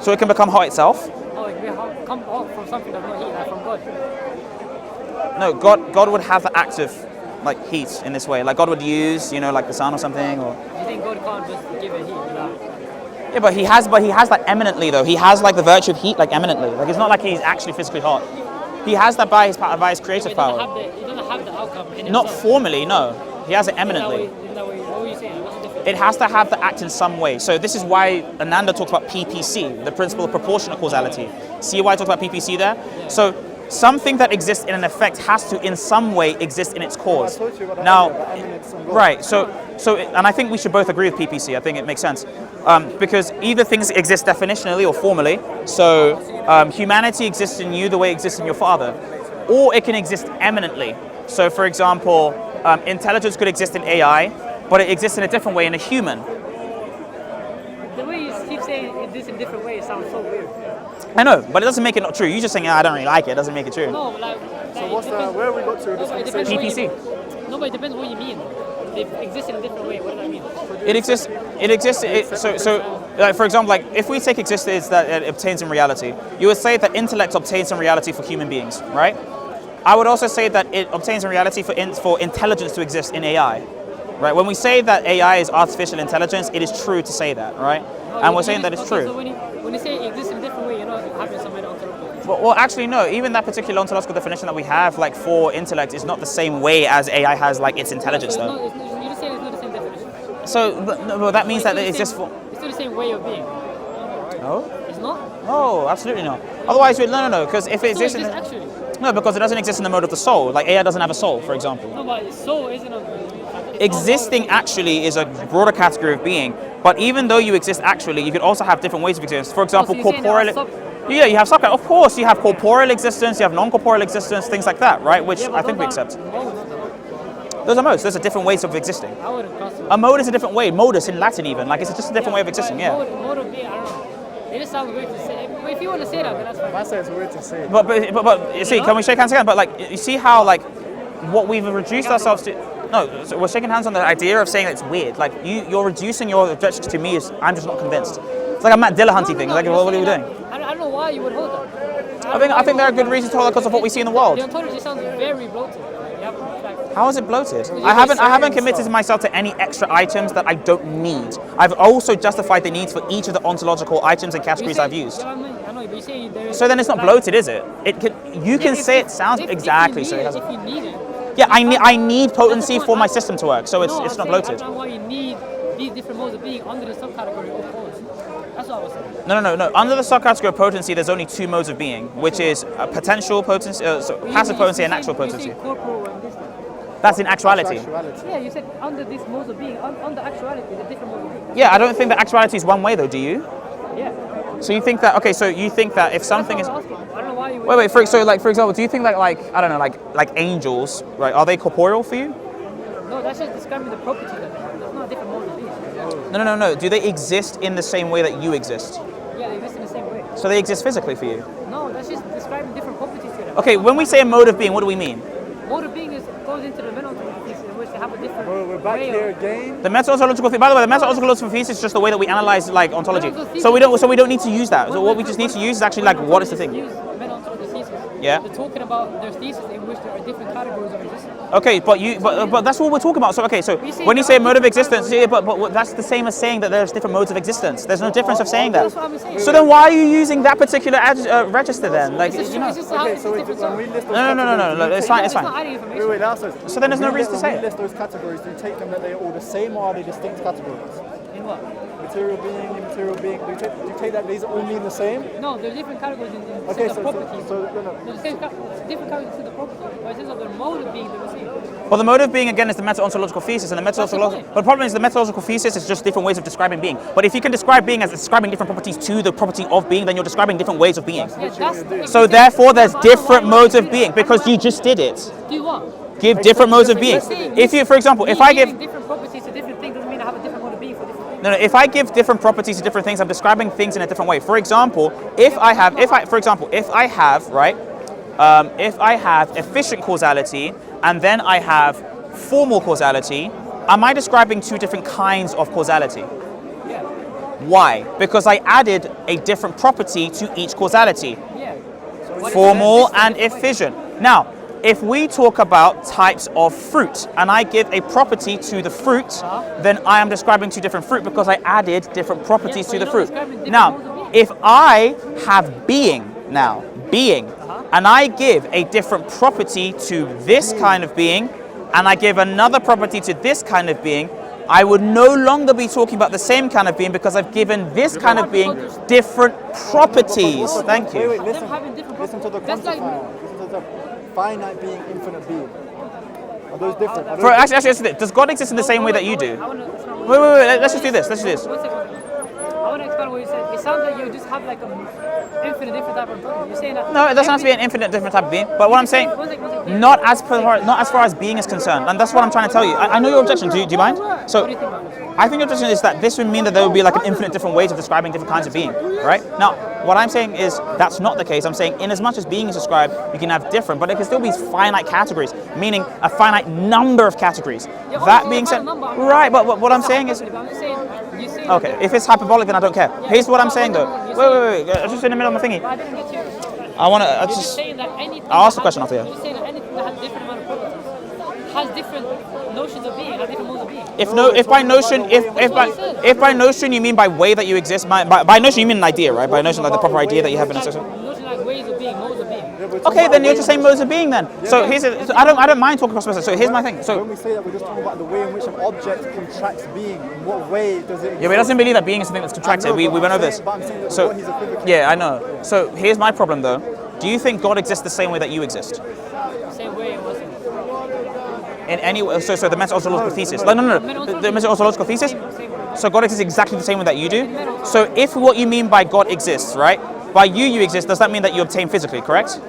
So it can become hot itself. come out from something that's not heat, like from God. No, God would have the active like heat in this way. Like God would use, like the sun or something. Or You think God can't just give it heat without? yeah, but he has that eminently though. He has like the virtue of heat like eminently. Like it's not like he's actually physically hot. He has that by his creative power. He doesn't have the outcome in Not himself. formally, no. He has it eminently. What were you saying? What's the difference? It has to have the act in some way. So this is why Ananda talks about PPC, the principle of proportional causality. See why I talked about PPC there? Yeah. So something that exists in an effect has to in some way exist in its cause. Now, right, and I think we should both agree with PPC. I think it makes sense. Because either things exist definitionally or formally. So humanity exists in you the way it exists in your father. or it can exist eminently. So for example, intelligence could exist in AI, but it exists in a different way in a human. The way you keep saying it this in different ways sounds so weird. I know, but it doesn't make it not true. You just saying, I don't really like it, doesn't make it true. No, like So where have we got to with this conversation? PPC. No, but it depends what you mean. They exist in a different way. What does that mean? It exists. Like for example, like if we take existence that it obtains in reality, you would say that intellect obtains in reality for human beings, right? I would also say that it obtains in reality for intelligence to exist in AI, right? When we say that AI is artificial intelligence, it is true to say that, right? No, And we're saying that it's true. So when you say it exists in a different way, you're not having some ontological. Well, actually, no. Even that particular ontological definition that we have, like for intellect, is not the same way as AI has, like its intelligence, So though. you're just saying it's not the same definition. So, but that means that it exists for. It's still the same way of being. No. It's not. No, absolutely not. Otherwise, no. Because if it So exists it in exists actually. no, because it doesn't exist in the mode of the soul. Like AI doesn't have a soul, for example. No, but soul isn't a. Existing actually is a broader category of being. But even though you exist actually, you can also have different ways of existence. For example, so you're saying there corporeal. are Yeah, you have sub. Of course, you have corporeal existence, you have non-corporeal existence, things like that, right? Which Yeah, but I think we those are accept. modes, though. Those are modes. Those are different ways of existing. I wouldn't class them. A mode is a different way. Modus in Latin, even like it's just a different way of existing. Yeah. Mode of being, I don't know. It just sounds weird to say. But if you want to say that, then that's fine. I say it's weird to say. But you see, can we shake hands again? But like, you see how like what we've reduced ourselves to. No, so we're shaking hands on the idea of saying that it's weird. Like you're reducing your objections to me as I'm just not convinced. It's like a Matt Dillahunty thing. Like, what are you doing? I don't know why you would hold that. I think there are good reasons to hold that because of what we see in the world. The ontology sounds very bloated. You have, like, How is it bloated? I haven't committed myself to any extra items that I don't need. I've also justified the needs for each of the ontological items and categories I've used. I know, but you say there is. So then it's not bloated, is it? You can say it sounds exactly so. If you need it. Yeah, I need potency for my system to work, so it's not bloated. I don't know why you need these different modes of being under the subcategory of pose. That's what I was saying. No. Under the subcategory of potency, there's only two modes of being, which is potential potency, passive potency, and actual potency. Corporal and this thing. That's in actuality. Yeah, you said under these modes of being, under actuality, the different modes of being. Yeah, I don't think that actuality is one way, though. Do you? Yeah. So you think that? Okay, so you think that if something is. I don't know why you would. Wait. For example, do you think that like I don't know, like angels, right? Are they corporeal for you? No, that's just describing the properties of it. That's not a different mode of being. No. Do they exist in the same way that you exist? Yeah, they exist in the same way. So they exist physically for you? No, that's just describing different properties to them. Okay, when we say a mode of being, what do we mean? Mode of being goes into the mental thesis in which they have a different. We're back way here of, again. The methodological thesis. By the way, the methodological thesis is just the way that we analyze like ontology. So we don't need to use that. So what we just need to use is actually like what is the thing? Use mental thesis. Yeah. They're talking about their thesis in which there are different categories of existence. Okay, but that's what we're talking about. So okay, so when you say mode of existence, yeah, but that's the same as saying that there's different modes of existence. There's no difference of saying that. That's what I'm saying. So then why are you using that particular register then? Like It's you know. just how Okay, it's so different. when we list those No. It's fine. It's It's not fine. adding information. Wait, that's it. So then there's no reason to say When it. we list those categories, do you take them that they're all the same or are they distinct categories? In what? Material being, immaterial being, do you take that these all mean the same? No, there's different categories in Okay, the so properties. no. There's the same different categories in the properties. But in terms of their mode of being, they're the same. Well, the mode of being again is the meta-ontological thesis, and the point. but the problem is the meta-ontological thesis is just different ways of describing being. But if you can describe being as describing different properties to the property of being, then you're describing different ways of being. Yeah, that's So therefore, there's different modes of being because you just did it. Do what? Give different modes of being. If you, for example, if I give different properties to different things doesn't mean I have a different mode of being for different things. no, if I give different properties to different things, I'm describing things in a different way. For example, if I have efficient causality and then I have formal causality, am I describing two different kinds of causality? Yeah. Why? Because I added a different property to each causality, Yeah. formal and efficient. Now, if we talk about types of fruit and I give a property to the fruit, then I am describing two different fruit because I added different properties Yeah, to but the you're fruit. not describing different Now, modes of being. if I have being, and I give a different property to this kind of being, and I give another property to this kind of being, I would no longer be talking about the same kind of being because I've given this kind of being different properties. Thank you. Wait, Them listen. having different Listen to the That's like- quantifier. Listen to the finite being, infinite being. Are those different? Are those Actually, does God exist in the same way that you do? I wanna, that's not Wait. Let's just do this. One second. I want want to expand on what you said. It sounds like you just have like an infinite different type of property. You're saying that. No, it doesn't have to be an infinite different type of being. But what I'm saying, not as far as being is concerned, and that's what I'm trying to tell you. I know your objection. Do you mind? So, What do you think about this? I think your objection is that this would mean that there would be like an infinite different ways of describing different kinds of being, right? Now, what I'm saying is that's not the case. I'm saying in as much as being is described, you can have different, but it can still be finite categories, meaning a finite number of categories. Yeah, That being said, right? But what I'm saying is, I'm just saying, you say. okay, if it's hyperbolic, then I don't care. Here's what I'm saying though. Wait. I'm just in the middle of my thingy. But I didn't get you. I You're just just. saying that anything. I'll ask the that question has- after you. You're just saying that anything that has different amount of properties has different notions of being, has different modes of being. If by notion you mean by way that you exist, by notion you mean an idea, right? By notion like the proper idea that you have in a system. Notion like ways of being, modes of being. Okay, then you're just saying modes of being then. So I don't mind talking cross-person. So here's my thing. When So we say that, we're just talking about the way in which an object contracts being. In what way does it? yeah, but he doesn't believe that being is something that's contracted. We went over this. But I'm saying that So what he's equivocating. yeah, I know. So here's my problem though. Do you think God exists the same way that you exist? Same way it wasn't. In any way? So the methodological thesis. No. The methodological thesis. So God exists exactly the same way that you do. So if what you mean by God exists, right? By you exist, does that mean that you obtain physically, correct?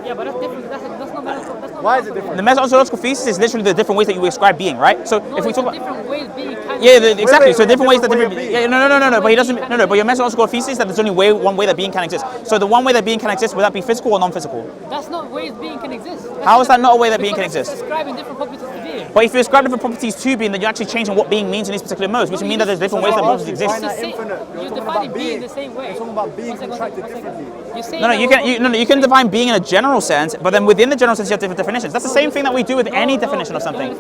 Yeah, but that's different. That's not mental. That's not Why is it mental. different? The methodological thesis is literally the different ways that you describe being, right? So No, if we it's talk about different ways being kind yeah, of. exactly. wait, So different ways that different different. way of being. Yeah, no. But he doesn't. No. But your methodological thesis is that there's only one way that being can exist. So the one way that being can exist, would that be physical or non-physical? That's not ways being can exist. How is that not a way that being can Because it's exist? describing different properties to being. But if you describe different properties to being, then you're actually changing what being means in these particular modes, which mean that there's different ways that properties exist. Finite, infinite. You're You're talking defining about being being. the same way. You're talking about being One second. contracted differently. You're saying No, that you can define being in a general sense, but then within the general sense you have different definitions. That's the same thing that we do with any definition of something.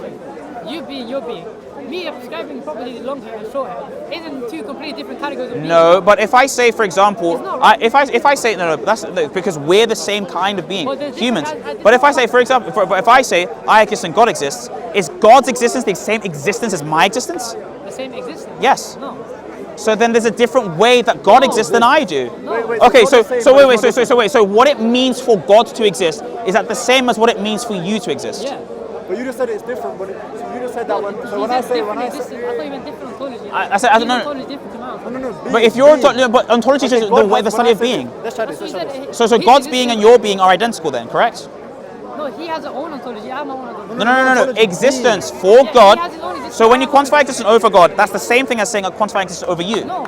You being, your being. Me describing properties long hair and short hair isn't two completely different categories of being. No, but if I say, for example, It's not right. if I say no, that's because we're the same kind of being, Well, there's humans. different- But if I say, for example, if I say I exist and God exists, is God's existence the same existence as my existence? The same existence. Yes. No. So then there's a different way that God No. exists than I do. Wait, Okay, God so is saying so that wait, it's so not so so wait, so what it means for God to exist is that the same as what it means for you to exist? Yeah. But you just said it's different. But so you just said that when. So You when I said say different I existence. I thought you meant different ontology. I said- I don't know. Ontology is different to mine. no. But if you're but ontology is just the way the study of being. Let's try That's this. what Let's you try said. this. So God's being and your being are identical then, correct? No, he has his own ontology. I have my own ontology. No. Ontology Existence being. for he God. has his own existence. So when you quantify existence over God, that's the same thing as saying quantifying existence over you. No.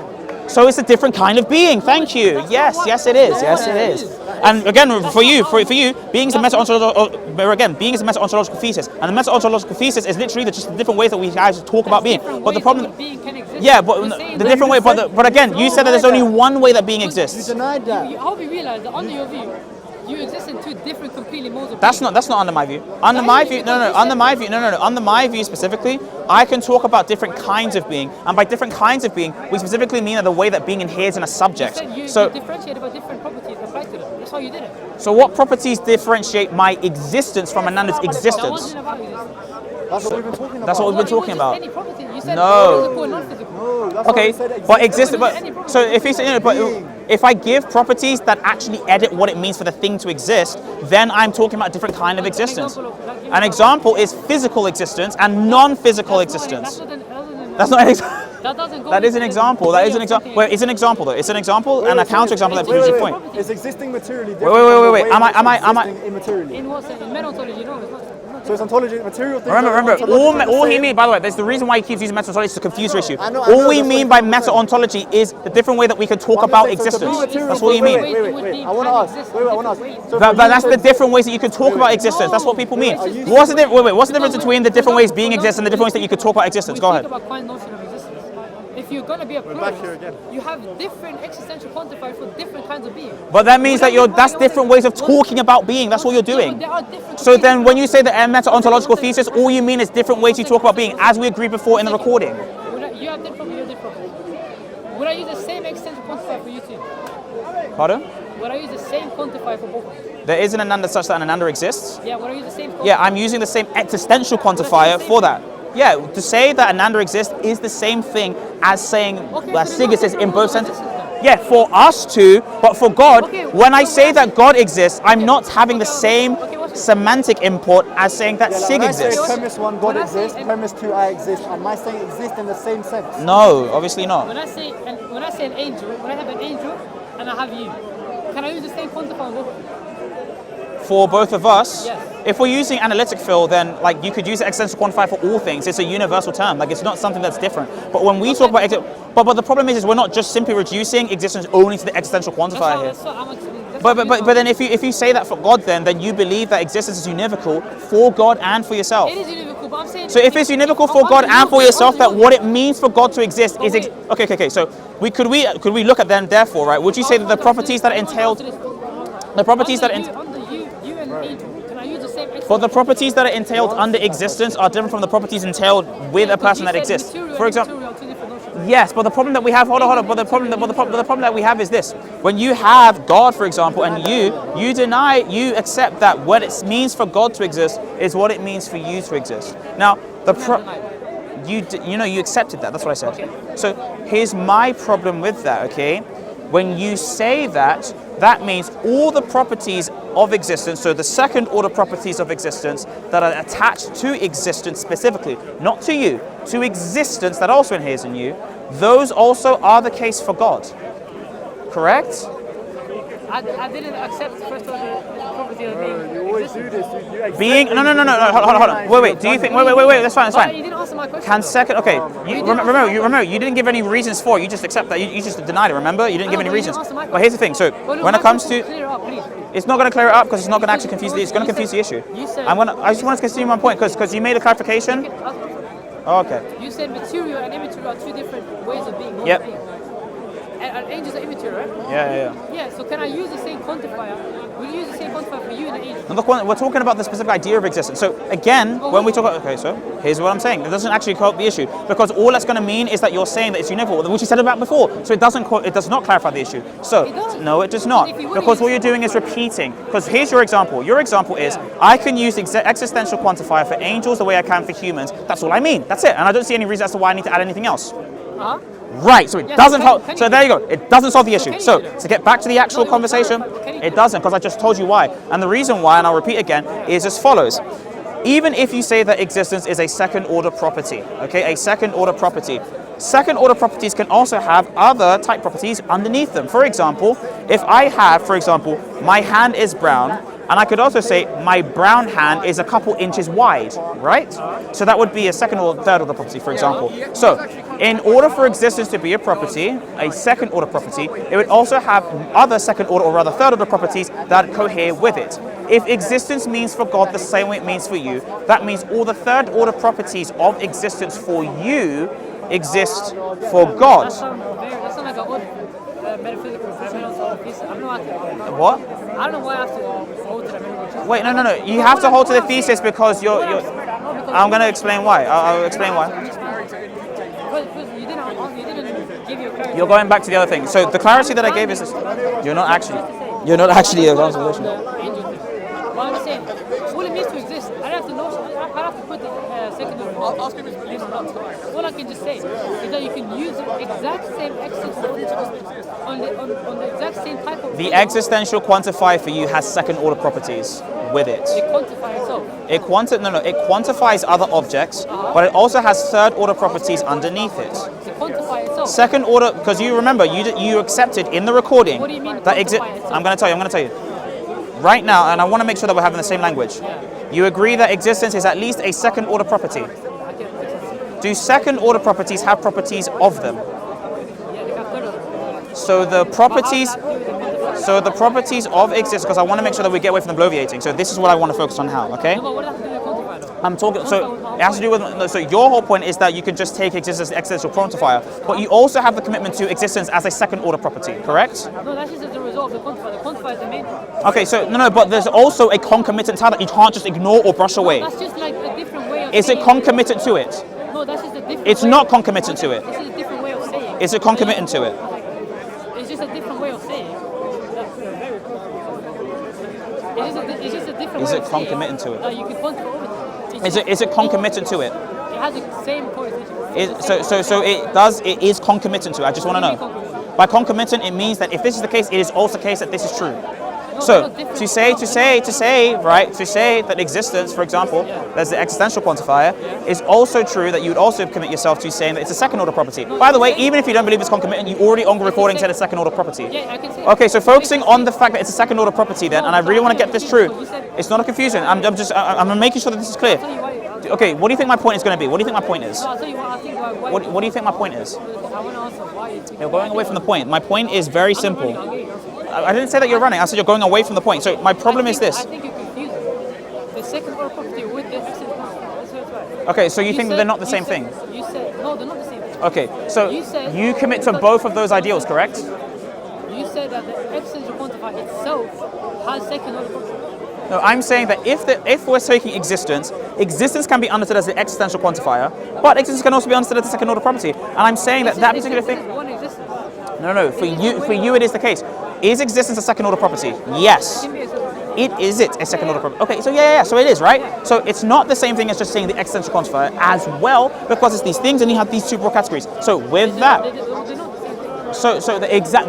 So it's a different kind of being. Thank you. That's Yes, not what- yes it is. that's Yes not it what is. it is. And again, for you, being is a That's meta-ontological. Being is a meta-ontological thesis, and the meta-ontological thesis is literally just the different ways that we guys talk about being. Different But the ways problem, that being can exist. yeah, but You're saying the that- different way. But again, you said that there's only one way that being You exists. denied that. I hope you realize that under your view, you exist in two different completely modes of That's being. not under my view. Under my view, no. Under my view, no. Under my view specifically, I can talk about different kinds of being, and by different kinds of being, we specifically mean the way that being inheres in a You subject. said you So, differentiate about different properties applied to them. That's how you did it. so what properties differentiate my existence from Ananda's That existence? wasn't about existence. That's what we've been talking about. That's what we've been No, it talking was about. just any property. You said No. physical and non-physical. No, that's Okay, what we said. but exist. Any But property. so if you say, but if I give properties that actually edit what it means for the thing to exist, then I'm talking about a different kind of An existence. example of- like, give An me example is physical existence and non-physical That's not- existence. That's not That's not an example. That doesn't go That is an into the example. That way is an of example. thinking. Well, it's an example though. It's an example and a counterexample that proves your point. It's existing materially Wait, different. wait, from the wait. way Am it's I? existing immaterially. In what sense? In methodology, no, it's not. So it's ontology, material things. Remember, are ontological all he same. means, by the way, there's the reason why he keeps using methodology to confuse your issue. I know, All we that's mean what by he's saying. meta-ontology is the different way that we can talk Well, I'm about just saying, so the existence. material That's what he things- means. Wait. I want to ask. I want to ask. So But for you that's to the say- different ways that you can talk about existence. That's what people mean. What's the what's the difference between the different ways being exists and the different ways that you can talk about existence? Go We ahead. speak about quite notion of existence. If you're going to be a back here pluralist, again. you have different existential quantifiers for different kinds of being. But that means that that's different ways of talking about being. That's what you're doing. There are different So then when you say the meta-ontological thesis, all you mean is different ways you talk about being, as we agreed before in the recording. You have different, you're different. Would I use the same existential quantifier for you too? Pardon? Would I use the same quantifier for both of you? There is an Ananda such that an Ananda exists. Yeah, would I use the same quantifier? Yeah, I'm using the same existential quantifier for that. Yeah, to say that Ananda exists is the same thing as saying, Okay, as so there's SIIIG no says in different both modes of sentences. existence then. Yeah, for us too, but for God, Okay, when I so say what- that God exists, I'm not having the same semantic import as saying that SIIG When I say exists. premise 1, God exists, premise 2, I exist, am I saying exist in the same sense? No, obviously not. When I say an angel, when I have an angel and I have you, can I use the same quantifier on both? For both of us, Yes. if we're using analytic fill, then like you could use the existential quantifier for all things. It's a universal term. Like it's not something that's different. But when we talk about but the problem is we're not just simply reducing existence only to the existential quantifier here. But then if you say that for God, then you believe that existence is univocal for God and for yourself. It is univocal, but I'm saying. So if it's univocal for God and for yourself, that what it means for God to exist is okay. So could we look at then therefore, right? Would you say that the properties that are entailed, the properties that but the properties that are entailed under existence are different from the properties entailed with a person that exists. For example, yes, but the problem that we have, hold on. But the problem that we have is this: when you have God, for example, and you accept that what it means for God to exist is what it means for you to exist. Now, you accepted that. That's what I said. So here's my problem with that. Okay, when you say that. That means all the properties of existence, so the second order properties of existence that are attached to existence specifically, not to you, to existence that also inheres in you, those also are the case for God. Correct? I didn't accept first order property of being. You always do this. You accept Being no. Hold on. Wait. Do you think? Wait. That's fine. You didn't answer my question. Can second? Okay. Remember, you didn't give any reasons for it. You just accept that. You just denied it. Remember, you didn't give any reasons. But here's the thing. So when it comes to, it's not going to clear it up because it's not going to actually confuse the. It's going to confuse the issue. I just want to continue my point because you made a clarification. Oh, okay. You said material and immaterial are two different ways of being. Yep. And angels are immaterial, right? Yeah. Yeah, so can I use the same quantifier? Will you use the same quantifier for you and the angel? Now look, we're talking about the specific idea of existence. So again, when we talk about, okay, so here's what I'm saying. It doesn't actually help the issue because all that's going to mean is that you're saying that it's univocal, which you said about before. So it does not clarify the issue. So no, it does not, because what you're doing is repeating. Because here's your example. Your example is I can use the existential quantifier for angels the way I can for humans. That's all I mean. That's it. And I don't see any reason as to why I need to add anything else. Right, so it doesn't help. So there you go. It doesn't solve the issue. So to get back to the actual conversation, it doesn't, because I just told you why. And the reason why, and I'll repeat again, is as follows. Even if you say that existence is a second order property, okay, a second order property, second order properties can also have other type properties underneath them. For example, if I have, for example, my hand is brown, and I could also say my brown hand is a couple inches wide, right? So that would be a second or third order property, for example. So in order for existence to be a property, a second order property, it would also have other second order or rather third order properties that cohere with it. If existence means for God the same way it means for you, that means all the third order properties of existence for you exist for God. That's not like a metaphysical piece. I don't know how to. What? I don't know why I have to hold to that. Wait, no. You have to hold to the thesis because you're. I'm going to explain why. I'll explain why. You didn't give your clarity. You're going back to the other thing. So the clarity that I gave is this. You're not actually a constellation. Well, I'm saying, all it means to exist, I don't have to know. I have to put the second order. All I can just say is that you can use the exact same existence on the exact same type of. The existential quantifier for you has second order properties with it. It quantifies itself. It quantifies other objects, but it also has third order properties underneath it. It quantifies itself. Second order, because you remember, you accepted in the recording. What do you mean that I'm going to tell you. Right now, and I want to make sure that we're having the same language. You agree that existence is at least a second order property. Do second order properties have properties of them? So the properties of existence, because I want to make sure that we get away from the bloviating. So this is what I want to focus on now, okay? I'm talking, so it has to do with, so your whole point is that you can just take existence as an existential quantifier, but you also have the commitment to existence as a second order property, correct? No, that's just as a result of the quantifier. The quantifier is the main. Okay, so no, but there's also a concomitant tie that you can't just ignore or brush away. That's just like a different way of Is it concomitant to it? No, that's just a different It's not concomitant to it. This is a different way of saying. Is it concomitant to it? It's just a different way of saying. It's just a different Is way it of concomitant to it? saying. You can quantify over. Is it concomitant to it? It has the same correlation. So it is concomitant to it. I just want to know. By concomitant, it means that if this is the case, it is also the case that this is true. So to say that existence, for example, there's the existential quantifier, is also true that you would also commit yourself to saying that it's a second order property. By the way, even if you don't believe it's concomitant, you already on recording said a second order property. Yeah, I can say Okay, so focusing on the fact that it's a second order property then, and I really want to get this true. It's not a confusion. I'm making sure that this is clear. Okay, what do you think my point is going to be? What do you think my point is? I'll tell you what I think. What do you think my point is? I want to answer why. You're going away from the point. My point is very simple. I didn't say that you're running. I said you're going away from the point. So my problem is this. I think you're confusing the second order property with the existence. That's right. Okay, so you think that they're not the same thing? You said no, they're not the same thing. Okay, so you commit to both of those ideals, correct? You said that the existential quantifier itself has second order property. No, I'm saying that if we're taking existence can be understood as the existential quantifier, but existence can also be understood as the second order property. And I'm saying that particular thing. No, for you it is the case. Is existence a second order property? Yes. Is it a second order property? Okay, so yeah, so it is, right? So it's not the same thing as just saying the existential quantifier as well, because it's these things and you have these two broad categories. So with that,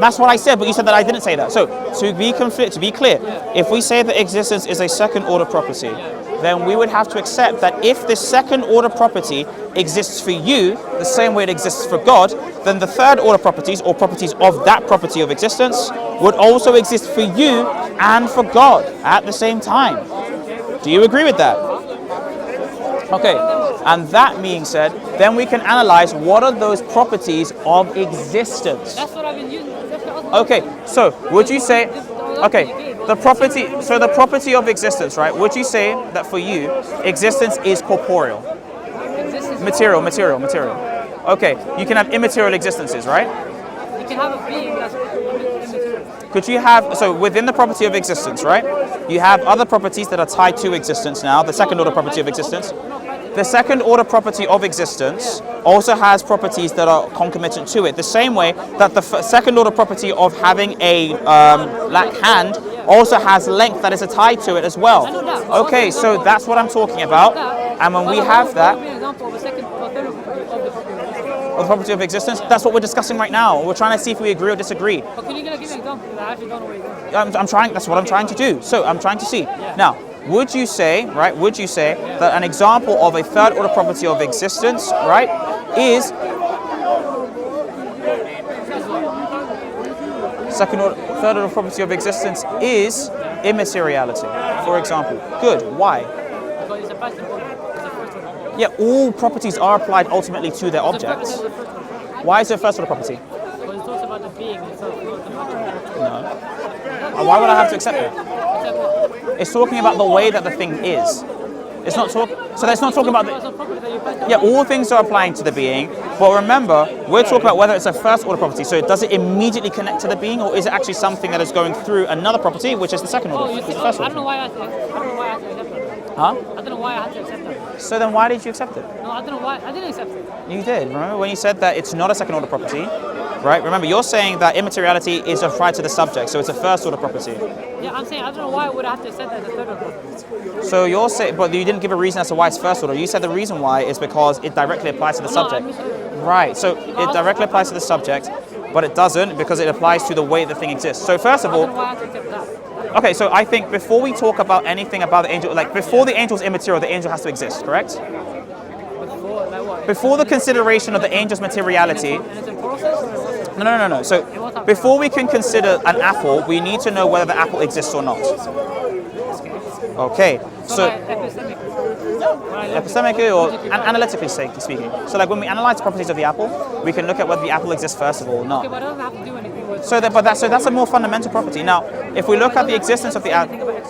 that's what I said, but you said that I didn't say that. So to be clear, if we say that existence is a second order property, then we would have to accept that if this second order property exists for you the same way it exists for God, then the third order properties, or properties of that property of existence, would also exist for you and for God at the same time. Do you agree with that? Okay, and that being said, then we can analyze what are those properties of existence. That's what I've been using. Okay, so would you say, the property of existence, right? Would you say that for you, existence is corporeal? Material. Okay, you can have immaterial existences, right? You can have a being that's immaterial. Could you have, so within the property of existence, right? You have other properties that are tied to existence now, the second order property of existence. The second order property of existence also has properties that are concomitant to it. The same way that the second order property of having a hand also has length that is tied to it as well. Okay, so that's what I'm talking about. And when we have that, of the property of existence, that's what we're discussing right now. We're trying to see if we agree or disagree. But can you give me an example? I actually don't know what you're doing. I'm trying. That's what I'm trying to do. So I'm trying to see. Now, would you say that an example of a third order property of existence, right, is third order property of existence is immateriality, for example? Good. Why? Because it's a first order. Yeah, all properties are applied ultimately to their objects. Why is it a first order property? Because it talks about the being itself, not the matter. No. Why would I have to accept it? It's talking about the way that the thing is. It's not talking. So that's not talking about the. Yeah, all things are applying to the being, but remember, we're talking about whether it's a first order property. So does it immediately connect to the being, or is it actually something that is going through another property, which is the second order? I don't know why I had to accept that. Huh? I don't know why I had to accept that. So then why did you accept it? No, I don't know why. I didn't accept it. You did. Remember when you said that it's not a second order property, right? Remember, you're saying that immateriality is applied to the subject, so it's a first order property. Yeah, I'm saying I don't know why I would have to accept that as a third order property. So you're saying, but you didn't give a reason as to why it's first order. You said the reason why is because it directly applies to the subject. Right. So it directly applies to the subject, but it doesn't because it applies to the way the thing exists. So first of all, I don't know why I had to accept that. okay, so I think before we talk about anything about the angel, like before the angel's immaterial, the angel has to exist, correct? Before the consideration of the angel's materiality. No. So before we can consider an apple, we need to know whether the apple exists or not. Okay, so epistemically or analytically speaking. So like when we analyze the properties of the apple, we can look at whether the apple exists first of all or not. Okay, but it doesn't have to do anything with. So that's a more fundamental property. Now, if we look at the existence of the apple. You're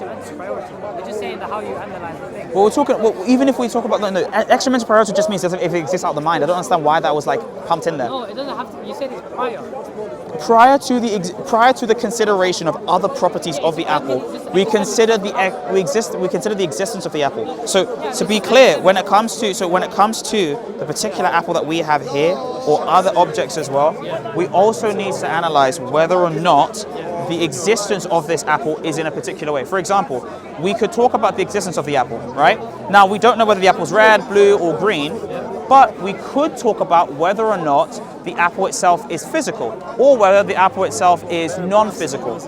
just saying that how you analyze the thing. Well, we're talking. Well, even if we talk about extra mental priority, just means if it exists out of the mind. I don't understand why that was like pumped in there. No, it doesn't have to. You said it's prior. Prior to the consideration of other properties of the apple, we consider the existence of the apple. So to be clear, when it comes to the particular apple that we have here or other objects as well, we also need to analyze whether or not the existence of this apple is in a particular way. For example, we could talk about the existence of the apple, right? Now, we don't know whether the apple's red, blue, or green, but we could talk about whether or not the apple itself is physical, or whether the apple itself is non-physical.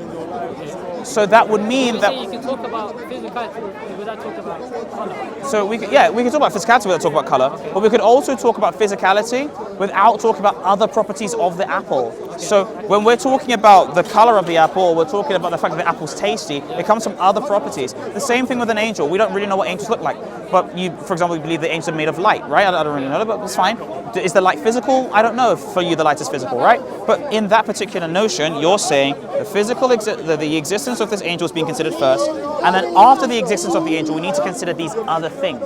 So that would mean You that. say you can talk about physicality without talking about color. So we can talk about physicality without talking about color, but we could also talk about physicality without talking about other properties of the apple. So when we're talking about the color of the apple, we're talking about the fact that the apple's tasty, it comes from other properties. The same thing with an angel. We don't really know what angels look like, but you, for example, you believe the angels are made of light, right? I don't really know, but it's fine. Is the light physical? I don't know if for you the light is physical, right? But in that particular notion, you're saying the physical, the existence of this angel is being considered first, and then after the existence of the angel, we need to consider these other things.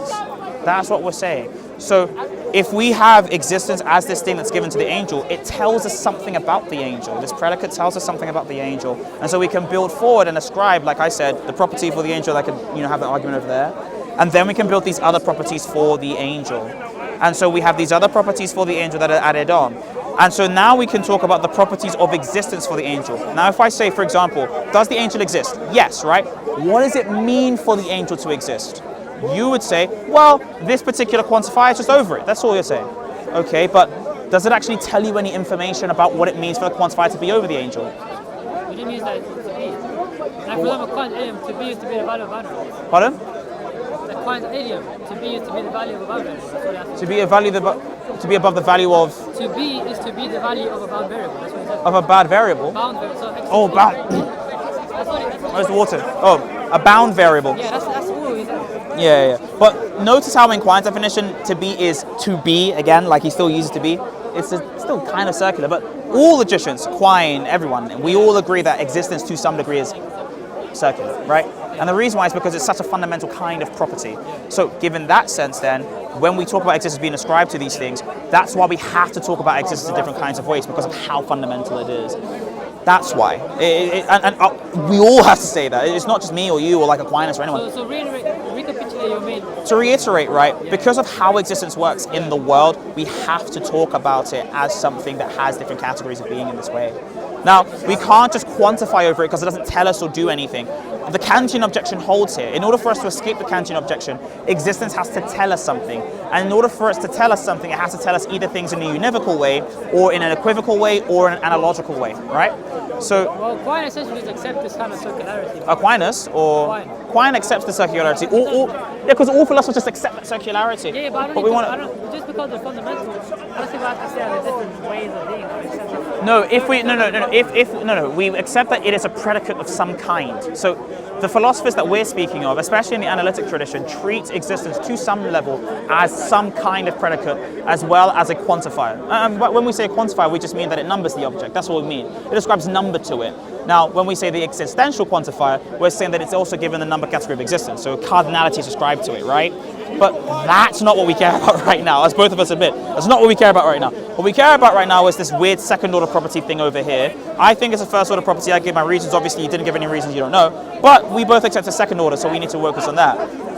That's what we're saying. So if we have existence as this thing that's given to the angel, it tells us something about the angel. This predicate tells us something about the angel. And so we can build forward and ascribe, like I said, the property for the angel. I could have that argument over there. And then we can build these other properties for the angel. And so we have these other properties for the angel that are added on. And so now we can talk about the properties of existence for the angel. Now if I say, for example, does the angel exist? Yes, right? What does it mean for the angel to exist? You would say, well, this particular quantifier is just over it. That's all you're saying. Okay, but does it actually tell you any information about what it means for the quantifier to be over the angel? What do you mean that to be? Like for example, quant idiom, to be is to be the value of boundary. Pardon? The quant idiom, to be is to be the value of a boundary. To be above the value of? To be is to be the value of a bound variable. That's what it says. Of a bad variable? Bound variable. So Oh, bound. Where's the water? Oh, a bound variable. Yeah, that's all he said. Yeah. But notice how in Quine's definition, to be is to be, again, like he still uses to be. It's still kind of circular, but all logicians, Quine, everyone, we all agree that existence to some degree is circular, right? And the reason why is because it's such a fundamental kind of property. So given that sense then, when we talk about existence being ascribed to these things, that's why we have to talk about existence in different kinds of ways, because of how fundamental it is. That's why. We all have to say that. It's not just me or you or like Aquinas or anyone. So recapitulate your main. To reiterate, right, because of how existence works in the world, we have to talk about it as something that has different categories of being in this way. Now, we can't just quantify over it because it doesn't tell us or do anything. The Kantian objection holds here. In order for us to escape the Kantian objection, existence has to tell us something. And in order for us to tell us something, it has to tell us either things in a univocal way, or in an equivocal way, or in an analogical way, right? So, well, Quine essentially just accepts this kind of circularity. Aquinas or Quine accepts the circularity. Because all philosophers just accept that circularity. Yeah, but I don't just because they're fundamental, I don't think we have to say there are different ways of being. We accept that it is a predicate of some kind. So the philosophers that we're speaking of, especially in the analytic tradition, treat existence to some level as some kind of predicate as well as a quantifier. But when we say a quantifier, we just mean that it numbers the object. That's what we mean. It ascribes number to it. Now, when we say the existential quantifier, we're saying that it's also given the number category of existence. So cardinality is ascribed to it, right? But that's not what we care about right now, as both of us admit. That's not what we care about right now. What we care about right now is this weird second order property thing over here. I think it's a first order property. I gave my reasons. Obviously, you didn't give any reasons, you don't know. But we both accept a second order, so we need to focus on that.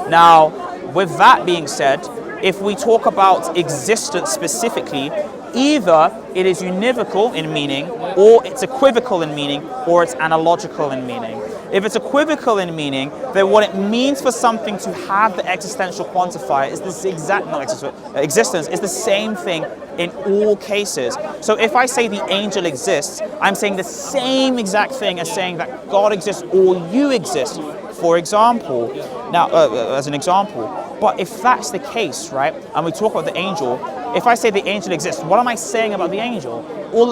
Now, with that being said, if we talk about existence specifically, either it is univocal in meaning, or it's equivocal in meaning, or it's analogical in meaning. If it's equivocal in meaning, then what it means for something to have the existential quantifier is this existence is the same thing in all cases. So if I say the angel exists, I'm saying the same exact thing as saying that God exists or you exist, for example. Now, as an example. But if that's the case, right, and we talk about the angel, if I say the angel exists, what am I saying about the angel?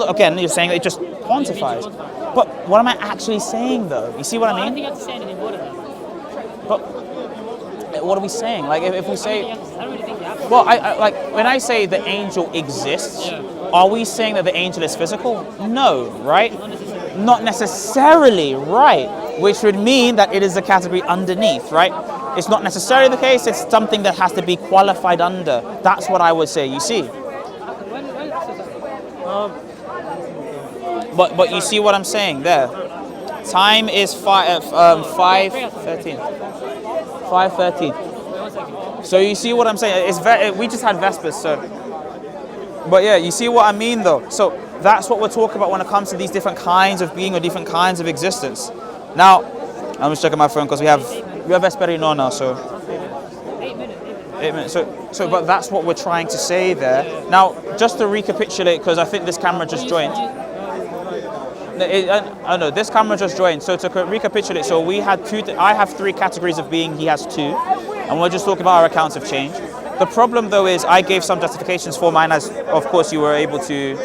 Again, you're saying that it just quantifies. But what am I actually saying, though? You see what I mean? I don't think you have to say anything more than that. But what are we saying? Like, if we say... I don't really think you have to. Well, like, when I say the angel exists, are we saying that the angel is physical? No, right? Not necessarily, right? Which would mean that it is a category underneath, right? It's not necessarily the case, it's something that has to be qualified under. That's what I would say, you see. But you see what I'm saying there. Time is 5:13. 5:13. So you see what I'm saying? We just had Vespers, so. But yeah, you see what I mean though. So that's what we're talking about when it comes to these different kinds of being or different kinds of existence. Now, I'm just checking my phone because we have Vesperino now, so. 8 minutes. So, but that's what we're trying to say there. Now, just to recapitulate, because I think this camera just joined. I know this camera just joined. So to recapitulate, so we had I have 3 categories of being. He has 2, and we're just talking about our accounts of change. The problem though is I gave some justifications for mine, as of course you were able to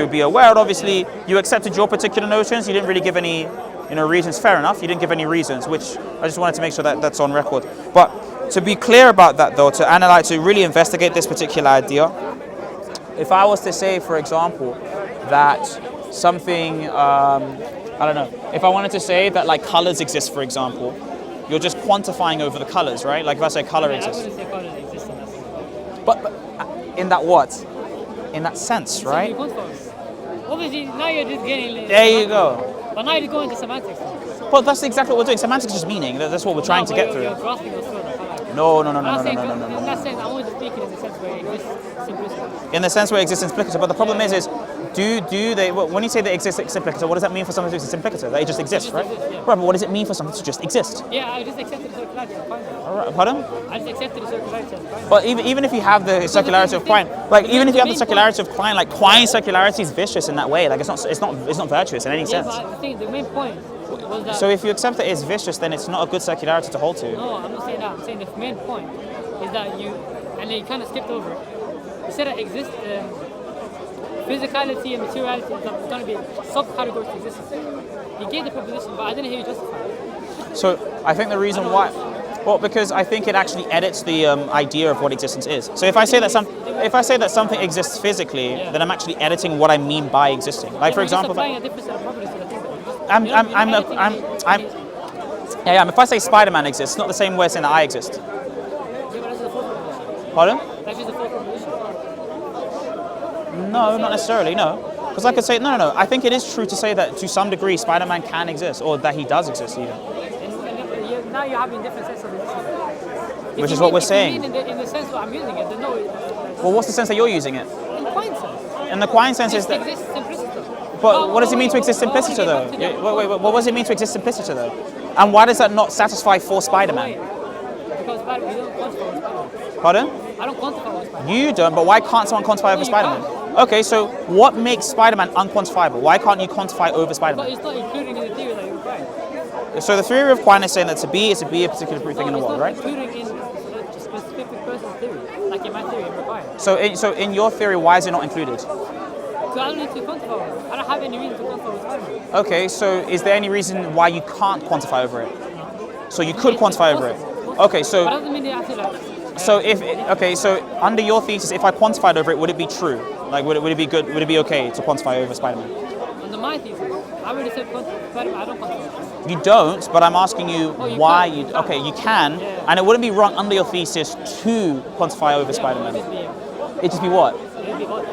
be aware. And obviously, you accepted your particular notions. You didn't really give any, reasons. Fair enough. You didn't give any reasons, which I just wanted to make sure that that's on record. But to be clear about that, though, to analyze, to really investigate this particular idea, if I was to say, for example, that something, I don't know, if I wanted to say that like colors exist, for example, you're just quantifying over the colors, right? Like if I say color exists. I wouldn't say colors exist in that sense. But in that what? In that sense, right? Obviously, now you're just getting. There you go. But now you're going to semantics. But that's exactly what we're doing. Semantics is just meaning. That's what we're trying to get through. You're grasping your skill. No. In that sense, I want to speak in the sense where it exists simplicity. In the sense where it exists in simplicity. But the problem is do they, when you say they exist in simplicity, what does that mean for something to exist in simplicity? That it just exists, right? Exists, yeah. Right, but what does it mean for something to just exist? Yeah, I just accepted the circularity of Quine. Pardon? I just accepted the circularity of Quine. But even if you have the circularity of Quine, like even if you have the circularity of Quine, like Quine's circularity is vicious in that way. Like it's not virtuous in any sense. Yeah, but I think the main point was that. So if you accept that it's vicious, then it's not a good circularity to hold to. No, I'm not saying that. I'm saying the main point is that and then you kind of skipped over it. You said that physicality and materiality is going to be subcategories to existence. You gave the proposition, but I didn't hear you justify it. So I think the reason why, well, because I think it actually edits the idea of what existence is. So if I say that something exists physically, then I'm actually editing what I mean by existing. Like for example, applying a different set of properties to the thing. If I say Spider-Man exists, it's not the same way as saying that I exist. Yeah, but that's the fourth proposition. Pardon? That's just the fourth proposition. No, not necessarily, no. Because I could say, no. I think it is true to say that to some degree Spider-Man can exist, or that he does exist even. Now you're having different sense of existence. Which is what we're saying. In the sense that I'm using it, then no. Well, what's the sense that you're using it? In Quine sense. In the Quine sense is that... It exists simplicity. But what does it mean to exist simplicity though? Wait, what does it mean to exist simplicity though? And why does that not satisfy for Spider-Man? Because Spider-Man, you don't quantify with Spider-Man. Pardon? I don't quantify with Spider-Man. You don't, but why can't someone quantify over Spider-Man? Okay, so what makes Spider-Man unquantifiable? Why can't you quantify over Spider-Man? But it's not including in the theory that you require. So the theory of Quine is saying that to be is a particular thing in the world, right? It's not including in a specific person's theory, like in my theory, it requires. So in your theory, why is it not included? So I don't need to quantify it. I don't have any reason to quantify with Spider-Man. Okay, so is there any reason why you can't quantify over it? So you could quantify over it. Okay, so... But that doesn't mean they have to like... So so under your thesis, if I quantified over it, would it be true? Like, would it be good? Would it be okay to quantify over Spider-Man? Under my thesis, I already said Spider-Man, I don't quantify. You don't, but I'm asking you why you. Okay, you can, Yeah. and it wouldn't be wrong under your thesis to quantify over Spider-Man. It'd just be what? It'd be odd.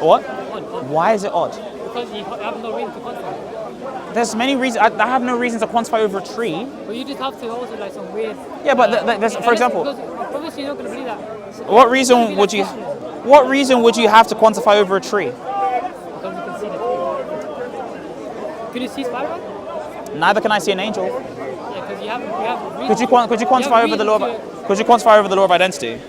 What? Odd. Why is it odd? Because you have no reason to quantify. There's many reasons. I have no reason to quantify over a tree. But you just have to also like some weird... Yeah, but there's, for example, Because obviously you're not going to believe that. what reason would you have to quantify over a tree? Because you can see the tree. Could you see Spider-Man? Neither can I see an angel. Yeah, because you have reason. Could you quantify over the law? Could you quantify over the law of identity?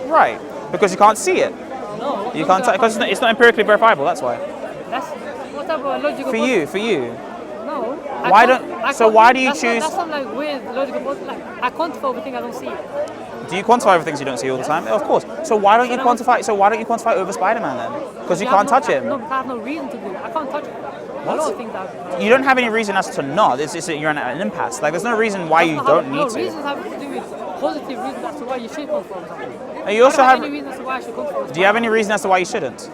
Right, because you can't see it. No. You can't because it's not empirically verifiable. That's why. That's what type of logical... For you. No. Why do you choose? That's not like weird logical process. Like I quantify everything I don't see. Do you quantify over things you don't see all the time? Of course. So why don't you quantify? So why don't you quantify over Spider-Man then? Because you can't touch him. No, I have no reason to do that. I can't touch it. A lot of things that... You don't have any reason as to not. It's you're at an impasse. Like there's no reason why you don't need to. Reasons have to do with positive reasons as to why you should quantify something. You also have. Any reason as to why I should quantify. Do you have any reason as to why you shouldn't?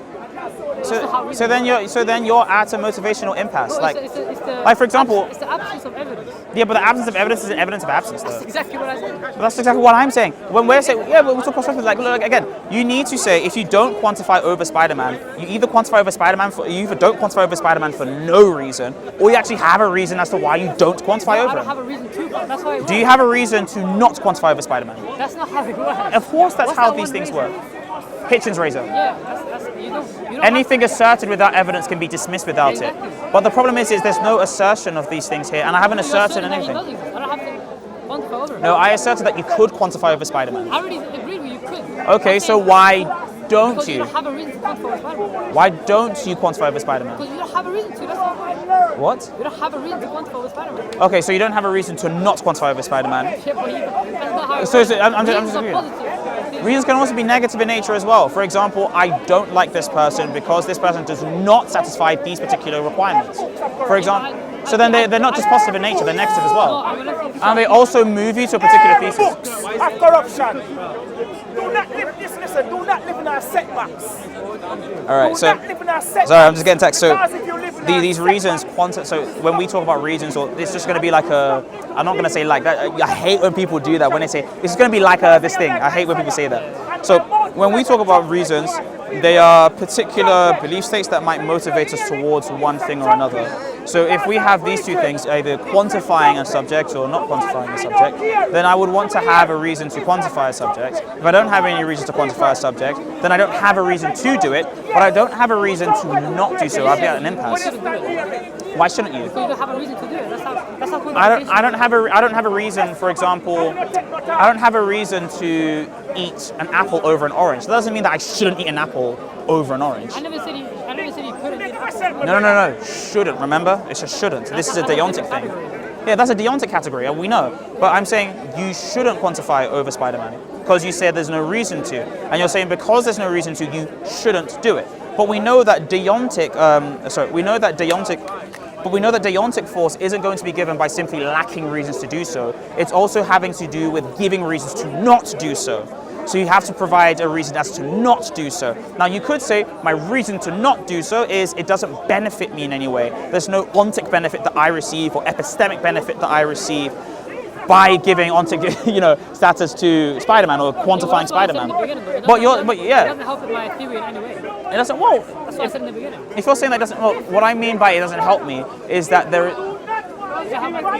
So then you're at a motivational impasse. No, like, it's the like for example. It's the absence of evidence. Yeah, but the absence of evidence is an evidence of absence, though. That's exactly what I said. But that's exactly what I'm saying. When we're saying, yeah, we're talking constructive. Like, look, again, you need to say if you don't quantify over Spider-Man, you either quantify over Spider-Man you either don't quantify over Spider-Man for no reason, or you actually have a reason as to why you don't quantify over I don't him. have a reason to, but that's why. Do you have a reason to not quantify over Spider-Man? That's not how it works. Of course, that's What's how that these one things reason? work. Hitchens razor. Yeah, that's you don't Anything asserted without evidence can be dismissed without Exactly. it. But the problem is there's no assertion of these things here, and I haven't asserted anything. I don't have to quantify over it. No, I asserted that you could quantify over Spider-Man. I already agreed with you could. Okay, so why don't Because you you? don't have a reason to quantify over Spider-Man. Why don't you quantify over Spider-Man? Because you don't have a reason to, that's all. What? You don't have a reason to quantify over Spider-Man. Okay, so you don't have a reason to not quantify over Spider-Man. Yeah, but that's not how it So works. I'm Reasons just are agreeing. positive. Reasons can also be negative in nature as well. For example, I don't like this person because this person does not satisfy these particular requirements. For example, so then they're not just positive in nature, they're negative as well. And they also move you to a particular thesis. Of corruption. Do not live this, listen, do not live in our setbacks. All right, so sorry, I'm just getting text. So these reasons, so when we talk about reasons, or it's just going to be like I'm not going to say like that. I hate when people do that when they say it's going to be like this thing. I hate when people say that. So when we talk about reasons, they are particular belief states that might motivate us towards one thing or another. So if we have these two things, either quantifying a subject or not quantifying a subject, then I would want to have a reason to quantify a subject. If I don't have any reason to quantify a subject, then I don't have a reason to do it, but I don't have a reason to not do so. I'll be at an impasse. Why shouldn't you? So you don't have a reason to do it. That's how I don't have a reason, for example, I don't have a reason to eat an apple over an orange. That doesn't mean that I shouldn't eat an apple over an orange. I never said you couldn't eat an apple. No. Shouldn't, remember? It's a shouldn't. This is a deontic thing. Yeah, that's a deontic category, we know. But I'm saying you shouldn't quantify over Spider-Man because you said there's no reason to. And you're saying because there's no reason to, you shouldn't do it. But we know that deontic force isn't going to be given by simply lacking reasons to do so. It's also having to do with giving reasons to not do so. So you have to provide a reason as to not do so. Now you could say my reason to not do so is it doesn't benefit me in any way. There's no ontic benefit that I receive or epistemic benefit that I receive by giving ontic, status to Spider-Man or quantifying Spider-Man. But yeah. It doesn't help with my theory in any way. It doesn't. Well, that's what I said in the beginning. If you're saying that doesn't, well, what I mean by it doesn't help me is that there.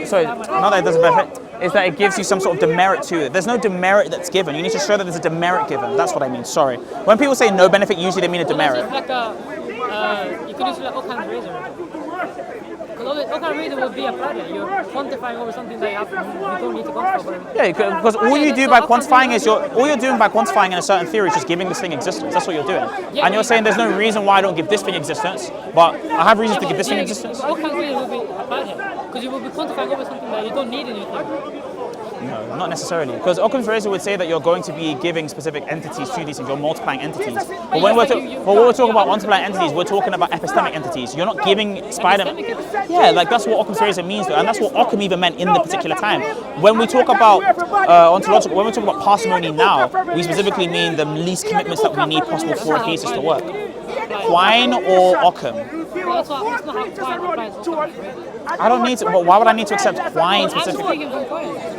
Sorry, not that it doesn't benefit. Is that it gives you some sort of demerit to it. There's no demerit that's given. You need to show that there's a demerit given. That's what I mean. Sorry. When people say no benefit, usually they mean a demerit. Like you could use like Occam's razor. Because Occam's razor would be applied there. You're quantifying over something that you don't need to quantify over. Yeah, because all you do by quantifying is all you're doing by quantifying in a certain theory is just giving this thing existence. That's what you're doing. And you're saying there's no reason why I don't give this thing existence, but I have reasons to give this thing existence. Occam's razor will be applied here. Because you will be quantifying over something that you don't need in your theory. No, not necessarily. Because Occam's razor would say that you're going to be giving specific entities to these things, you're multiplying entities. But when we're talking about multiplying entities, we're talking about epistemic entities. You're not giving Spider-Man. Yeah, like that's what Occam's razor means, though, and that's what Occam even meant in the particular time. When we talk about ontological, when we talk about parsimony now, we specifically mean the least commitments that we need possible for a thesis to work. Quine or Occam? I don't need to, but why would I need to accept Quine specifically?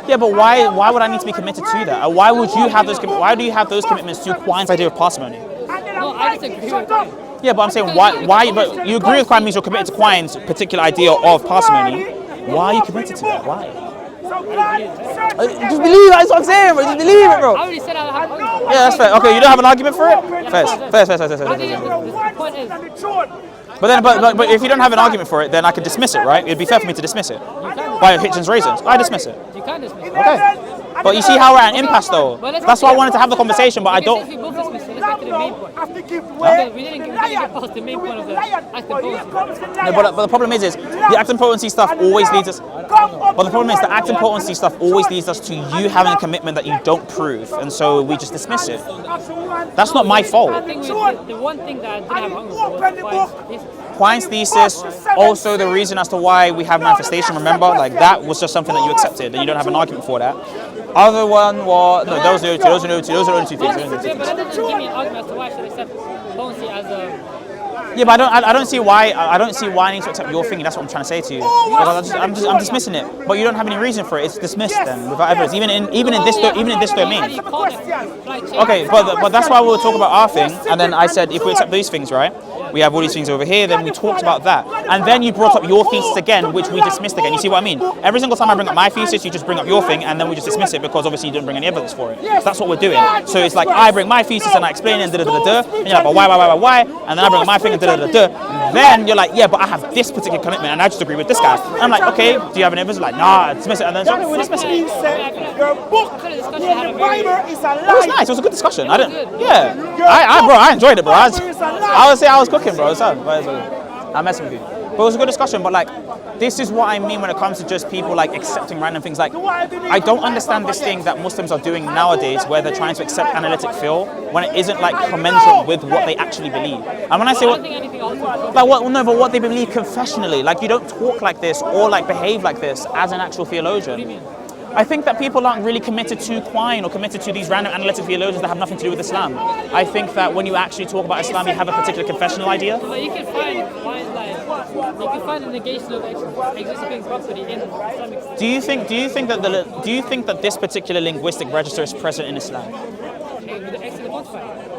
Yeah, but why would I need to be committed to that? Why would you have those? Why do you have those commitments to Quine's idea of parsimony? No, I disagree with Quine. Yeah, but I'm saying why? But you agree with Quine means you're committed to Quine's particular idea of parsimony. Why are you committed to that? Why? Just believe it, that's what I'm saying, bro. Just believe it, bro. I already said I have an argument. Yeah, that's fair. Okay, you don't have an argument for it? Fair. The point is, But if you don't have an argument for it, then I could dismiss it, right? It'd be fair for me to dismiss it. By Hitchens' reasons. I dismiss it. you can dismiss it. Okay. But you see how we're at an impasse, though. That's why I wanted to have the conversation, but I don't. If we both dismiss it, let's get to the main point. We didn't get past the main point of the active potency. No, but the problem is the active potency stuff always leads us. But the problem is the active potency stuff always leads us to you having a commitment that you don't prove, and so we just dismiss it. That's not my fault. I think the one thing that I didn't have hunger for was Quine's thesis, also the reason as to why we have manifestation, remember? Like, that was just something that you accepted, and you don't have an argument for that. Other one was, no, those are the only two things. But that doesn't give me an argument as to why I should accept potency as a... Yeah, but I don't see why I need to accept your thing. That's what I'm trying to say to you. I'm dismissing it. But you don't have any reason for it. It's dismissed then without evidence. Even in this domain. Okay, but that's why we'll talk about our thing. And then I said if we accept these things, right? We have all these things over here. Then we talked about that. And then you brought up your thesis again, which we dismissed again. You see what I mean? Every single time I bring up my thesis, you just bring up your thing, and then we just dismiss it because obviously you didn't bring any evidence for it. That's what we're doing. So it's like I bring my thesis and I explain it and and you're like, why? And then I bring up my thing and Then you're like, yeah, but I have this particular commitment and I just agree with this guy. And I'm like, okay, do you have any evidence? Like, nah, dismiss it. And then we dismiss it. He said your book in the Bible is a lie. It was nice. It was a good discussion. I didn't. Yeah. I enjoyed it, bro. I would say I was cooking, bro. I'm messing with you. But it was a good discussion. But like, this is what I mean when it comes to just people like accepting random things. Like, I don't understand this thing that Muslims are doing nowadays, where they're trying to accept analytic feel when it isn't like commensurate with what they actually believe. And when I say what, like what? No, but what they believe confessionally. Like, you don't talk like this or like behave like this as an actual theologian. I think that people aren't really committed to Quine or committed to these random analytic theologians that have nothing to do with Islam. I think that when you actually talk about Islam, you have a particular confessional idea. But you can find a negation of existing property in Islamic studies. Do you think that this particular linguistic register is present in Islam?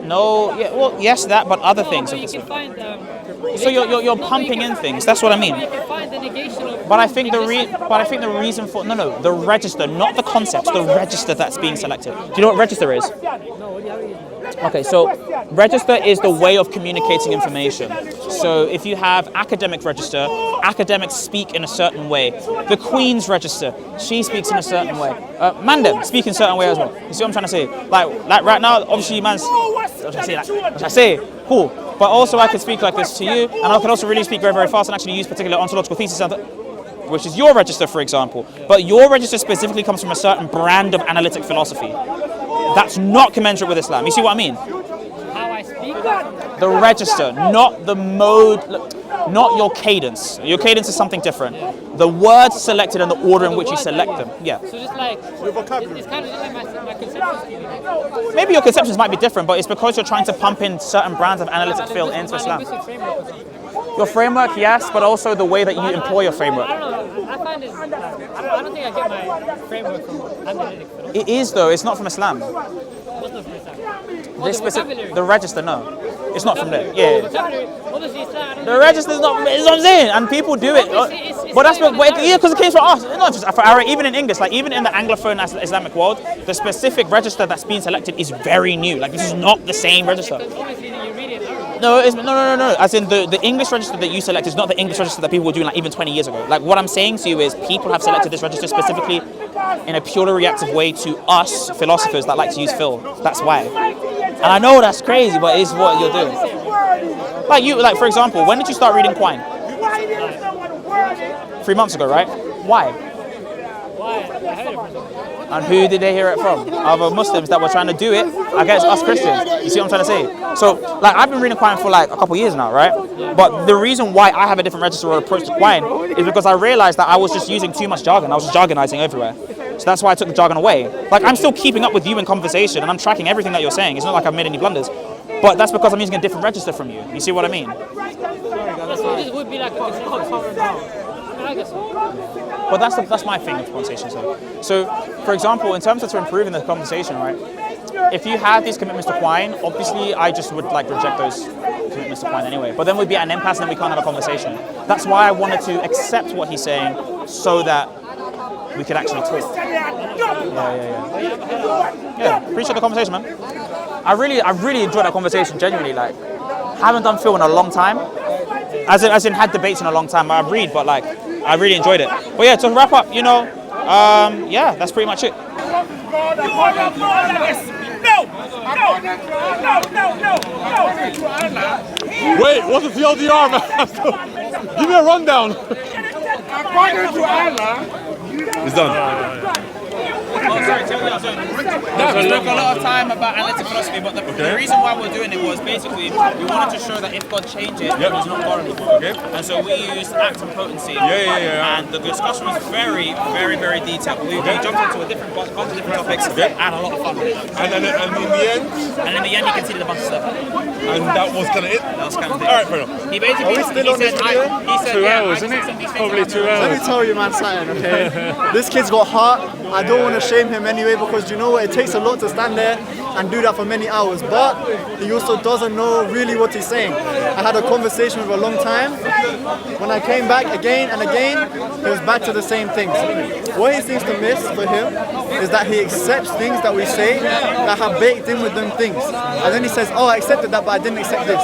No, yeah, well, yes, that, but other things. You can find, so you're pumping in things. That's what I mean. You can find the negation of. But I think the reason for the register, not the concept, the register that's being selected. Do you know what register is? Okay, so register is the way of communicating information. So if you have academic register, academics speak in a certain way. The Queen's register, she speaks in a certain way. Mandem speak in a certain way as well. You see what I'm trying to say? Like right now, obviously, man's. What should I say? Cool. But also I can speak like this to you, and I can also really speak very, very fast and actually use particular ontological thesis, which is your register, for example. But your register specifically comes from a certain brand of analytic philosophy. That's not commensurate with Islam. You see what I mean? How I speak? The register, not the mode, not your cadence. Your cadence is something different. The words selected and the order in which you select them. Yeah. So just like, it's kind of just like my conceptions. Maybe your conceptions might be different, but it's because you're trying to pump in certain brands of analytic feel into Islam. Your framework, yes, but also the way that you employ your framework. I don't know. I find it. I don't think I get my framework from analytic philosophy. It is though. It's not from Islam. What's the first time? This specific, the register, no, it's not from there. Yeah. Obviously, The register's not. Is what I'm saying, and people do it. But that's because it came from us, not just for Arabic, even in English, like even in the Anglophone Islamic world, the specific register that's being selected is very new. Like, this is not the same register. Obviously, you read it. No, no. As in the English register that you select is not the English register that people were doing like even 20 years ago. Like, what I'm saying to you is people have selected this register specifically in a purely reactive way to us philosophers that like to use Phil. That's why. And I know that's crazy, but it's what you're doing. Like for example, when did you start reading Quine? 3 months ago, right? Why? And who did they hear it from? Other Muslims that were trying to do it against us Christians. You see what I'm trying to say? So, like, I've been reading Quine for like a couple of years now, right? But the reason why I have a different register or approach to Quine is because I realized that I was just using too much jargon. I was just jargonizing everywhere. So that's why I took the jargon away. Like, I'm still keeping up with you in conversation and I'm tracking everything that you're saying. It's not like I've made any blunders. But that's because I'm using a different register from you. You see what I mean? This would be like a But that's my thing with conversation. So, for example, in terms of improving the conversation, right? If you have these commitments to Quine, obviously I just would like reject those commitments to Quine anyway. But then we'd be at an impasse and then we can't have a conversation. That's why I wanted to accept what he's saying so that we could actually talk. Yeah, appreciate the conversation, man. I really enjoyed that conversation, genuinely. Like, haven't done film in a long time. As in had debates in a long time. I read, but like, I really enjoyed it. But yeah, to wrap up, yeah, that's pretty much it. Wait, what's the TLDR, man? Give me a rundown. According to Allah, It's done. Oh, sorry, we spoke a lot of time about analytic philosophy, but the reason why we're doing it was basically we wanted to show that if God changes, it was not God anymore. Okay. And so we used act and potency. And the discussion was very, very, very detailed. We jumped into a bunch of different topics and a lot of fun. And in the end, you conceded a bunch of stuff. And that was kind of it? That was kind of it. All right, fair enough. He basically said 2 hours, isn't it? Probably 2 hours. Let me tell you, man, something, okay? This kid's got heart. I don't want to shake shame him anyway, because you know what, it takes a lot to stand there and do that for many hours, but he also doesn't know really what he's saying. I had a conversation with him a long time. When I came back again and again, he was back to the same things. What he seems to miss for him is that he accepts things that we say that have baked in with them things. And then he says, oh, I accepted that, but I didn't accept this.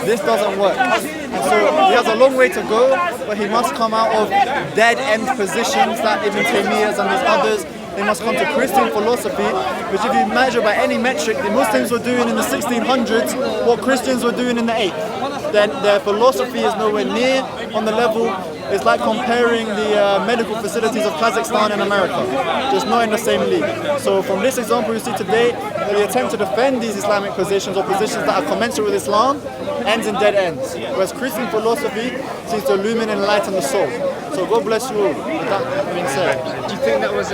This doesn't work. And so he has a long way to go, but he must come out of dead-end positions that Ibn Taymiyyah and these others. They must come to Christian philosophy, which if you measure by any metric, the Muslims were doing in the 1600s what Christians were doing in the 8th. Then their philosophy is nowhere near on the level. It's like comparing the medical facilities of Kazakhstan and America, just not in the same league. So from this example you see today, that the attempt to defend these Islamic positions or positions that are commensurate with Islam ends in dead ends, whereas Christian philosophy seems to illumine and enlighten the soul. So God bless you all. With that being said, Do you think that was